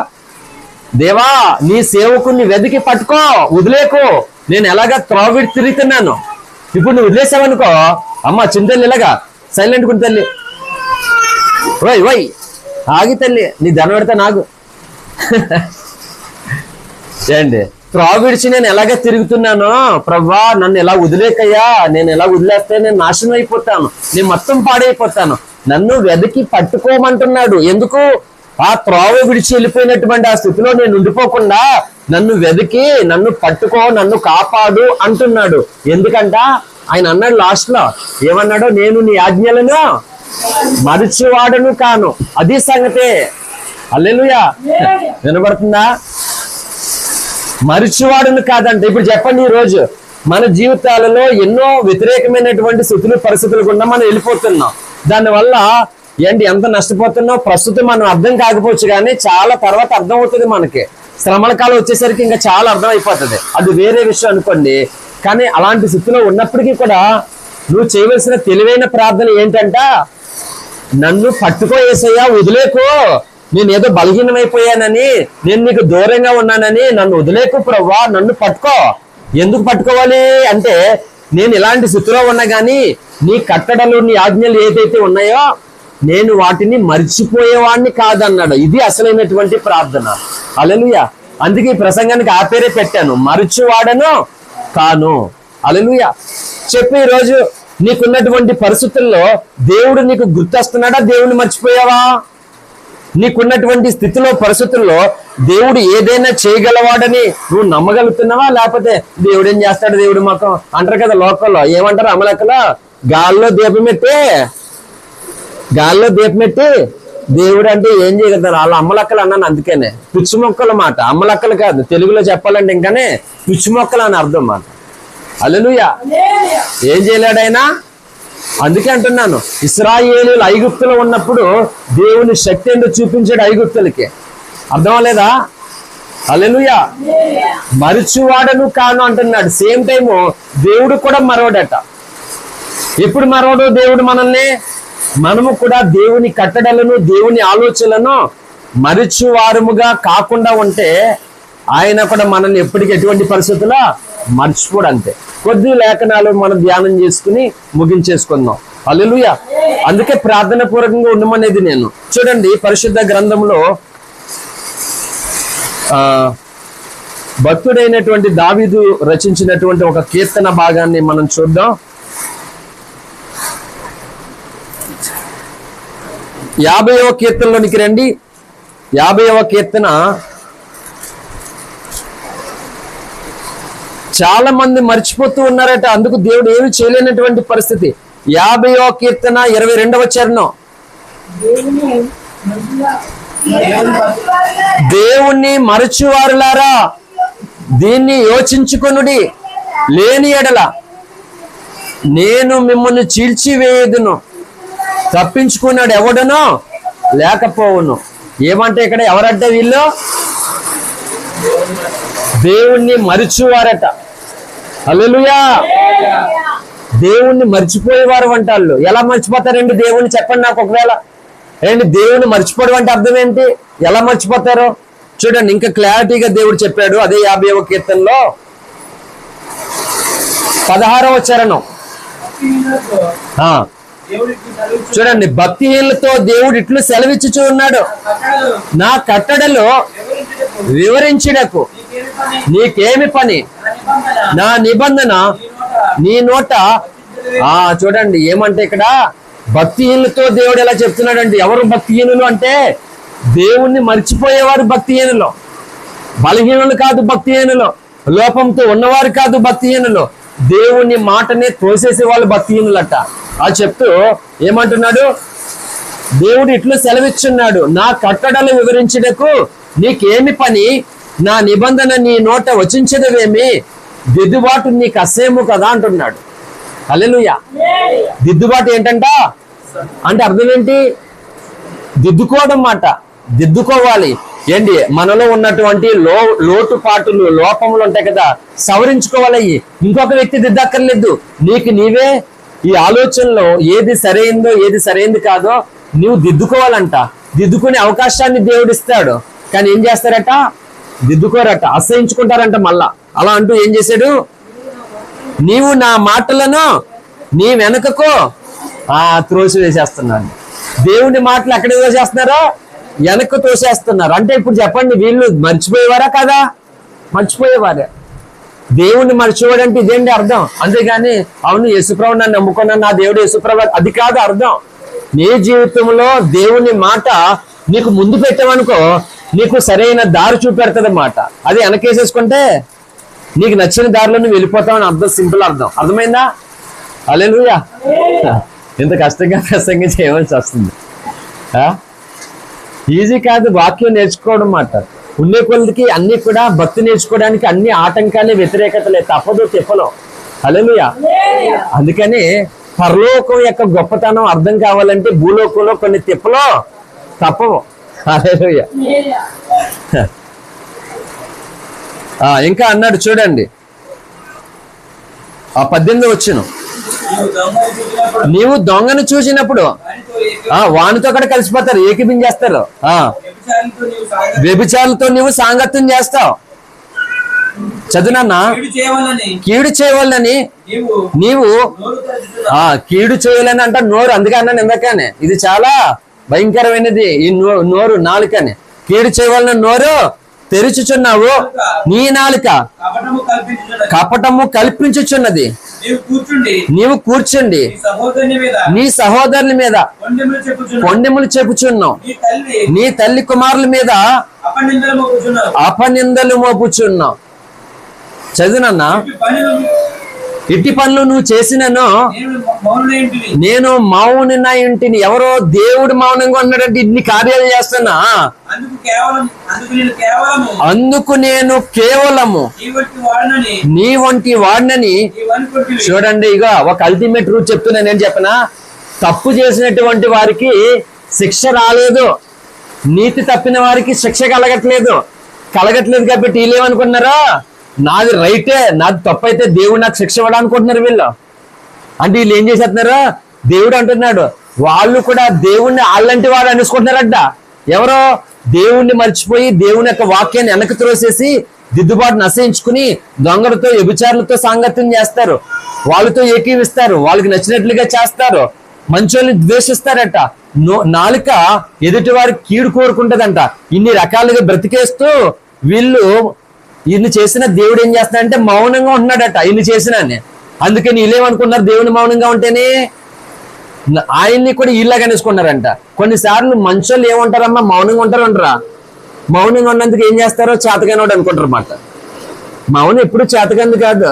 దేవా నీ సేవకుని వెతికి పట్టుకో, వదిలేకో, నేను ఎలాగా త్రోవిడి తిరుగుతున్నాను. ఇప్పుడు నువ్వు వదిలేసావనుకో, అమ్మ చింతల్లి ఇలాగా సైలెంట్ కుంది తల్లి, వై వై ఆగి తల్లి, నీ ధనం పెడతా నాకు. ఏంటి త్రోవిడిచి నేను ఎలాగ తిరుగుతున్నానో ప్రభా, నన్ను ఎలా వదిలేకయ్యా, నేను ఎలా వదిలేస్తే నేను నాశనం అయిపోతాను, నేను మొత్తం పాడైపోతాను, నన్ను వెతికి పట్టుకోమంటున్నాడు. ఎందుకు? ఆ త్రోవ విడిచి వెళ్ళిపోయినటువంటి ఆ స్థితిలో నేను ఉండిపోకుండా నన్ను వెతికి నన్ను పట్టుకో, నన్ను కాపాడు అంటున్నాడు. ఎందుకంట ఆయన అన్నాడు లాస్ట్ లో, ఏమన్నాడు? నేను నీ ఆజ్ఞలను మరిచివాడను కాను. అది సంగతే. హల్లెలూయా. వినబడుతుందా? మరిచివాడును కాదంటే. ఇప్పుడు చెప్పండి, ఈ రోజు మన జీవితాలలో ఎన్నో వ్యతిరేకమైనటువంటి స్థితులు, పరిస్థితులు గుండా మనం వెళ్ళిపోతున్నాం. దానివల్ల ఏంటి ఎంత నష్టపోతున్నావు ప్రస్తుతం మనం అర్థం కాకపోవచ్చు, కానీ చాలా తర్వాత అర్థం అవుతుంది మనకి. శ్రమల కాలం వచ్చేసరికి ఇంకా చాలా అర్థం అయిపోతుంది. అది వేరే విషయం అనుకోండి. కానీ అలాంటి స్థితిలో ఉన్నప్పటికీ కూడా నువ్వు చేయవలసిన తెలివైన ప్రార్థన ఏంటంట, నన్ను పట్టుకో యేసయ్యా, వదిలేకో, నేను ఏదో బలహీనమైపోయానని, నేను నీకు దూరంగా ఉన్నానని నన్ను వదిలేకు ప్రభువా, నన్ను పట్టుకో. ఎందుకు పట్టుకోవాలి అంటే, నేను ఇలాంటి స్థితిలో ఉన్నా కానీ నీ కట్టడలు, నీ ఆజ్ఞలు ఏదైతే ఉన్నాయో నేను వాటిని మర్చిపోయేవాడిని కాదన్నాడు. ఇది అసలైనటువంటి ప్రార్థన. హల్లెలూయా. అందుకే ఈ ప్రసంగానికి ఆ పేరే పెట్టాను, మరచువాడను కాను. హల్లెలూయా. చెప్పి ఈరోజు నీకున్నటువంటి పరిస్థితుల్లో దేవుడు నీకు గుర్తొస్తున్నాడా? దేవుడిని మర్చిపోయావా? నీకున్నటువంటి స్థితిలో, పరిస్థితుల్లో దేవుడు ఏదైనా చేయగలవాడని నువ్వు నమ్మగలుగుతున్నావా? లేకపోతే దేవుడు ఏం చేస్తాడు, దేవుడు మాకు అంటారు కదా లోకల్లో, ఏమంటారు అమలక్కలో, గాల్లో దీపం పెట్టి దేవుడు అంటే ఏం చేయగలుగుతారు? వాళ్ళ అమ్మలక్కలు అన్నాను. అందుకనే పిచ్చి మొక్కల మాట, అమ్మలక్కలు కాదు, తెలుగులో చెప్పాలంటే ఇంకానే పిచ్చి మొక్కలు అని అర్థం మాట. హల్లెలూయా. ఏం చేయలేడైనా? అందుకే అంటున్నాను, ఇశ్రాయేలీయులు ఐగుప్తులో ఉన్నప్పుడు దేవుని శక్తి ఏంటో చూపించాడు ఐగుప్తులకి. అర్థం లేదా? హల్లెలూయా. మరచువాడను కాను అంటున్నాడు. సేమ్ టైము దేవుడు కూడా మరవడట. ఎప్పుడు మరవడు దేవుడు మనల్ని? మనము కూడా దేవుని కట్టడలను, దేవుని ఆలోచనలను మరచువారముగా కాకుండా ఉంటే ఆయన కూడా మనల్ని ఎప్పటికీ ఎటువంటి పరిస్థితుల్లో మర్చిపోడు. అంతే. కొద్ది లేఖనాలు మనం ధ్యానం చేసుకుని ముగించేసుకుందాం. హల్లెలూయా. అందుకే ప్రార్థన పూర్వకంగా ఉండమనేది నేను. చూడండి, పరిశుద్ధ గ్రంథంలో భక్తుడైనటువంటి దావీదు రచించినటువంటి ఒక కీర్తన భాగాన్ని మనం చూద్దాం. 50వ కీర్తనలోనికి రండి. 50వ కీర్తన. చాలా మంది మర్చిపోతూ ఉన్నారట, అందుకు దేవుడు ఏమి చేయలేనటువంటి పరిస్థితి. 50వ కీర్తన 22వ చరణం. దేవుణ్ణి మరచువారులారా దీన్ని యోచించుకొనుడి, లేని ఎడల నేను మిమ్మల్ని చీల్చివేయుదును, తప్పించుకున్నాడు ఎవడనో లేకపోవును. ఏమంటే ఇక్కడ ఎవరంటే వీళ్ళు దేవుణ్ణి మరిచివారట. హల్లెలూయా. దేవుణ్ణి మర్చిపోయేవారు అంటాళ్ళు. ఎలా మర్చిపోతారండి దేవుణ్ణి? చెప్పండి నాకు ఒకవేళ. ఏంటి దేవుణ్ణి మర్చిపోవడం అంటే అర్థం ఏంటి? ఎలా మర్చిపోతారు చూడండి. ఇంకా క్లారిటీగా దేవుడు చెప్పాడు అదే 50వ కీర్తనలో 16వ చరణం. చూడండి, భక్తిహీనులతో దేవుడు ఇట్లు సెలవిచ్చుచూ ఉన్నాడు, నా కట్టడలో వివరించుటకు నీకేమి పని, నా నిబంధన నీ నోట. చూడండి ఏమంటే ఇక్కడ భక్తిహీనులతో దేవుడు ఎలా చెప్తున్నాడంటే, ఎవరు భక్తిహీనులు అంటే దేవుణ్ణి మర్చిపోయేవారు భక్తిహీనులు. బలహీనులు కాదు భక్తిహీనులు, లోపంతో ఉన్నవారు కాదు భక్తిహీనులు, దేవుని మాటనే తోసేసే వాళ్ళు భక్తిహీనులట. అది చెప్తూ ఏమంటున్నాడు, దేవుడు ఇట్లు సెలవిచ్చున్నాడు, నా కట్టడలు వివరించుటకు నీకేమి పని, నా నిబంధన నీ నోట వచించదవేమి, దిద్దుబాటు నీకు అసేము కదా అంటున్నాడు. హల్లెలూయా. దిద్దుబాటు ఏంటంట అంటే అర్థం ఏంటి? దిద్దుకోవడం మాట. దిద్దుకోవాలి ఏంటి? మనలో ఉన్నటువంటి లోటుపాటులు, లోపములు ఉంటాయి కదా, సవరించుకోవాలి. ఇంకొక వ్యక్తి దిద్దక్కర్లేదు, నీకు నీవే ఈ ఆలోచనలో ఏది సరైందో ఏది సరైంది కాదో నువ్వు దిద్దుకోవాలంట. దిద్దుకునే అవకాశాన్ని దేవుడు ఇస్తాడు. కానీ ఏం చేస్తారట? దిద్దుకోరట, అసహించుకుంటారంట. మళ్ళా అలా అంటూ ఏం చేశాడు, నీవు నా మాటలను నీ వెనకకు త్రోసి వేసేస్తున్నాడు. దేవుని మాటలు ఎక్కడ వేసేస్తున్నారో వెనక్కు తోసేస్తున్నారు. అంటే ఇప్పుడు చెప్పండి, వీళ్ళు మర్చిపోయేవారా కదా? మర్చిపోయేవారే. దేవుణ్ణి మర్చిపోవడంటే ఇదేంటి అర్థం? అంతేగాని అవును యేసుప్రభు నన్ను నమ్ముకున్నాను, నా దేవుడు యేసుప్రభు, అది కాదు అర్థం. నీ జీవితంలో దేవుని మాట నీకు ముందు పెట్టామనుకో, నీకు సరైన దారి చూపెడుతుంది మాట. అది వెనకేసేసుకుంటే నీకు నచ్చిన దారిలో నువ్వు వెళ్ళిపోతావని అర్థం. సింపుల్ అర్థం. అర్థమైందా? హల్లెలూయా. ఇంత కష్టంగా ప్రసంగం చేయవలసి వస్తుంది. ఈజీ కాదు వాక్యం నేర్చుకోవడం మాట. ఉండే కొలదికి అన్ని కూడా భక్తి నేర్చుకోవడానికి అన్ని ఆటంకాలే, వ్యతిరేకతలే, తప్పదు తిప్పలో. హల్లెలూయా. అందుకని పరలోకం యొక్క గొప్పతనం అర్థం కావాలంటే భూలోకంలో కొన్ని తిప్పలో తప్పవు. హల్లెలూయా. ఇంకా అన్నాడు చూడండి, 18వ వచనం, నీవు దొంగను చూసినప్పుడు వానితో కూడా కలిసిపోతారు, ఏకీపించేస్తారు. వ్యభిచారులతో నీవు సాంగత్యం చేస్తావు. చదువునన్నా, కీడు చేయవాలని నీవు కీడు చేయాలని అంట నోరు. అందుకే అన్నాను ఇందాకనే, ఇది చాలా భయంకరమైనది ఈ నోరు, నాలుకని. కీడు చేయవాలని నోరు తెరుచుచున్నావు, నీ నాలుక కపటము కల్పించుచున్నది. నీవు కూర్చుండి నీ సహోదరుని మీద కొండెములు చెప్పుచున్నావు, నీ తల్లి కుమారుల మీద అపనిందలు మోపుచున్నావు. చదువునన్నా, ఇట్టి పనులు నువ్వు చేసినను నేను మౌన ఇంటిని. ఎవరో దేవుడు మౌనంగా ఉన్నాడంటే ఇన్ని కార్యాలు చేస్తున్నా, అందుకు నేను కేవలము నీ వంటి వాడినని. చూడండి, ఇక ఒక అల్టిమేట్ రూట్ చెప్తున్నా. నేను చెప్పనా, తప్పు చేసినటువంటి వారికి శిక్ష రాలేదు, నీతి తప్పిన వారికి శిక్ష కలగట్లేదు కాబట్టి వీళ్ళేమనుకుంటున్నారా, నాది రైటే, నాది తప్పు అయితే దేవుడు నాకు శిక్ష ఇవ్వడానుకుంటున్నారు వీళ్ళు. అంటే వీళ్ళు ఏం చేసేస్తున్నారా, దేవుడు అంటున్నాడు వాళ్ళు కూడా దేవుణ్ణి వాళ్ళంటి వాడు అనేసుకుంటున్నారట. ఎవరో దేవుణ్ణి మర్చిపోయి దేవుని యొక్క వాక్యాన్ని వెనక్కి త్రోసేసి దిద్దుబాటును నశించుకుని దొంగలతో వ్యభిచారులతో సాంగత్యం చేస్తారు, వాళ్ళతో ఏకీవిస్తారు, వాళ్ళకి నచ్చినట్లుగా చేస్తారు, మంచోళ్ళని ద్వేషిస్తారట. నాలుక ఎదుటి వారికి కీడు కోరుకుంటదంట. ఇన్ని రకాలుగా బ్రతికేస్తూ వీళ్ళు ఇన్ని చేసిన దేవుడు ఏం చేస్తాడంటే మౌనంగా ఉన్నాడట. ఇన్ని చేసిన అందుకని వీళ్ళేమనుకున్నారు, దేవుని మౌనంగా ఉంటేనే ఆయన్ని కూడా ఇలాగ అనేసుకున్నారంట. కొన్నిసార్లు మనుషులు ఏమంటారమ్మా, మౌనంగా ఉంటారంటారా? మౌనంగా ఉన్నందుకు ఏం చేస్తారో చేతగానోడు అనుకుంటారు అన్నమాట. మౌనం ఎప్పుడు చేతకంది కాదు.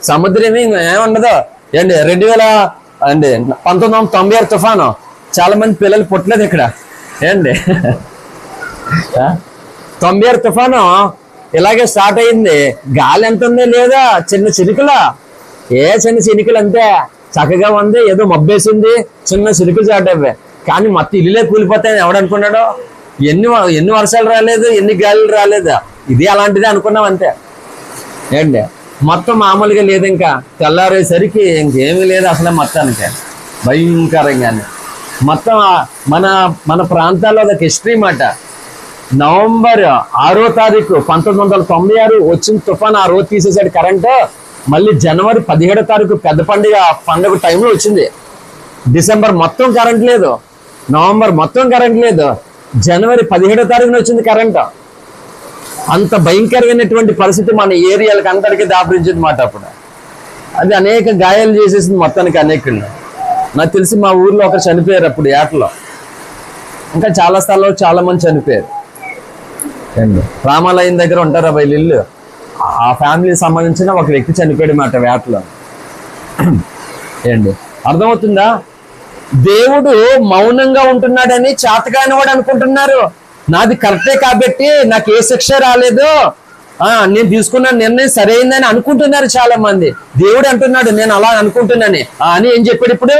సముద్రం ఏముండదు ఏంటి, 1996 తుఫాను, చాలా మంది పిల్లలు పుట్టలేదు ఇక్కడ ఏంటి. 96 తుఫాను ఇలాగే స్టార్ట్ అయింది. గాలి ఎంత ఉందో లేదా, చిన్న చినుకులా, చిన్న చినుకులు అంతే. చక్కగా ఉంది, ఏదో మబ్బేసింది, చిన్న చినుకులు స్టార్ట్ అయిపోయాయి. కానీ మొత్తం ఇల్లులే కూలిపోతాయని ఎవడనుకున్నాడో. ఎన్ని వర్షాలు రాలేదు, ఎన్ని గాలులు రాలేదు, ఇది అలాంటిదే అనుకున్నాం అంతే ఏంటి. మొత్తం మామూలుగా లేదు. ఇంకా తెల్లారేసరికి ఇంకేమీ లేదు అసలు మొత్తానికి, భయంకరంగానే. మొత్తం మన ప్రాంతాల్లో ఒక హిస్టరీ మాట. నవంబర్ 6వ తారీఖు 1996 వచ్చిన తుఫాన్, ఆ రోజు తీసేసాడు కరెంటు. మళ్ళీ జనవరి 17వ తారీఖు పెద్ద పండుగ టైంలో వచ్చింది. డిసెంబర్ మొత్తం కరెంట్ లేదు, నవంబర్ మొత్తం కరెంట్ లేదు, జనవరి 17వ తారీఖున వచ్చింది కరెంటు. అంత భయంకరమైనటువంటి పరిస్థితి మన ఏరియాలకు అందరికీ దాపరించింది మాట. అప్పుడు అది అనేక గాయాలు చేసేసింది మొత్తానికి అనేకులు. నాకు తెలిసి మా ఊర్లో ఒకరు చనిపోయారు అప్పుడు ఏటలో. ఇంకా చాలా స్థలాల్లో చాలా మంది చనిపోయారు. రామాలయం దగ్గర ఉంటారు వీళ్ళు ఇల్లు, ఆ ఫ్యామిలీకి సంబంధించిన ఒక వ్యక్తి చనిపోయాడు మాట వేటలో. ఏంటి అర్థమవుతుందా? దేవుడు మౌనంగా ఉంటున్నాడని చేతకాని వాడు అనుకుంటున్నారు. నాది కరెక్టే కాబట్టి నాకు ఏ శిక్ష రాలేదు, నేను తీసుకున్న నిర్ణయం సరైందని అనుకుంటున్నారు చాలా మంది. దేవుడు అంటున్నాడు నేను అలా అనుకుంటున్నాను అని ఏం చెప్పాడు ఇప్పుడు?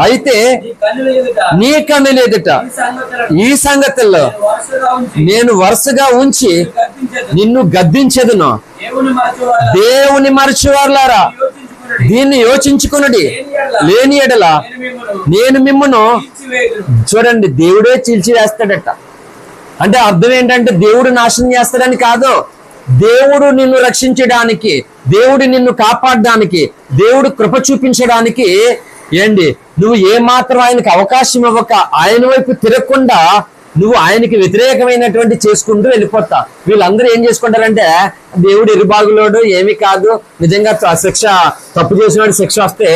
అయితే నీ కన్నుల ఎదుట ఈ సంగతుల్లో నేను వరుసగా ఉంచి నిన్ను గద్దించెదను. దేవుని మరచివారులారా, దీన్ని యోచించుకున్నది లేని ఎడల నేను మిమ్మను, చూడండి దేవుడే చీల్చివేస్తాడట. అంటే అర్థం ఏంటంటే దేవుడు నాశనం చేస్తాడని కాదు. దేవుడు నిన్ను రక్షించడానికి, దేవుడు నిన్ను కాపాడడానికి, దేవుడు కృప చూపించడానికి నువ్వు ఏమాత్రం ఆయనకి అవకాశం ఇవ్వక, ఆయన వైపు తిరగకుండా నువ్వు ఆయనకి వ్యతిరేకమైనటువంటి చేసుకుంటూ వెళ్ళిపోతా. వీళ్ళందరూ ఏం చేసుకుంటారంటే దేవుడు ఎరుబాగులోడు, ఏమీ కాదు, నిజంగా శిక్ష తప్పు చేసినాడు, శిక్ష వస్తే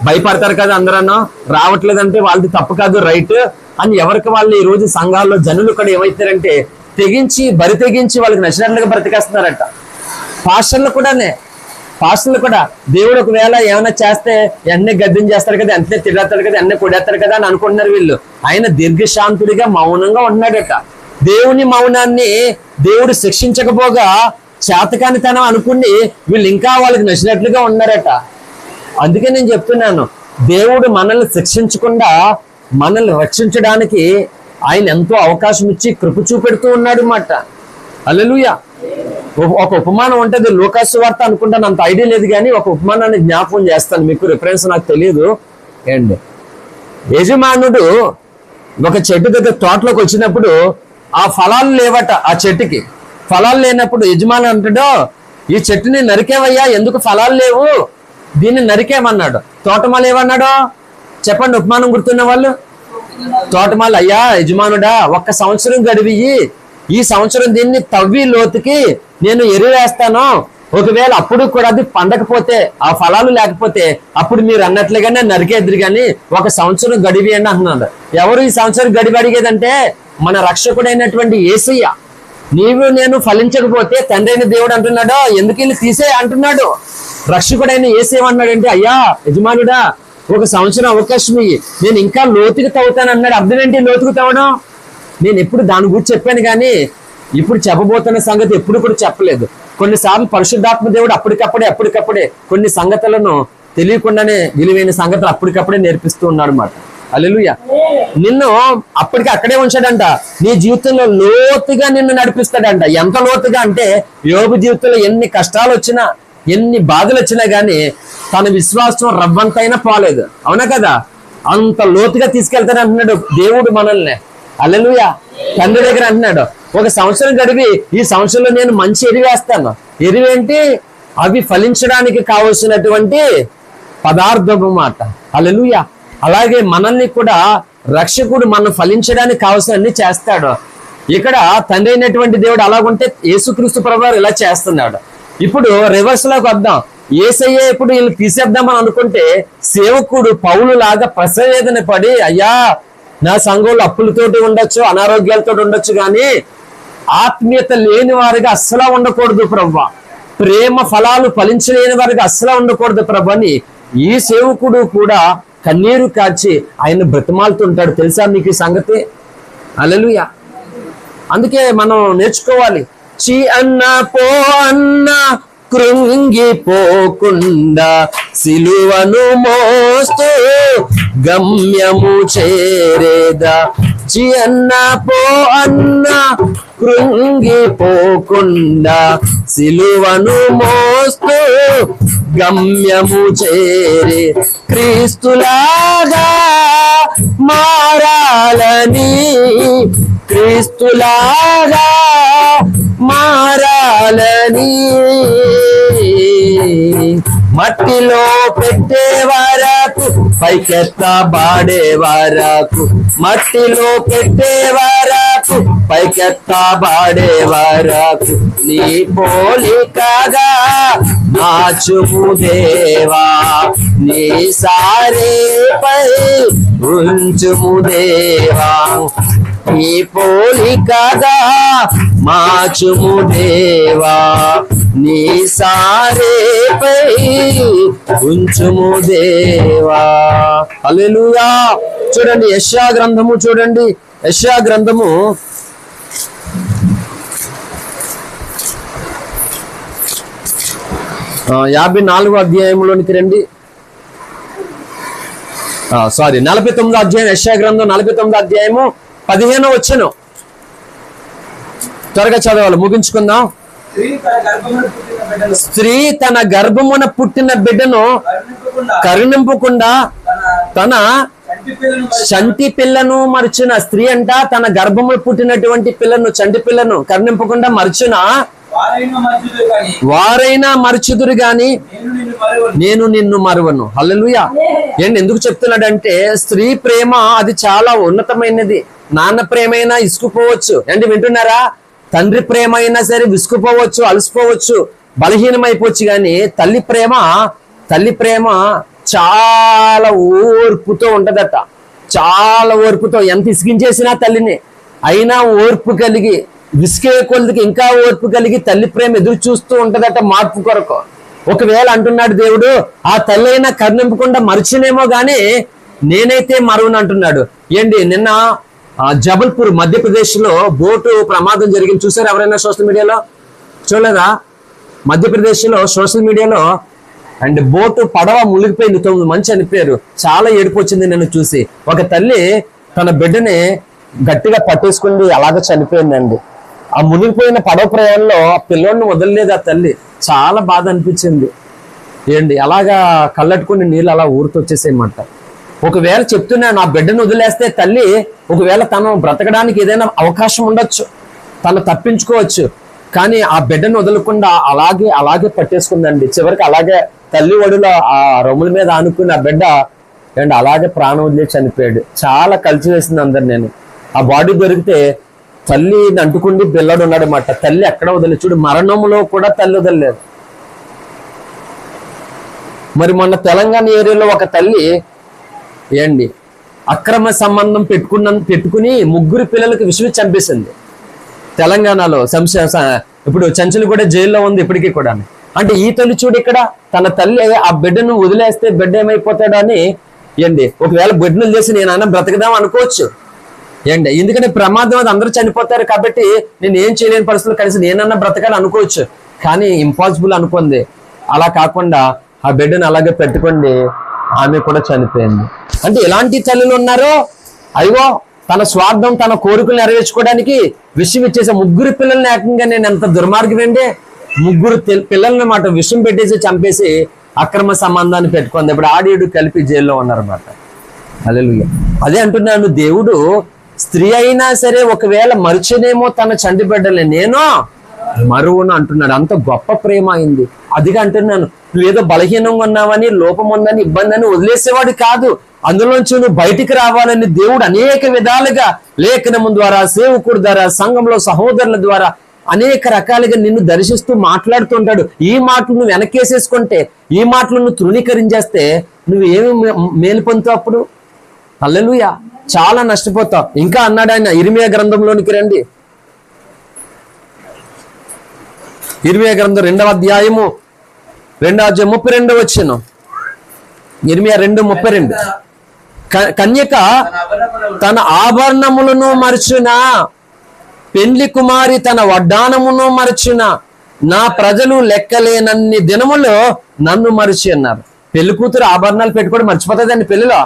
భయపడతారు కదా అందరన్నా, రావట్లేదంటే వాళ్ళది తప్పు కాదు, రైట్ అని ఎవరికి వాళ్ళు ఈ రోజు సంఘాల్లో జనులు కూడా ఏమవుతారంటే బరి తెగించి వాళ్ళకి నచ్చినట్లుగా బ్రతికేస్తున్నారట. పాస్టర్లు కూడా దేవుడు ఒకవేళ ఏమైనా చేస్తే ఎన్నే గద్దెం చేస్తారు కదా, ఎంతనే తిడతారు కదా, ఎన్నే కొడేస్తారు కదా అని అనుకుంటున్నారు వీళ్ళు. ఆయన దీర్ఘశాంతుడిగా మౌనంగా ఉన్నాడట. దేవుని మౌనాన్ని దేవుడు శిక్షించకపోగా చేతకానితనం అనుకుని వీళ్ళు ఇంకా వాళ్ళకి నచ్చినట్లుగా ఉన్నారట. అందుకే నేను చెప్తున్నాను, దేవుడు మనల్ని శిక్షించకుండా మనల్ని రక్షించడానికి ఆయన ఎంతో అవకాశం ఇచ్చి కృప చూపెడుతూ ఉన్నాడు అన్నమాట. హల్లెలూయా. ఒక ఉపమానం ఉంటుంది, లూకాసు వార్త అనుకుంటాను, అంత ఐడియా లేదు కానీ ఒక ఉపమానాన్ని జ్ఞాపకం చేస్తాను మీకు, రిఫరెన్స్ నాకు తెలియదు. యజమానుడు ఒక చెట్టు దగ్గర తోటలోకి వచ్చినప్పుడు ఆ ఫలాలు లేవట. ఆ చెట్టుకి ఫలాలు లేనప్పుడు యజమాని అంటాడు, ఈ చెట్టుని నరికేవయ్యా, ఎందుకు ఫలాలు లేవు, దీన్ని నరికేమన్నాడు. తోటమాల ఏమన్నాడు చెప్పండి, ఉపమానం గుర్తున్న వాళ్ళు. తోటమాల, అయ్యా యజమానుడా, 1 సంవత్సరం గడివి, ఈ సంవత్సరం దీన్ని తవ్వి లోతుకి నేను ఎరువేస్తాను, ఒకవేళ అప్పుడు కూడా అది పండకపోతే, ఆ ఫలాలు లేకపోతే అప్పుడు మీరు అన్నట్లుగానే నరికేద్దరు, కానీ 1 సంవత్సరం గడివి అని అంటున్నాడు. ఎవరు ఈ సంవత్సరం గడివి అడిగేదంటే మన రక్షకుడైనటువంటి యేసయ్య. నీవు నేను ఫలించకపోతే తండ్రి అయిన దేవుడు అంటున్నాడు, ఎందుకు వెళ్ళి తీసే అంటున్నాడు. రక్షకుడైన యేసయ్య ఏమన్నాడంటే, అయ్యా యజమానుడా, 1 సంవత్సరం అవకాశం ఇయ్యి, నేను ఇంకా లోతుకు తవ్వుతాను అన్నాడు. అర్థం ఏంటి లోతుకు తవ్వడం? నేను ఎప్పుడు దాని గురించి చెప్పాను కానీ ఇప్పుడు చెప్పబోతున్న సంగతి ఎప్పుడు కూడా చెప్పలేదు. కొన్నిసార్లు పరిశుద్ధాత్మ దేవుడు అప్పటికప్పుడే కొన్ని సంగతులను తెలియకుండానే విలువైన సంగతులు అప్పటికప్పుడే నేర్పిస్తూ ఉన్నాడు అన్నమాట. హల్లెలూయా. నిన్ను అప్పటికి అక్కడే ఉంచాడంట. నీ జీవితంలో లోతుగా నిన్ను నడిపిస్తాడంట. ఎంత లోతుగా అంటే యోబు జీవితంలో ఎన్ని కష్టాలు వచ్చినా, ఎన్ని బాధలు వచ్చినా గానీ తన విశ్వాసం రవ్వంతైనా పోలేదు. అవునా కదా? అంత లోతుగా తీసుకెళ్తాను అంటున్నాడు దేవుడు మనల్ని. హల్లెలూయా. తండ్రి దగ్గర అంటున్నాడు, 1 సంవత్సరం గడిపి ఈ సంవత్సరంలో నేను మంచి ఎరువేస్తాను. ఎరువేంటి? అవి ఫలించడానికి కావలసినటువంటి పదార్థము మాట. హల్లెలూయా. అలాగే మనల్ని కూడా రక్షకుడు మనం ఫలించడానికి కావాల్సిన అన్ని చేస్తాడు. ఇక్కడ తండ్రి అయినటువంటి దేవుడు అలాగుంటే యేసుక్రీస్తు ప్రభువారు ఇలా చేస్తున్నాడు. ఇప్పుడు రివర్స్ లోకి వద్దాం. యేసయ్య ఇప్పుడు వీళ్ళు తీసేద్దామని అనుకుంటే సేవకుడు పౌలు లాగా ప్రసవేదన పడి, అయ్యా నా సంఘంలో అప్పులతోటి ఉండొచ్చు, అనారోగ్యాలతో ఉండొచ్చు, కానీ ఆత్మీయత లేని వారిగా అస్సలా ఉండకూడదు ప్రభువా, ప్రేమ ఫలాలు ఫలించలేని వారిగా అస్సలా ఉండకూడదు ప్రభు అని ఈ సేవకుడు కూడా కన్నీరు కాచి ఆయన బ్రతిమాలుతుంటాడు. తెలుసా మీకు ఈ సంగతి? హల్లెలూయా. అందుకే మనం నేర్చుకోవాలి. చి అన్న పో అన్న కృంగిపోకుండా సిలువను మోస్తూ గమ్యము చేరేదా. చి అన్న పో అన్న కృంగిపోకుండా సిలువను మోస్తూ గమ్యము చేరే క్రీస్తులాగా మారాలని, క్రీస్తులాగా మారాలని మట్టిలో పెట్టే వరకు పైకెత్తబడే వరకు, మట్టిలో పెట్టే వరకు పైకెత్తబడే వరకు నీ పోలికగా మార్చుము దేవా, నీ సారేపై ఉంచుము దేవా, నీ పోలికగా మార్చుము దేవా, నీ సారేపై ఉంచుము దేవా. హల్లెలూయా. చూడండి యెషయా గ్రంథము, చూడండి యెషయా గ్రంథము 54వ అధ్యాయంలోనికి రండి. 49వ అధ్యాయం, యెషయా గ్రంథం 49వ అధ్యాయము 15వ వచనం. త్వరగా చదవాలి, ముగించుకుందాం. స్త్రీ తన గర్భమున పుట్టిన బిడ్డను కరుణింపకుండా తన చంటి పిల్లను మర్చిన స్త్రీ అంట తన గర్భమున పుట్టినటువంటి పిల్లను, చంటి పిల్లను కరుణింపకుండా మర్చిన వారైనా మరచుదురు గాని నేను నిన్ను మరువను. హల్లెలూయా. ఏంటి ఎందుకు చెప్తున్నాడంటే స్త్రీ ప్రేమ అది చాలా ఉన్నతమైనది. నాన్న ప్రేమైనా ఇసుకుపోవచ్చు. ఏంటి వింటున్నారా? తండ్రి ప్రేమ అయినా సరే విసుకుపోవచ్చు, అలసిపోవచ్చు, బలహీనమైపోవచ్చు, కానీ తల్లి ప్రేమ చాలా ఓర్పుతో ఉంటదట. చాలా ఓర్పుతో, ఎంత ఇసిగించేసినా తల్లిని అయినా ఓర్పు కలిగి, విసికే కొలదికి ఇంకా ఓర్పు కలిగి తల్లి ప్రేమ ఎదురు చూస్తూ ఉంటదట మార్పు కొరకు. ఒకవేళ అంటున్నాడు దేవుడు, ఆ తల్లి అయినా కరుణింపకుండా మరిచినేమో గానీ నేనైతే మరువను అంటున్నాడు. ఏంటి నిన్న జబల్పూర్ మధ్యప్రదేశ్ లో బోటు ప్రమాదం జరిగింది. చూసారు ఎవరైనా సోషల్ మీడియాలో? చూడలేదా? మధ్యప్రదేశ్ లో సోషల్ మీడియాలో అండ్ బోటు పడవ మునిగిపోయింది, 9 మంది చనిపోయారు. చాలా ఏడుపు వచ్చింది నేను చూసి. ఒక తల్లి తన బిడ్డని గట్టిగా పట్టేసుకుని అలాగ చనిపోయిందండి. ఆ మునిగిపోయిన పడవ ప్రయాణంలో పిల్లోడిని వదలలేదు ఆ తల్లి. చాలా బాధ అనిపించింది. ఏంటి అలాగా కళ్ళట్టుకుని నీళ్ళు అలా ఊరుతొచ్చేసేయమంట. ఒకవేళ చెప్తున్నాను, ఆ బిడ్డను వదిలేస్తే తల్లి ఒకవేళ తను బ్రతకడానికి ఏదైనా అవకాశం ఉండొచ్చు, తను తప్పించుకోవచ్చు, కానీ ఆ బిడ్డను వదలకుండా అలాగే పట్టేసుకుందండి. చివరికి అలాగే తల్లి ఒడిలో ఆ రొమ్ముల మీద ఆనుకుని ఆ బిడ్డ అండ్ అలాగే ప్రాణం వదిలే చనిపోయాడు. చాలా కలిసి వేసింది అందరు. నేను ఆ బాడీ దొరికితే తల్లి అంటుకుండి పిల్లడు ఉన్నాడు అన్నమాట. తల్లి ఎక్కడ వదిలేదు చూడు, మరణంలో కూడా తల్లి వదలలేదు. మరి మొన్న తెలంగాణ ఏరియాలో ఒక తల్లి ఏంటి అక్రమ సంబంధం పెట్టుకుని 3 పిల్లలకి విషయం చంపేసింది. తెలంగాణలో ఇప్పుడు చంచులు కూడా జైల్లో ఉంది ఇప్పటికీ కూడా. అంటే ఈ తల్లి చూడు, ఇక్కడ తన తల్లి ఆ బిడ్డను వదిలేస్తే బిడ్డ ఏమైపోతాడు అని ఏంటి ఒకవేళ బిడ్డను చేసి నేనన్నా బ్రతకదాం అనుకోవచ్చు. ఏంటి ఎందుకంటే ప్రమాదం అది అందరూ చనిపోతారు కాబట్టి నేను ఏం చేయలేని పరిస్థితులు కలిసి నేనన్నా బ్రతకాలి అనుకోవచ్చు, కానీ ఇంపాసిబుల్ అనుకుంది. అలా కాకుండా ఆ బిడ్డను అలాగే పెట్టుకోండి, ఆమె కూడా చనిపోయింది. అంటే ఎలాంటి తల్లులు ఉన్నారో, అయ్యో తన స్వార్థం తన కోరికలు నెరవేర్చుకోవడానికి విషం ఇచ్చేసే 3 పిల్లల్ని ఏకంగా నేను ఎంత దుర్మార్గమండి. 3 పిల్లల్ని మాట విషం పెట్టేసి చంపేసి అక్రమ సంబంధాన్ని పెట్టుకుంది. ఇప్పుడు ఆడేడు కలిపి జైల్లో ఉన్నారన్నమాట. హల్లెలూయా. అదే అంటున్నాను, దేవుడు స్త్రీ అయినా సరే ఒకవేళ మరిచినేమో తన చంటి బిడ్డలే నేను మరువును అంటున్నాడు. అంత గొప్ప ప్రేమ అయింది. అదిగా అంటున్నాను, నువ్వేదో బలహీనంగా ఉన్నావని, లోపం ఉందని, ఇబ్బంది అని వదిలేసేవాడు కాదు. అందులోంచి నువ్వు బయటికి రావాలని దేవుడు అనేక విధాలుగా లేఖనము ద్వారా, సేవకుడి ద్వారా, సంఘంలో సహోదరుల ద్వారా అనేక రకాలుగా నిన్ను దర్శిస్తూ మాట్లాడుతుంటాడు. ఈ మాటలు నువ్వు వెనకేసేసుకుంటే, ఈ మాటలు నువ్వు తృణీకరించేస్తే నువ్వేమి మేలు పొందుతావు అప్పుడు? హల్లెలూయా. చాలా నష్టపోతావు. ఇంకా అన్నాడు ఆయన, ఇర్మియా గ్రంథంలోనికి రండి. ఇర్మియా గ్రంథం 2వ అధ్యాయము 32వ వచనం. ఇర్మియా 2:32. కన్యక తన ఆభరణములను మరచునా, పెండ్లి కుమారి తన వడ్డానమును మరచున, నా ప్రజలు లెక్కలేనన్ని దినములో నన్ను మరచి అన్నారు. పెళ్లి కూతురు ఆభరణాలు పెట్టుకోవడం మర్చిపోతుందండి పెళ్లిలో.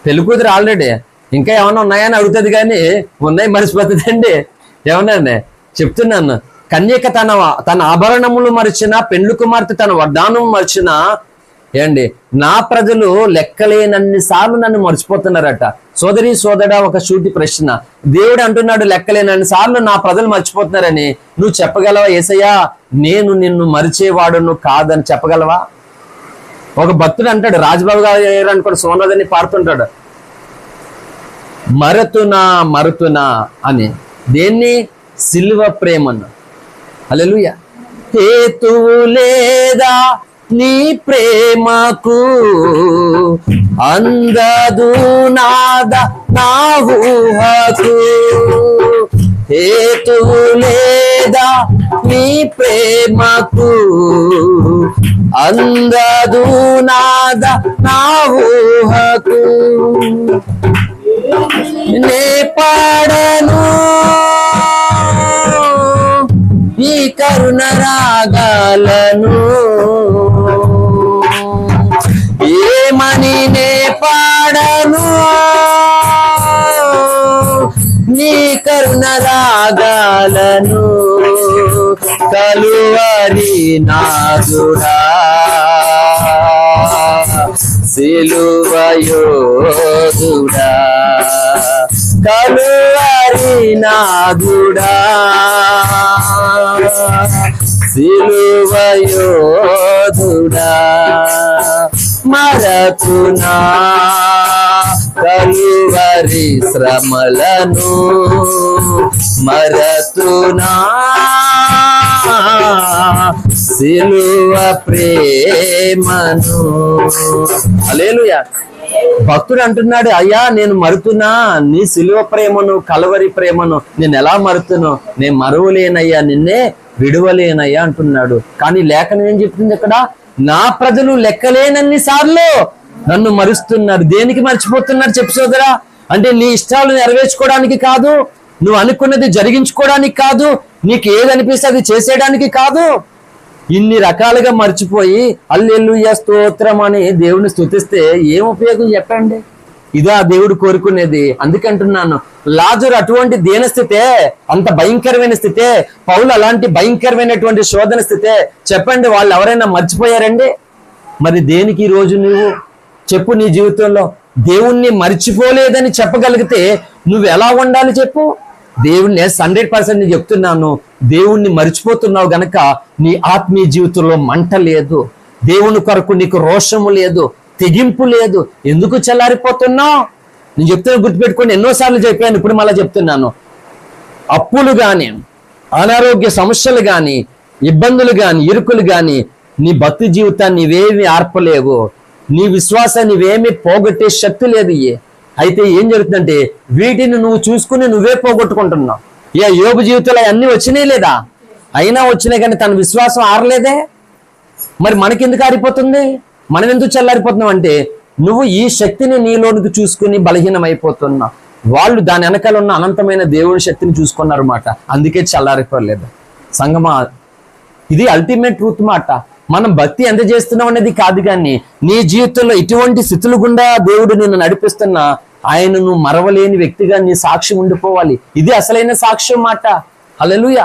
పెళ్లి కూతురు ఆల్రెడీ ఇంకా ఏమన్నా ఉన్నాయని అడుగుతుంది, కానీ ఉన్నాయి మర్చిపోతుందండి. ఏమన్నాండి చెప్తున్నాను. కన్యక తన ఆభరణములు మరచిన, పెండ్లి కుమార్తె తన వడ్డానము మరచిన, ఏండి నా ప్రజలు లెక్కలేనన్ని సార్లు నన్ను మర్చిపోతున్నారట. సోదరి సోదరా, ఒక సూటి ప్రశ్న. దేవుడు అంటున్నాడు లెక్కలేనన్ని సార్లు నా ప్రజలు మర్చిపోతున్నారని. నువ్వు చెప్పగలవా యేసయ్యా నేను నిన్ను మరిచేవాడును కాదని చెప్పగలవా? ఒక భక్తుడు అంటాడు, రాజబాబు గారు అనుకోడు, సోనదని పాడుతుంటాడు, మరతునా మరతునా అని. దేన్ని? సిలువ ప్రేమను. హల్లెలూయా. హేతువు లేదా నీ ప్రేమకు, అందదు నాద నా ఊహకు. హేతువు లేదా నీ ప్రేమకు, అందదు నాద నా ఊహకు. నే పాడను ఈ కరుణ రాగాలను, ఏమని నే పాడను నీ కరుణ రాగాలను. కలువరి నాదుడా, సిలువ యోధుడా, కలువరి నాదుడా, సిలువ యోధుడా, మరతునా కలువరి శ్రమలను, మరతునా సిలువ ప్రేమను. హల్లెలూయా. భక్తుడు అంటున్నాడు, అయ్యా నేను మరుతున్నా నీ సిలువ ప్రేమను, కలవరి ప్రేమను. నేను ఎలా మరుతును? నేను మరువలేనయ్యా, నిన్నే విడువలేనయ్యా అంటున్నాడు. కానీ లేఖనం ఏం చెప్తుంది ఇక్కడ? నా ప్రజలు లెక్కలేనన్ని సార్లు నన్ను మరుస్తున్నారు. దేనికి మర్చిపోతున్నారు చెప్పు సోదరా? అంటే నీ ఇష్టాలు నెరవేర్చుకోవడానికి కాదు, నువ్వు అనుకున్నది జరిగించుకోవడానికి కాదు, నీకు ఏది అనిపిస్తే అది చేసేయడానికి కాదు. ఇన్ని రకాలుగా మర్చిపోయి హల్లెలూయా స్తోత్రం అని దేవుని స్తుతిస్తే ఏం ఉపయోగం చెప్పండి? ఇదా దేవుడు కోరుకునేది? అందుకంటున్నాను, లాజరు అటువంటి దీనస్థితే, అంత భయంకరమైన స్థితే, పౌలు అలాంటి భయంకరమైనటువంటి శోధన స్థితే. చెప్పండి, వాళ్ళు ఎవరైనా మర్చిపోయారండి? మరి దేనికి ఈ రోజు నువ్వు చెప్పు? నీ జీవితంలో దేవుణ్ణి మర్చిపోలేదని చెప్పగలిగితే నువ్వు ఎలా ఉండాలి చెప్పు? దేవుణ్ణి 100% చెప్తున్నాను, దేవుణ్ణి మర్చిపోతున్నావు గనక నీ ఆత్మీయ జీవితంలో మంట లేదు, దేవుని కొరకు నీకు రోషము లేదు, తెగింపు లేదు. ఎందుకు చల్లారిపోతున్నావు? నేను చెప్తున్నా, గుర్తుపెట్టుకోండి. ఎన్నోసార్లు చెప్పాను, ఇప్పుడు మళ్ళీ చెప్తున్నాను. అప్పులు కానీ, అనారోగ్య సమస్యలు కానీ, ఇబ్బందులు కానీ, ఇరుకులు కానీ నీ భక్తి జీవితాన్ని నీవేమి ఆర్పలేవు, నీ విశ్వాసాన్ని నీవేమి పోగొట్టే శక్తి లేదు. అయితే ఏం జరుగుతుందంటే వీటిని నువ్వు చూసుకుని నువ్వే పోగొట్టుకుంటున్నావు. యోబు జీవితంలో అన్ని వచ్చినాయి లేదా? అయినా వచ్చినాయి, కానీ తన విశ్వాసం ఆరలేదే. మరి మనకెందుకు ఆరిపోతుంది? మనం ఎందుకు చల్లారిపోతున్నాం అంటే నువ్వు ఈ శక్తిని నీలోనికి చూసుకుని బలహీనమైపోతున్నావు. వాళ్ళు దాని వెనకాల ఉన్న అనంతమైన దేవుని శక్తిని చూసుకున్నారు మాట, అందుకే చల్లారిపోలేదు. సంగమా, ఇది అల్టిమేట్ ట్రూత్ మాట. మనం భక్తి ఎంత చేస్తున్నాం అనేది కాదు, కానీ నీ జీవితంలో ఇటువంటి స్థితులు గుండా దేవుడు నిన్ను నడిపిస్తున్నా ఆయనను మరవలేని వ్యక్తిగా నీ సాక్ష్యం ఉండిపోవాలి. ఇది అసలైన సాక్ష్యం మాట. హల్లెలూయా.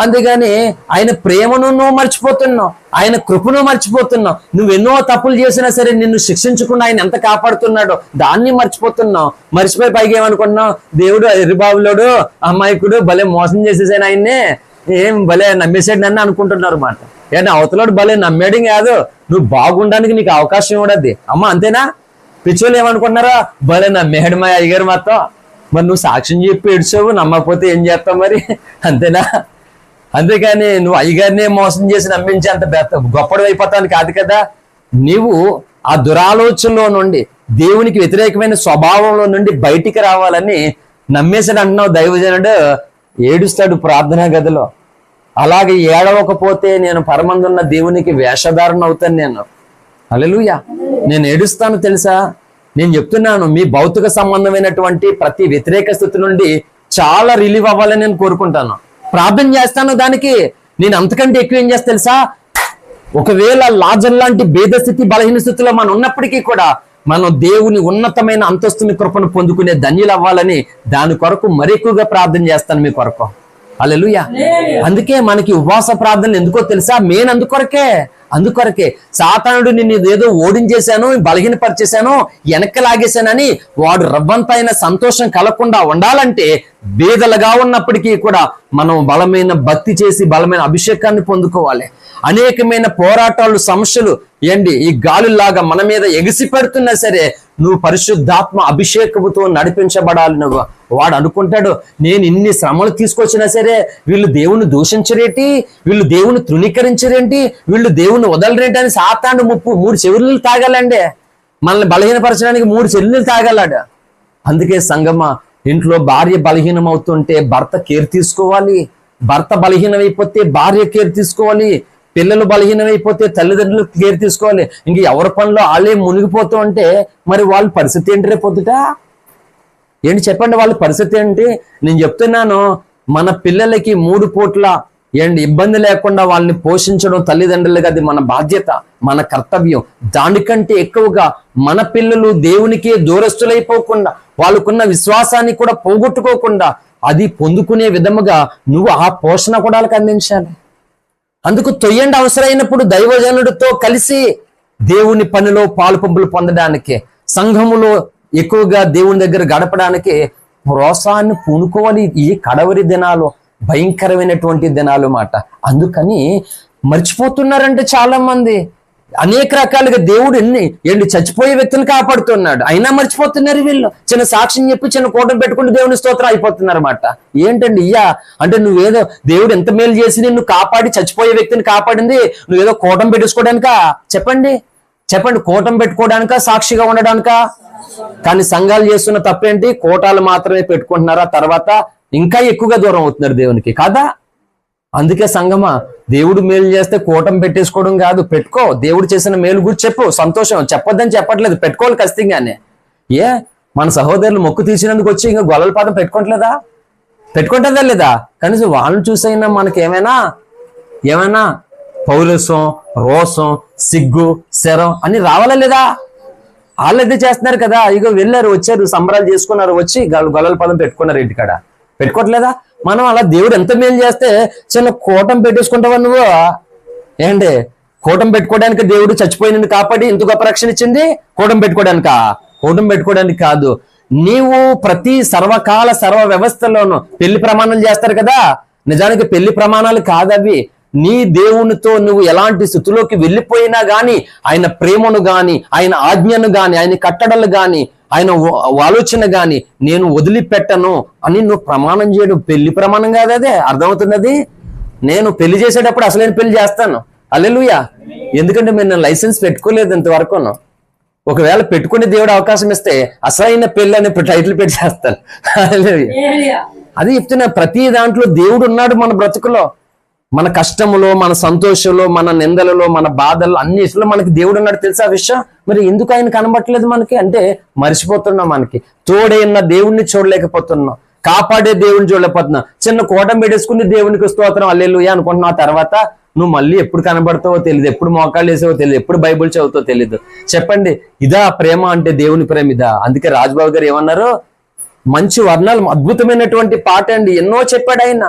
అందుకని ఆయన ప్రేమను నువ్వు మర్చిపోతున్నావు, ఆయన కృపను మర్చిపోతున్నావు. నువ్వెన్నో తప్పులు చేసినా సరే నిన్ను శిక్షించకుండా ఆయన ఎంత కాపాడుతున్నాడో దాన్ని మర్చిపోతున్నావు. మర్చిపోయి పైకి ఏమనుకున్నావు? దేవుడు ఎర్రిబాబులోడు అమాయకుడు భలే మోసం చేసేసాను, ఆయన్నే ఏం భలే నమ్మేసాడు నన్ను అనుకుంటున్నారు మాట. ఏనా అవతలోడు భలే నమ్మేయడం కాదు, నువ్వు బాగుండడానికి నీకు అవకాశం ఇవ్వడది. అమ్మ అంతేనా? పిచ్చోళ్ళు ఏమనుకుంటున్నారా? భలే నమ్మేయడు మా అయ్యగారు మాతో. మరి నువ్వు సాక్ష్యం చెప్పి ఏడ్చావు, నమ్మకపోతే ఏం చేస్తావు మరి? అంతేనా? అంతేకాని నువ్వు అయ్యగారినే మోసం చేసి నమ్మించి అంత గొప్పడు అయిపోతాను కాదు కదా. నీవు ఆ దురాలోచనలో నుండి, దేవునికి వ్యతిరేకమైన స్వభావంలో నుండి బయటికి రావాలని నమ్మేసాడు అంటున్నావు. దైవజనుడు ఏడుస్తాడు ప్రార్థనా గదిలో. అలాగే ఏడవకపోతే నేను పరమందున్న దేవునికి వేషధారణ అవుతాను. నేను హల్లెలూయా, నేను ఏడుస్తాను తెలుసా. నేను చెప్తున్నాను, మీ భౌతిక సంబంధమైనటువంటి ప్రతి వ్యతిరేక స్థితి నుండి చాలా రిలీవ్ అవ్వాలని నేను కోరుకుంటాను, ప్రార్థన చేస్తాను. దానికి నేను అంతకంటే ఎక్కువ ఏం చేస్తా తెలుసా, ఒకవేళ లాజర్ లాంటి భేద స్థితి, బలహీన స్థితిలో మనం ఉన్నప్పటికీ కూడా మనం దేవుని ఉన్నతమైన అంతస్తుని కృపను పొందుకునే ధన్యులు అవ్వాలని దాని కొరకు మరెక్కువగా ప్రార్థన చేస్తాను మీ కొరకు. హల్లెలూయా. అందుకే మనకి ఉపవాస ప్రార్థనలు ఎందుకో తెలుసా, మెయిన్ అందుకొరకే సాతానుడు నిన్ను ఏదో ఓడించేశాను, బలహీనపరిచేశాను, వెనక్కి లాగేశానని వాడు రవ్వంతైన సంతోషం కలగకుండా ఉండాలంటే బేదలుగా ఉన్నప్పటికీ కూడా మనం బలమైన భక్తి చేసి బలమైన అభిషేకాన్ని పొందుకోవాలి. అనేకమైన పోరాటాలు, సమస్యలు ఈ గాలులాగా మన మీద ఎగిసి పెడుతున్నా సరే నువ్వు పరిశుద్ధాత్మ అభిషేకముతో నడిపించబడాలి. నువ్వు వాడు అనుకుంటాడు, నేను ఇన్ని శ్రమలు తీసుకొచ్చినా సరే వీళ్ళు దేవుని దూషించరేంటి, వీళ్ళు దేవుని తృణీకరించరేంటి, వీళ్ళు దేవుని వదలరేంటి అని సాతాను 3 చెవులు తాగాలండి. మనల్ని బలహీనపరచడానికి 3 చెవులు తాగాలాడు. అందుకే సంగమా, ఇంట్లో భార్య బలహీనం అవుతుంటే భర్త కేర్ తీసుకోవాలి, భర్త బలహీనమైపోతే భార్య కేర్ తీసుకోవాలి, పిల్లలు బలహీనమైపోతే తల్లిదండ్రులు కేర్ తీసుకోవాలి. ఇంక ఎవరి పనిలో వాళ్ళే మునిగిపోతూ ఉంటే మరి వాళ్ళ పరిస్థితి ఏంటి రేపొద్దుట? ఏంటి చెప్పండి, వాళ్ళ పరిస్థితి ఏంటి? నేను చెప్తున్నాను, మన పిల్లలకి 3 పూట్ల ఇబ్బంది లేకుండా వాళ్ళని పోషించడం తల్లిదండ్రులుగా అది మన బాధ్యత, మన కర్తవ్యం. దానికంటే ఎక్కువగా మన పిల్లలు దేవునికి దూరస్తులైపోకుండా, వాళ్ళకున్న విశ్వాసాన్ని కూడా పోగొట్టుకోకుండా అది పొందుకునే విధముగా నువ్వు ఆ పోషణ కూడా వాళ్ళకి అందించాలి. అందుకు తొయ్యండి అవసరమైనప్పుడు దైవజనుడితో కలిసి దేవుని పనిలో పాలు పంపులు పొందడానికి, సంఘములో ఎక్కువగా దేవుని దగ్గర గడపడానికి ప్రోత్సాహాన్ని పూనుకోవాలి. ఈ కడవరి దినాలు భయంకరమైనటువంటి దినాలు మాట. అందుకని మర్చిపోతున్నారంటే చాలా మంది. అనేక రకాలుగా దేవుడు ఎన్ని చచ్చిపోయే వ్యక్తులు కాపాడుతున్నాడు, అయినా మర్చిపోతున్నారు వీళ్ళు. చిన్న సాక్ష్యం చెప్పి చిన్న కూటం పెట్టుకుంటూ దేవుని స్తోత్రం అయిపోతున్నారు అన్నమాట. ఏంటండి అంటే నువ్వేదో దేవుడు ఎంత మేలు చేసి నిన్ను కాపాడి, చచ్చిపోయే వ్యక్తిని కాపాడింది నువ్వేదో కూటం పెట్టేసుకోవడానికా? చెప్పండి, కూటం పెట్టుకోవడానికా, సాక్షిగా ఉండడానికా? కానీ సంఘాలు చేస్తున్న తప్పేంటి, కోటాలు మాత్రమే పెట్టుకుంటున్నారా, తర్వాత ఇంకా ఎక్కువగా దూరం అవుతున్నారు దేవునికి కాదా? అందుకే సంగమా, దేవుడు మేలు చేస్తే కూటం పెట్టేసుకోవడం కాదు, పెట్టుకో. దేవుడు చేసిన మేలు గురించి చెప్పు, సంతోషం. చెప్పొద్దని చెప్పట్లేదు, పెట్టుకోవాలి ఖచ్చితంగానే. మన సహోదరులు మొక్కు తీసినందుకు వచ్చి ఇంకా గొల్లల పాదం పెట్టుకుంటుందా లేదా? కనీసం వాళ్ళని చూసైనా మనకి ఏమైనా పౌరసం, రోసం, సిగ్గు, శరం అన్ని రావాలా లేదా? వాళ్ళు అయితే చేస్తున్నారు కదా. ఇగో వెళ్ళారు, వచ్చారు, సంబరాలు చేసుకున్నారు, వచ్చి గొల్లల పాదం పెట్టుకున్నారు ఇంటికాడ. పెట్టుకోవట్లేదా? మనం అలా దేవుడు ఎంత మేలు చేస్తే చిన్న కూటం పెట్టేసుకుంటావా నువ్వు? కూటం పెట్టుకోవడానికి దేవుడు చచ్చిపోయినది కాపాడి ఇంత గొప్ప రక్షణ ఇచ్చింది కూటం పెట్టుకోవడానికి కాదు. నీవు ప్రతి సర్వకాల సర్వ వ్యవస్థలోనూ పెళ్లి ప్రమాణాలు చేస్తారు కదా, నిజానికి పెళ్లి ప్రమాణాలు కాదవి. నీ దేవునితో నువ్వు ఎలాంటి స్థితిలోకి వెళ్ళిపోయినా గాని ఆయన ప్రేమను గాని, ఆయన ఆజ్ఞను గాని, ఆయన కట్టడలు గాని, ఆయన ఆలోచన గాని నేను వదిలిపెట్టను అని నువ్వు ప్రమాణం చేయడం పెళ్లి ప్రమాణం కాదు. అదే అర్థమవుతుంది. అది నేను పెళ్లి చేసేటప్పుడు అసలైన పెళ్లి చేస్తాను. హల్లెలూయా. ఎందుకంటే నేను లైసెన్స్ పెట్టుకోలేదు ఇంతవరకు. ఒకవేళ పెట్టుకునే దేవుడు అవకాశం ఇస్తే అసలైన పెళ్లి అని టైటిల్ పెట్టి చేస్తాను. అది చెప్తున్నా, ప్రతి దాంట్లో దేవుడు ఉన్నాడు మన బ్రతుకులో. మన కష్టములో, మన సంతోషంలో, మన నిందలలో, మన బాధల్లో, అన్నిటిలో మనకి దేవుడు ఉన్నాడు తెలుసా విషయం. మరి ఎందుకు ఆయన కనబట్టలేదు మనకి అంటే మర్చిపోతున్నాం. మనకి తోడైన దేవుణ్ణి చూడలేకపోతున్నాం, కాపాడే దేవుని చూడలేకపోతున్నాం. చిన్న కూటం పెట్టేసుకుని దేవునికి స్తోత్రం హల్లెలూయా అనుకుంటున్నావు. తర్వాత నువ్వు మళ్ళీ ఎప్పుడు కనబడతావో తెలియదు, ఎప్పుడు మోకాళ్ళు వేసావో తెలియదు, ఎప్పుడు బైబుల్ చదువుతావో తెలియదు. చెప్పండి, ఇదా ప్రేమ అంటే? దేవుని ప్రేమ ఇదా? అందుకే రాజబాబు గారు ఏమన్నారు, మంచి వర్ణాలు, అద్భుతమైనటువంటి పాట అండి, ఎన్నో చెప్పాడు ఆయన.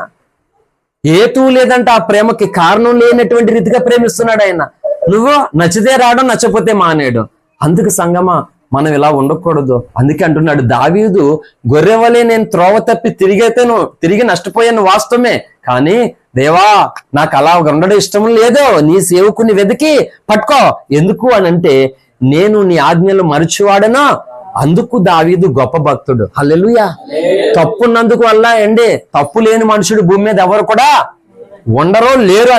హేతువు లేదంట ఆ ప్రేమకి, కారణం లేనటువంటి రీతిగా ప్రేమిస్తున్నాడు ఆయన. నువ్వు నచ్చితే రావడం, నచ్చపోతే మానేయడం. అందుకు సంగమా మనం ఇలా ఉండకూడదు. అందుకే అంటున్నాడు దావీదు, గొర్రెవలే నేను త్రోవ తప్పి తిరిగి నష్టపోయాను వాస్తవమే, కానీ దేవా నాకు అలా ఉండడం ఇష్టం లేదు, నీ సేవకుని వెతికి పట్టుకో. ఎందుకు అనంటే నేను నీ ఆజ్ఞలు మరచివాడనా. అందుకు దావీదు గొప్ప భక్తుడు. హల్లెలూయా. తప్పున్నందుకు వల్ల తప్పు లేని మనుషుడు భూమి మీద ఎవరు కూడా ఉండరు లేరు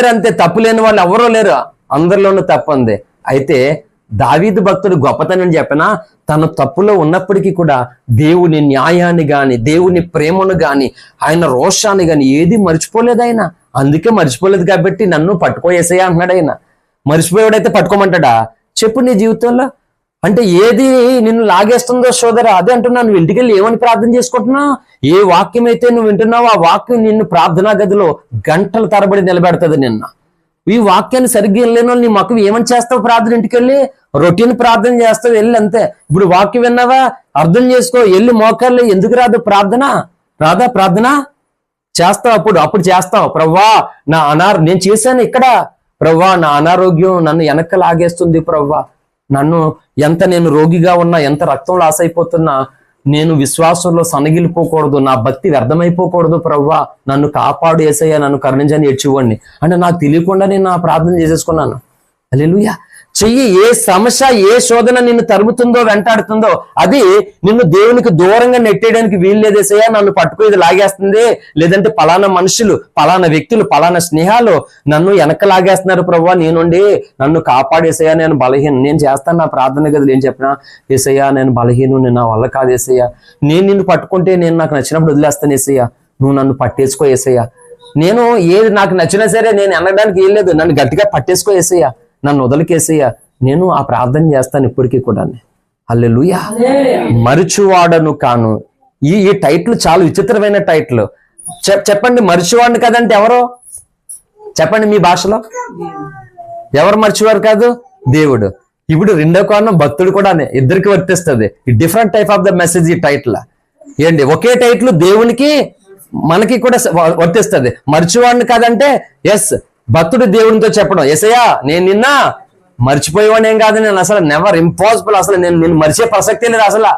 అంతే, తప్పు లేని వాళ్ళు ఎవరూ లేరు, అందరిలోనూ తప్పు ఉంది. అయితే దావీదు భక్తుడు గొప్పతనం చెప్పినా తన తప్పులో ఉన్నప్పటికీ కూడా దేవుని న్యాయాన్ని గాని, దేవుని ప్రేమను గాని, ఆయన రోషాన్ని గాని ఏది మర్చిపోలేదు ఆయన. అందుకే మర్చిపోలేదు కాబట్టి నన్ను పట్టుకోయేసయ్యా అంటున్నాడు ఆయన. మర్చిపోయాడైతే పట్టుకోమంటాడా? చెప్పు నీ జీవితంలో. అంటే ఏది నిన్ను లాగేస్తుందో సోదరా, అదే అంటున్నా. నువ్వు ఇంటికి వెళ్ళి ఏమని ప్రార్థన చేసుకుంటున్నావు? ఏ వాక్యం అయితే నువ్వు వింటున్నావో ఆ వాక్యం నిన్ను ప్రార్థనా గదిలో గంటల తరబడి నిలబెడుతుంది. నిన్న ఈ వాక్యాన్ని సరిగ్గా వెళ్ళలేని వాళ్ళు నీ మొక్క ఏమని చేస్తావు? ప్రార్థన ఇంటికి వెళ్ళి రొటీన్ ప్రార్థన చేస్తావు, వెళ్ళి అంతే. ఇప్పుడు వాక్యం విన్నావా, అర్థం చేసుకో, వెళ్ళి మోకాళ్ళు. ఎందుకు రాదు ప్రార్థన? రాదా ప్రార్థన? చేస్తావు, అప్పుడు చేస్తావు. ప్రవ్వా నేను చేశాను ఇక్కడ, ప్రవ్వా నా అనారోగ్యం నన్ను వెనక్కి లాగేస్తుంది, ప్రవ్వా నేను రోగిగా ఉన్నా, ఎంత రక్తం లాస్ అయిపోతున్నా, నేను విశ్వాసంలో సనగిలిపోకూడదు, నా భక్తి వ్యర్థమైపోకూడదు, ప్రవ్వా నన్ను కాపాడు యేసయ్యా, నన్ను కరుణించని ఏడ్చివ్వండి అంటే నాకు తెలియకుండా నేను నా ప్రార్థన చేసేసుకున్నాను. హల్లెలూయా. చెయ్యి. ఏ సమస్య, ఏ శోధన నిన్ను తరుముతుందో, వెంటాడుతుందో అది నిన్ను దేవునికి దూరంగా నెట్టేయడానికి వీలు లేదేసయ్యా, నన్ను పట్టుకు ఇది లాగేస్తుంది, లేదంటే పలానా మనుషులు, పలానా వ్యక్తులు, పలానా స్నేహాలు నన్ను వెనక లాగేస్తున్నారు, ప్రవ్వా నేనుండి నన్ను కాపాడేసయ్యా, నేను బలహీనం, నేను చేస్తాను నా ప్రార్థన గదిలో ఏం చెప్పినా, ఏసయ్యా నేను బలహీనం, నేను నా వల్ల కాదు ఏసయ్యా, నేను నిన్ను పట్టుకుంటే నేను నాకు నచ్చినప్పుడు వదిలేస్తాను ఏసయ్యా, నువ్వు నన్ను పట్టేసుకో ఏసయ్యా, నేను ఏది నాకు నచ్చినా సరే నేను అనడానికి ఏం లేదు, నన్ను గట్టిగా పట్టేసుకో ఏసయ్యా, నన్ను వదలికేసయ్యా, నేను ఆ ప్రార్థన చేస్తాను ఇప్పటికీ కూడా. హల్లెలూయా. మరుచువాడను కాను. ఈ టైటిల్ చాలా విచిత్రమైన టైటిల్. చెప్పండి, మరుచువాడిని కదంటే ఎవరు? చెప్పండి మీ భాషలో. ఎవరు మర్చివారు కాదు? దేవుడు. ఇప్పుడు రెండో కారణం భక్తుడు కూడా ఇద్దరికి వర్తిస్తుంది. Different type of the message ఈ టైటిల్. ఏంటి, ఒకే టైటిల్ దేవునికి మనకి కూడా వర్తిస్తుంది. మర్చివాడిని కాదంటే ఎస్, భక్తుడు దేవునితో చెప్పడం, యేసయ్యా నేను నిన్న మర్చిపోయేవాడిని ఏం కాదు, నేను అసలు నెవర్, ఇంపాసిబుల్, అసలు నేను మర్చే ప్రసక్తే లేదు, అసలు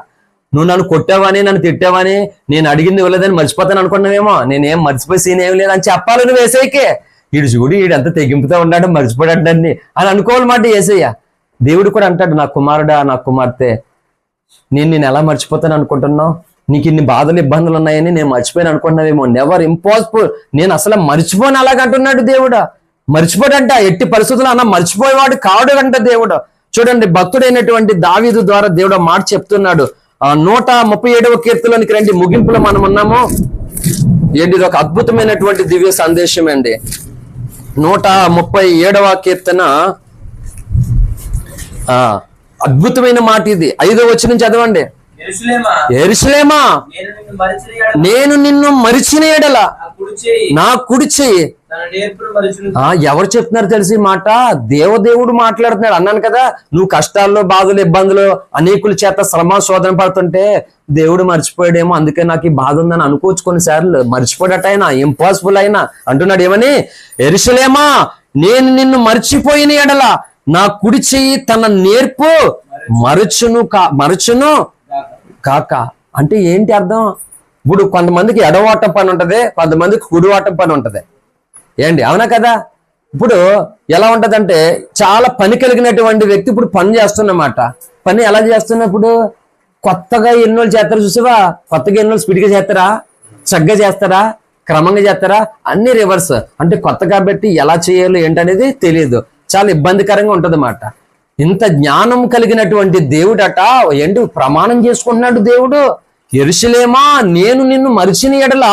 నువ్వు నన్ను కొట్టావని, నన్ను తిట్టావని, నేను అడిగింది ఇవ్వలేదని మర్చిపోతాను అనుకున్నావేమో, నేనేం మర్చిపోయి సీన్ ఏం లేదు అని చెప్పాలి నువ్వు యేసయ్యకే. వీడు ఎంత తెగింపుతో ఉన్నాడు, మర్చిపోయాడని అని అనుకోవాలన్నమాట యేసయ్య. దేవుడు కూడా అంటాడు, నా కుమారుడా, నా కుమార్తె, నేను ఎలా మర్చిపోతాను అనుకుంటున్నావు? నీకు ఇన్ని బాధలు ఇబ్బందులు ఉన్నాయని నేను మర్చిపోయాను అనుకుంటున్నావేమో. నెవర్, ఇంపాసిబుల్, నేను అసలు మర్చిపోను అలాగంటున్నాడు దేవుడు. మర్చిపోడంట, ఎట్టి పరిస్థితుల్లో అన్న మర్చిపోయేవాడు కాడు అంట దేవుడు. చూడండి, భక్తుడైనటువంటి దావీదు ద్వారా దేవుడు మాట చెప్తున్నాడు. 137వ కీర్తనలోనికి రండి, ముగింపులో మనం ఉన్నాము. ఏంటి, ఇది ఒక అద్భుతమైనటువంటి దివ్య సందేశం అండి. 137వ కీర్తన అద్భుతమైన మాట ఇది. 5వ వచనం చదవండి. యెరూషలేమా, నేను నిన్ను మరిచిన ఎడల నా కుడి చెయ్యి. ఎవరు చెప్తున్నారు తెలిసి మాట? దేవదేవుడు మాట్లాడుతున్నాడు. అన్నాను కదా, నువ్వు కష్టాల్లో, బాధలు, ఇబ్బందులు, అనేకుల చేత శ్రమ శోధన పడుతుంటే దేవుడు మర్చిపోయాడేమో, అందుకే నాకు ఈ బాధ ఉందని అనుకోవచ్చు. కొన్నిసార్లు మర్చిపోయాడట ఆయన, ఇంపాసిబుల్ అయినా అంటున్నాడు ఏమని, యెరూషలేమా నేను నిన్ను మర్చిపోయిన ఎడల నా కుడి చెయ్యి తన నేర్పు మరచును కాక. అంటే ఏంటి అర్థం? ఇప్పుడు కొంతమందికి ఎడవాటం పని ఉంటది, కొంతమందికి కుడివాటం పని ఉంటది. ఏంటి, అవునా కదా? ఇప్పుడు ఎలా ఉంటదంటే, చాలా పని కలిగినటువంటి వ్యక్తి ఇప్పుడు పని చేస్తున్నమాట. పని ఎలా చేస్తున్నప్పుడు కొత్తగా ఎన్నోళ్ళు చేస్తారా చూసావా? కొత్తగా ఎన్నోళ్ళు స్పీడ్గా చేస్తారా, చక్కగా చేస్తారా, క్రమంగా చేస్తారా? అన్ని రివర్స్. అంటే కొత్త కాబట్టి ఎలా చేయాలో ఏంటనేది తెలియదు, చాలా ఇబ్బందికరంగా ఉంటదన్నమాట. ఇంత జ్ఞానం కలిగినటువంటి దేవుడట ఏంటి ప్రమాణం చేసుకుంటున్నాడు దేవుడు. యెరూషలేమా నేను నిన్ను మరిచిన ఎడల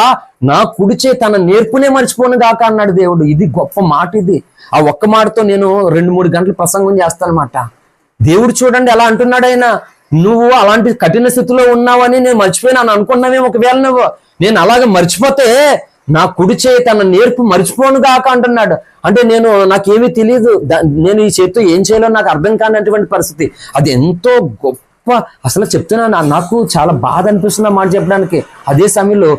నా కుడిచే తన నేర్పునే మర్చిపోను గాక అన్నాడు దేవుడు. ఇది గొప్ప మాట. ఇది ఆ ఒక్క మాటతో నేను 2-3 గంటలు ప్రసంగం చేస్తానమాట. దేవుడు చూడండి ఎలా అంటున్నాడు ఆయన, నువ్వు అలాంటి కఠిన స్థితిలో ఉన్నావని నేను మర్చిపోయినాను అనుకున్నావేమో. ఒకవేళ నేను అలాగే మర్చిపోతే నా కుడిచే తన నేర్పు మర్చిపోను గాక అంటున్నాడు. అంటే నాకేమీ తెలియదు, నేను ఈ చేతితో ఏం చేయాలో నాకు అర్థం కానటువంటి పరిస్థితి. అది ఎంతో గొప్ప, అసలు చెప్తున్నాను, నాకు చాలా బాధ అనిపిస్తుంది మాట చెప్పడానికి. అదే సమయంలో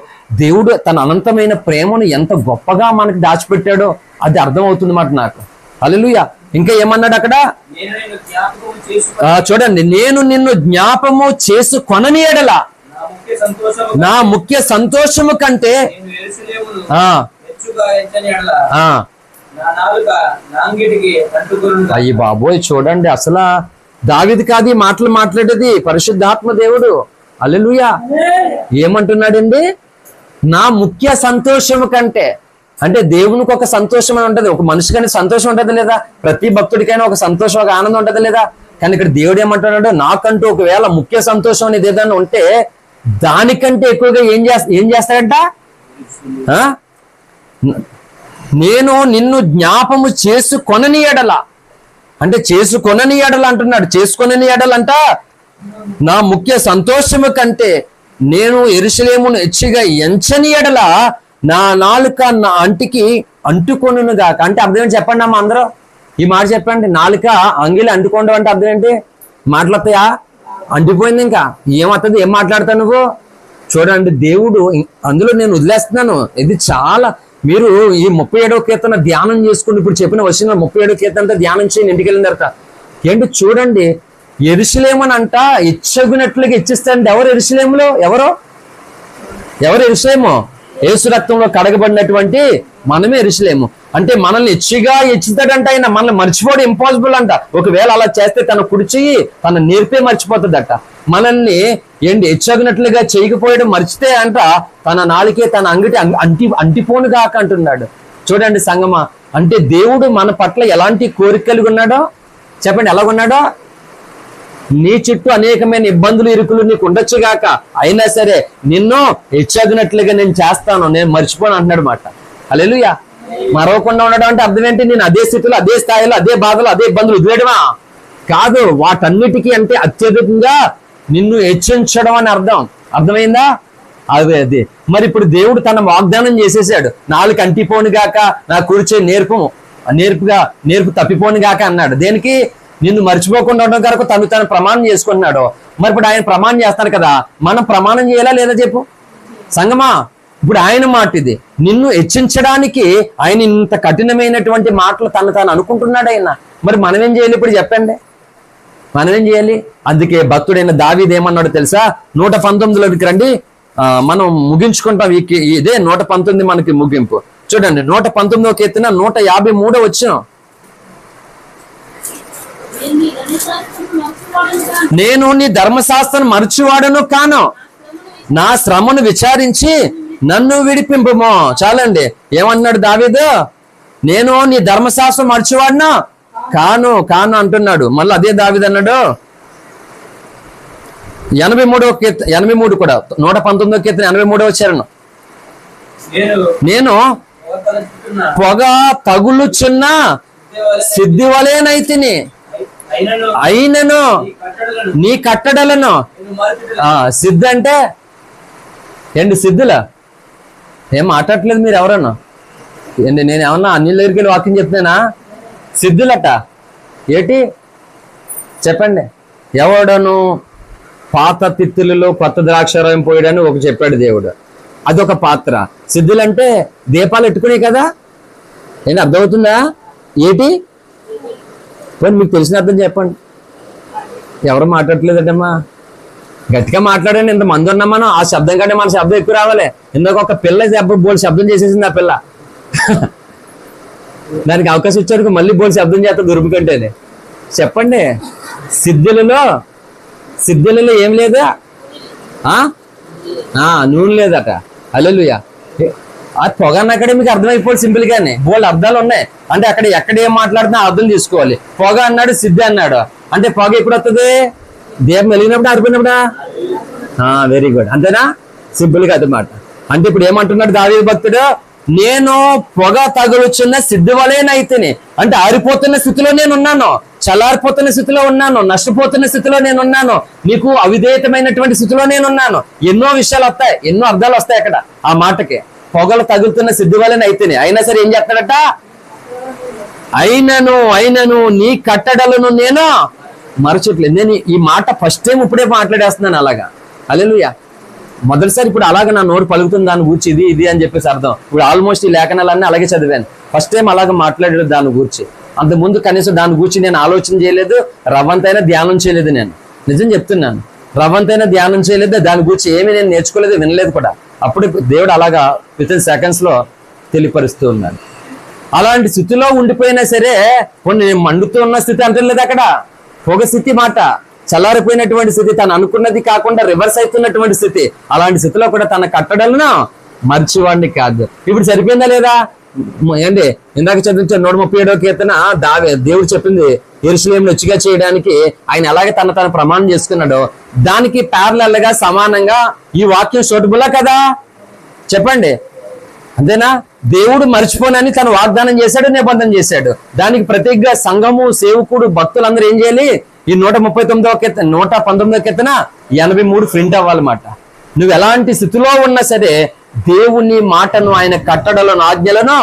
దేవుడు తన అనంతమైన ప్రేమను ఎంత గొప్పగా మనకి దాచిపెట్టాడో అది అర్థం అవుతుంది మాట నాకు. హల్లెలూయా. ఇంకా ఏమన్నాడు అక్కడ? చూడండి, నేను నిన్ను జ్ఞాపము చేసుకొనని ఎడల నా ముఖ్య సంతోషము కంటే అయ్యి బాబోయ్. చూడండి, అసలు దావీదు కాదు ఈ మాటలు మాట్లాడేది, పరిశుద్ధాత్మ దేవుడు. హల్లెలూయా. ఏమంటున్నాడండి? నా ముఖ్య సంతోషము కంటే, అంటే దేవునికి ఒక సంతోషం అని ఉంటది, ఒక మనిషికైనా సంతోషం ఉంటది లేదా, ప్రతి భక్తుడికైనా ఒక సంతోషం ఒక ఆనందం ఉంటది లేదా. కానీ ఇక్కడ దేవుడు ఏమంటున్నాడు, నాకంటూ ఒకవేళ ముఖ్య సంతోషం అనేది ఏదైనా ఉంటే దానికంటే ఎక్కువగా ఏం చేస్తాడంట, నేను నిన్ను జ్ఞాపము చేసుకొనని ఎడల, అంటే చేసుకొనని ఎడల అంటున్నాడు. చేసుకొనని ఎడలంట నా ముఖ్య సంతోషము కంటే నేను యెరూషలేమును హెచ్చుగా ఎంచని ఎడల నా నాలుక నా అంటికి అంటుకొనును గాక. అంటే అర్థం ఏంటి చెప్పండి అమ్మ, అందరూ ఈ మాట చెప్పండి. నాలుక అంగిలి అంటుకోండు అంటే అర్థం ఏంటి? మాట్లాడతాయా? అంటిపోయింది, ఇంకా ఏమవుతుంది, ఏం మాట్లాడతావు నువ్వు? చూడండి, దేవుడు అందులో నేను వదిలేస్తున్నాను. ఇది చాలా, మీరు ఈ 37వ కీర్తన ధ్యానం చేసుకుని ఇప్పుడు చెప్పిన వచ్చిన 37వ కీర్తన ధ్యానం చేయండి ఇంటికి వెళ్ళిన తర్వాత. ఏంటి చూడండి, యెరూషలేమును అంట ఇచ్చగునట్లుగా ఇచ్చిస్తాండి. ఎవరు యెరూషలేములో? ఎవరు యెరూషలేము? యేసు రక్తంలో కడగబడినటువంటి మనమే యెరూషలేము. అంటే మనల్ని హెచ్చుగా హెచ్చుతాడంట ఆయన. మనల్ని మర్చిపోవడం ఇంపాసిబుల్ అంట. ఒకవేళ అలా చేస్తే తన కుడిచి తన నేర్పే మర్చిపోతుందట. మనల్ని హెచ్చగినట్లుగా చేయకపోయడం మర్చితే అంట తన నాలుకే తన అంగిటి అంటిపోను కాక అంటున్నాడు. చూడండి సంగమా, అంటే దేవుడు మన పట్ల ఎలాంటి కోరిక కలిగి ఉన్నాడో చెప్పండి. ఎలాగున్నాడో, నీ చుట్టూ అనేకమైన ఇబ్బందులు ఇరుకులు నీకు ఉండొచ్చు గాక, అయినా సరే నిన్ను హెచ్చగినట్లుగా నేను చేస్తాను, నేను మర్చిపోను అంటున్నాడు మాట. హల్లెలూయా. మరవకుండా ఉండడం అంటే అర్థం ఏంటి? నేను అదే స్థితిలో, అదే స్థాయిలో, అదే బాధలు, అదే ఇబ్బందులు వదిలేయడమా కాదు. వాటన్నిటికీ అంటే అత్యధికంగా నిన్ను హెచ్చించడం అని అర్థం. అర్థమైందా? అదే మరి ఇప్పుడు దేవుడు తన వాగ్దానం చేసేసాడు, నాలుగు అంటిపోను గాక, నా కూర్చే నేర్పు తప్పిపోను గాక అన్నాడు. దేనికి? నిన్ను మర్చిపోకుండా ఉండడం కొరకు తను ప్రమాణం చేసుకుంటున్నాడు. మరి ఇప్పుడు ఆయన ప్రమాణం చేస్తాడు కదా, మనం ప్రమాణం చేయాలా లేదా చెప్పు సంగమా? ఇప్పుడు ఆయన మాట ఇది, నిన్ను హెచ్చించడానికి ఆయన ఇంత కఠినమైనటువంటి మాటలు తాను అనుకుంటున్నాడు ఆయన. మరి మనం ఏం చేయాలి ఇప్పుడు చెప్పండి? మనం ఏం చేయాలి? అందుకే భక్తుడైన దావీదు ఏమన్నాడు తెలుసా? 119లోకి రండి, మనం ముగించుకుంటాం. ఇదే 119 మనకి ముగింపు. చూడండి 119వ కీర్తన 153వ వచనం. నేను నీ ధర్మశాస్త్రం మరచివాడను కాను, నా శ్రమను విచారించి నన్ను విడిపింపుమో. చాలండి, ఏమన్నాడు దావీదు? నేను నీ ధర్మశాస్త్రం మరచివాడినా కాను అంటున్నాడు. మళ్ళీ అదే దావీదు అన్నాడు 83 కూడా 119వ కీర్తన 83వ చరణం. నేను పొగ తగులుచున్న సిద్ధి వలెనైతిని, అయినను నీ కట్టడలను. సిద్ధి అంటే ఏంటి? సిద్ధులా ఏం మాట్లాడట్లేదు మీరు ఎవరన్నా? ఏంటి, నేను ఏమన్నా అన్ని దగ్గరికి వెళ్ళి వాక్యం చెప్తానా? సిద్ధులట ఏటి చెప్పండి. ఎవడను పాత తిత్తులలో కొత్త ద్రాక్షారసం పోయడని ఒక చెప్పాడు దేవుడు, అదొక పాత్ర. సిద్ధులంటే దీపాలు పెట్టుకునే కదా. ఏంటి అర్థమవుతుందా? ఏటి మరి మీకు తెలిసిన అర్థం చెప్పండి. ఎవరు మాట్లాడట్లేదటమ్మా, గట్టిగా మాట్లాడండి. ఇంత మంది ఉన్నాం మనం, ఆ శబ్దం కంటే మన శబ్దం ఎక్కువ రావాలి. ఇందాక ఒక పిల్ల బోల్ శబ్దం చేసేసింది ఆ పిల్ల. దానికి అవకాశం ఇచ్చారు, మళ్ళీ బోల్ శబ్దం చేస్తా దొరుకుతుంటేనే. చెప్పండి, సిద్ధులలో ఏం లేదా? నూనె లేదట. హల్లెలూయా. ఆ పొగ అన్నక్కడే మీకు అర్థమైపోవాలి సింపుల్ గానే. బోల్డ్ అర్థాలు ఉన్నాయి. అంటే ఎక్కడ ఏం మాట్లాడుతున్నా అర్థం చేసుకోవాలి. పొగ అన్నాడు, సిద్ధి అన్నాడు. అంటే పొగ ఎప్పుడు వస్తుంది? దీపం వెలిగినప్పుడు, ఆరిపోయినప్పుడా? వెరీ గుడ్, అంతేనా? సింపుల్ గా అదన్నమాట. అంటే ఇప్పుడు ఏమంటున్నాడు దావీదు భక్తుడు? నేను పొగ తగులుచున్న సిద్ధి వలెనైతిని, అంటే ఆరిపోతున్న స్థితిలో నేనున్నాను, చల్లారిపోతున్న స్థితిలో ఉన్నాను, నష్టపోతున్న స్థితిలో నేనున్నాను, నీకు అవిధేయతమైనటువంటి స్థితిలో నేనున్నాను. ఎన్నో విషయాలు వస్తాయి, ఎన్నో అర్థాలు వస్తాయి అక్కడ ఆ మాటకి. పొగలు తగులుతున్న సిద్ధి వలెనైతిని, అయినా సరే ఏం చేస్తాడట? అయినను నీ కట్టడలను నేను మరచట్లేదు. నేను ఈ మాట ఫస్ట్ టైం ఇప్పుడే మాట్లాడేస్తున్నాను అలాగా. హల్లెలూయా. మొదటిసారి ఇప్పుడు అలాగే నా నోరు పలుకుతుంది దాని గురించి, ఇది అని చెప్పేసి అర్థం. ఇప్పుడు ఆల్మోస్ట్ ఈ లేఖనాలన్నీ అలాగే చదివాను. ఫస్ట్ టైం అలాగే మాట్లాడాడు దాని గురించి. అంతకుముందు కనీసం దాని గురించి నేను ఆలోచన చేయలేదు, రవ్వంతైనా ధ్యానం చేయలేదు. నేను నిజం చెప్తున్నాను, రవ్వంతైనా ధ్యానం చేయలేదు, దాని గురించి ఏమీ నేను నేర్చుకోలేదు, వినలేదు కూడా. అప్పుడు దేవుడు అలాగా వితిన్ సెకండ్స్ లో తెలియపరుస్తూ ఉన్నాడు. అలాంటి స్థితిలో ఉండిపోయినా సరే కొన్ని మండుతూ ఉన్న స్థితి అంటలేదు అక్కడ, పొగ స్థితి మాట, చల్లారిపోయినటువంటి స్థితి, తను అనుకున్నది కాకుండా రివర్స్ అవుతున్నటువంటి స్థితి. అలాంటి స్థితిలో కూడా తన కట్టడలను మర్చివాడిని కాదు. ఇప్పుడు సరిపోయిందా లేదా ఏంటి? ఇందాక చదివించాను 137వ కీర్తన. దేవుడు చెప్పింది యెరూషలేమును రుచిగా చేయడానికి ఆయన ఎలాగే తను ప్రమాణం చేసుకున్నాడో దానికి ప్యారలల్ గా సమానంగా ఈ వాక్యం సూటబులా కదా? చెప్పండి, అంతేనా? దేవుడు మర్చిపోనని తను వాగ్దానం చేశాడు, నిబంధన చేశాడు. దానికి ప్రత్యేకంగా సంఘము, సేవకుడు, భక్తులందరూ ఏం చేయాలి? ఈ 139వ కీర్తన 119వ కీర్తన 83 ప్రింట్ అవ్వాలన్నమాట. నువ్వు ఎలాంటి స్థితిలో ఉన్నా సరే దేవుని మాటను, ఆయన కట్టడలను, ఆజ్ఞలను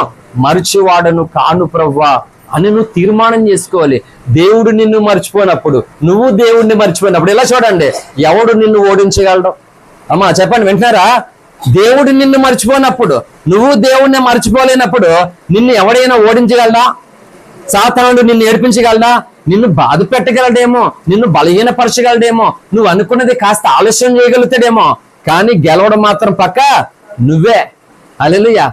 మరచివాడను కాను ప్రవ్వా అని నువ్వు తీర్మానం చేసుకోవాలి. దేవుడు నిన్ను మర్చిపోయినప్పుడు, నువ్వు దేవుడిని మర్చిపోయినప్పుడు ఇలా చూడండి, ఎవడు నిన్ను ఓడించగలడు? అమ్మా చెప్పండి, వింటున్నారా? దేవుడు నిన్ను మర్చిపోయినప్పుడు, నువ్వు దేవుడిని మర్చిపోలేనప్పుడు నిన్ను ఎవడైనా ఓడించగలడా? సాతానుడు నిన్ను ఏడిపించగలడా? నిన్ను బాధ పెట్టగలడేమో, నిన్ను బలహీనపరచగలడేమో, నువ్వు అనుకున్నది కాస్త ఆలస్యం చేయగలుగుతాడేమో, కానీ గెలవడం మాత్రం పక్క నువ్వే. హల్లెలూయా.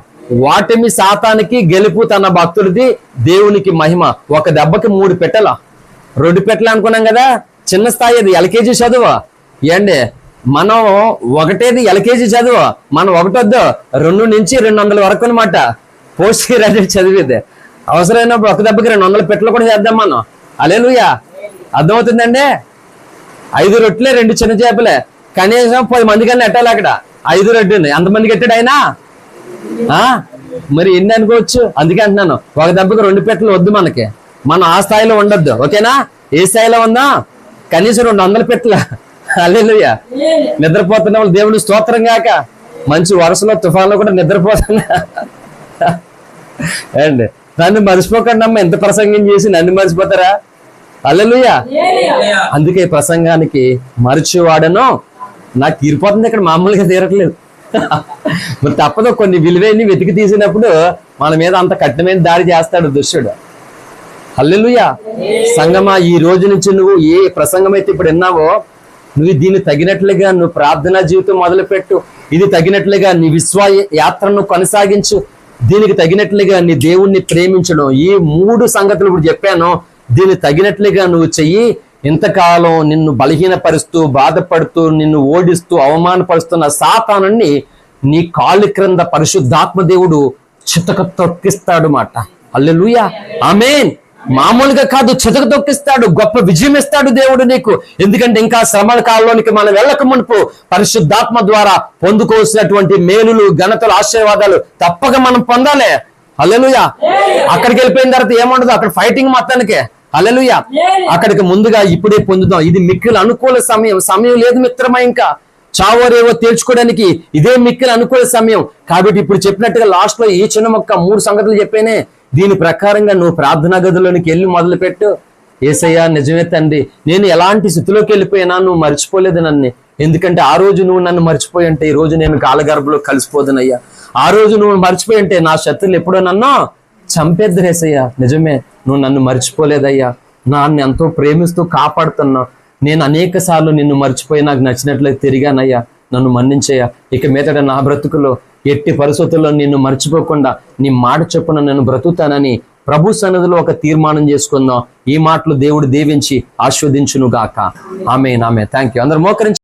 వాటిమి సాతానికి, గెలుపు తన భక్తుడిది, దేవునికి మహిమ. ఒక దెబ్బకి 3 పెట్టెల 2 పెట్టెలు అనుకున్నాం కదా. చిన్న స్థాయి అది ఎల్కేజీ చదువు. ఏండి మనం ఒకటేది ఎల్కేజీ చదువు, మనం ఒకటొద్దు 2 నుంచి 200 వరకు అనమాట పోస్ట్ గ్రాడ్యుయేట్ చదివేది. అవసరమైనప్పుడు ఒక దెబ్బకి 200 పెట్టెలు కూడా చేద్దాం మనం. హల్లెలూయా. అర్థమవుతుందండి? 5 రొట్టెలే 2 చిన్న చేపలే, కనీసం 10 మంది కన్నా ఎట్టాలి అక్కడ. 5 రొట్టెలు ఎంతమందికి ఎట్టాడు ఆయన? మరి ఎన్ని అనుకోవచ్చు. అందుకే అంటున్నాను, ఒక దెబ్బకి 2 పెట్టెలు వద్దు మనకి. మనం ఆ స్థాయిలో ఉండొద్దు, ఓకేనా? ఏ స్థాయిలో ఉందా? కనీసం 200 పెట్టెల. హల్లెలూయా. నిద్రపోతున్న వాళ్ళు దేవుని స్తోత్రం గాక. మంచి వరుసలో తుఫాన్లో కూడా నిద్రపోతున్నా అండి. నన్ను మర్చిపోకండి అమ్మ, ఎంత ప్రసంగం చేసి నన్ను మర్చిపోతారా? హల్లెలూయా. అందుకే ప్రసంగానికి మరచివాడను నాకు తీరిపోతుంది, ఇక్కడ మామూలుగా తీరట్లేదు. మరి తప్పదు, కొన్ని విలువైన వెతికి తీసినప్పుడు మన మీద అంత కఠినమైన దాడి చేస్తాడు దుష్టుడు. హల్లెలూయా. సంగమా, ఈ రోజు నుంచి నువ్వు ఏ ప్రసంగం అయితే ఇప్పుడు విన్నావో, నువ్వు దీన్ని తగినట్లుగా నువ్వు ప్రార్థనా జీవితం మొదలుపెట్టు. ఇది తగినట్లుగా నీ విశ్వాస యాత్రను కొనసాగించు. దీనికి తగినట్లుగా నీ దేవుణ్ణి ప్రేమించడం. ఈ 3 సంగతులు ఇప్పుడు చెప్పాను, దీన్ని తగినట్లుగా నువ్వు చెయ్యి. ఇంతకాలం నిన్ను బలహీనపరుస్తూ, బాధపడుతూ, నిన్ను ఓడిస్తూ, అవమానపరుస్తున్న సాతానుని నీ కాళ్ళు క్రింద పరిశుద్ధాత్మ దేవుడు చితక తొక్కిస్తాడు మాట. హల్లెలూయా. ఆమేన్. మామూలుగా కాదు, చితక తొక్కిస్తాడు. గొప్ప విజయం ఇస్తాడు దేవుడు నీకు. ఎందుకంటే ఇంకా శ్రమల కాలంలోనికి మనం వెళ్ళక మునుపు పరిశుద్ధాత్మ ద్వారా పొందుకోవాల్సినటువంటి మేలులు, ఘనతలు, ఆశీర్వాదాలు తప్పక మనం పొందాలి. హల్లెలూయా. అక్కడికి వెళ్ళిపోయిన తర్వాత ఏముండదు, అక్కడ ఫైటింగ్ మొత్తానికి. హల్లెలూయా. అక్కడికి ముందుగా ఇప్పుడే పొందుదాం. ఇది మిక్కిలి అనుకూల సమయం లేదు మిత్రమా. ఇంకా చావోరేవో తేల్చుకోవడానికి ఇదే మిక్కిలి అనుకూల సమయం. కాబట్టి ఇప్పుడు చెప్పినట్టుగా లాస్ట్ లో ఈ చిన్న మొక్క 3 సంగతులు చెప్పేనే. దీని ప్రకారంగా నువ్వు ప్రార్థనా గదిలోనికి వెళ్ళి మొదలు పెట్టు. యేసయ్యా, నిజమే తండ్రి, నేను ఎలాంటి స్థితిలోకి వెళ్ళిపోయినా నువ్వు మర్చిపోలేదు నన్ను. ఎందుకంటే ఆ రోజు నువ్వు నన్ను మర్చిపోయి ఉంటే ఈ రోజు నేను కాలగర్భంలో కలిసిపోదునయ్యా. ఆ రోజు నువ్వు మర్చిపోయి ఉంటే నా శత్రులు ఎప్పుడో నన్ను చంపేద్దు యేసయ్యా. నిజమే, నువ్వు నన్ను మర్చిపోలేదయ్యా. నన్ను ఎంతో ప్రేమిస్తూ కాపాడుతున్నావు. నేను అనేక సార్లు నిన్ను మర్చిపోయి నాకు నచ్చినట్లయితే తిరిగానయ్యా, నన్ను మన్నించయ్యా. ఇక మీదట నా బ్రతుకులో ఎట్టి పరిస్థితుల్లో నిన్ను మర్చిపోకుండా నీ మాట చొప్పున నేను బ్రతుకుతానని ప్రభు సన్నిధిలో ఒక తీర్మానం చేసుకుందాం. ఈ మాటలు దేవుడు దీవించి ఆశీర్వదించును గాక. ఆమేన్. ఆమేన్. Thank you. అందరూ మోకరించి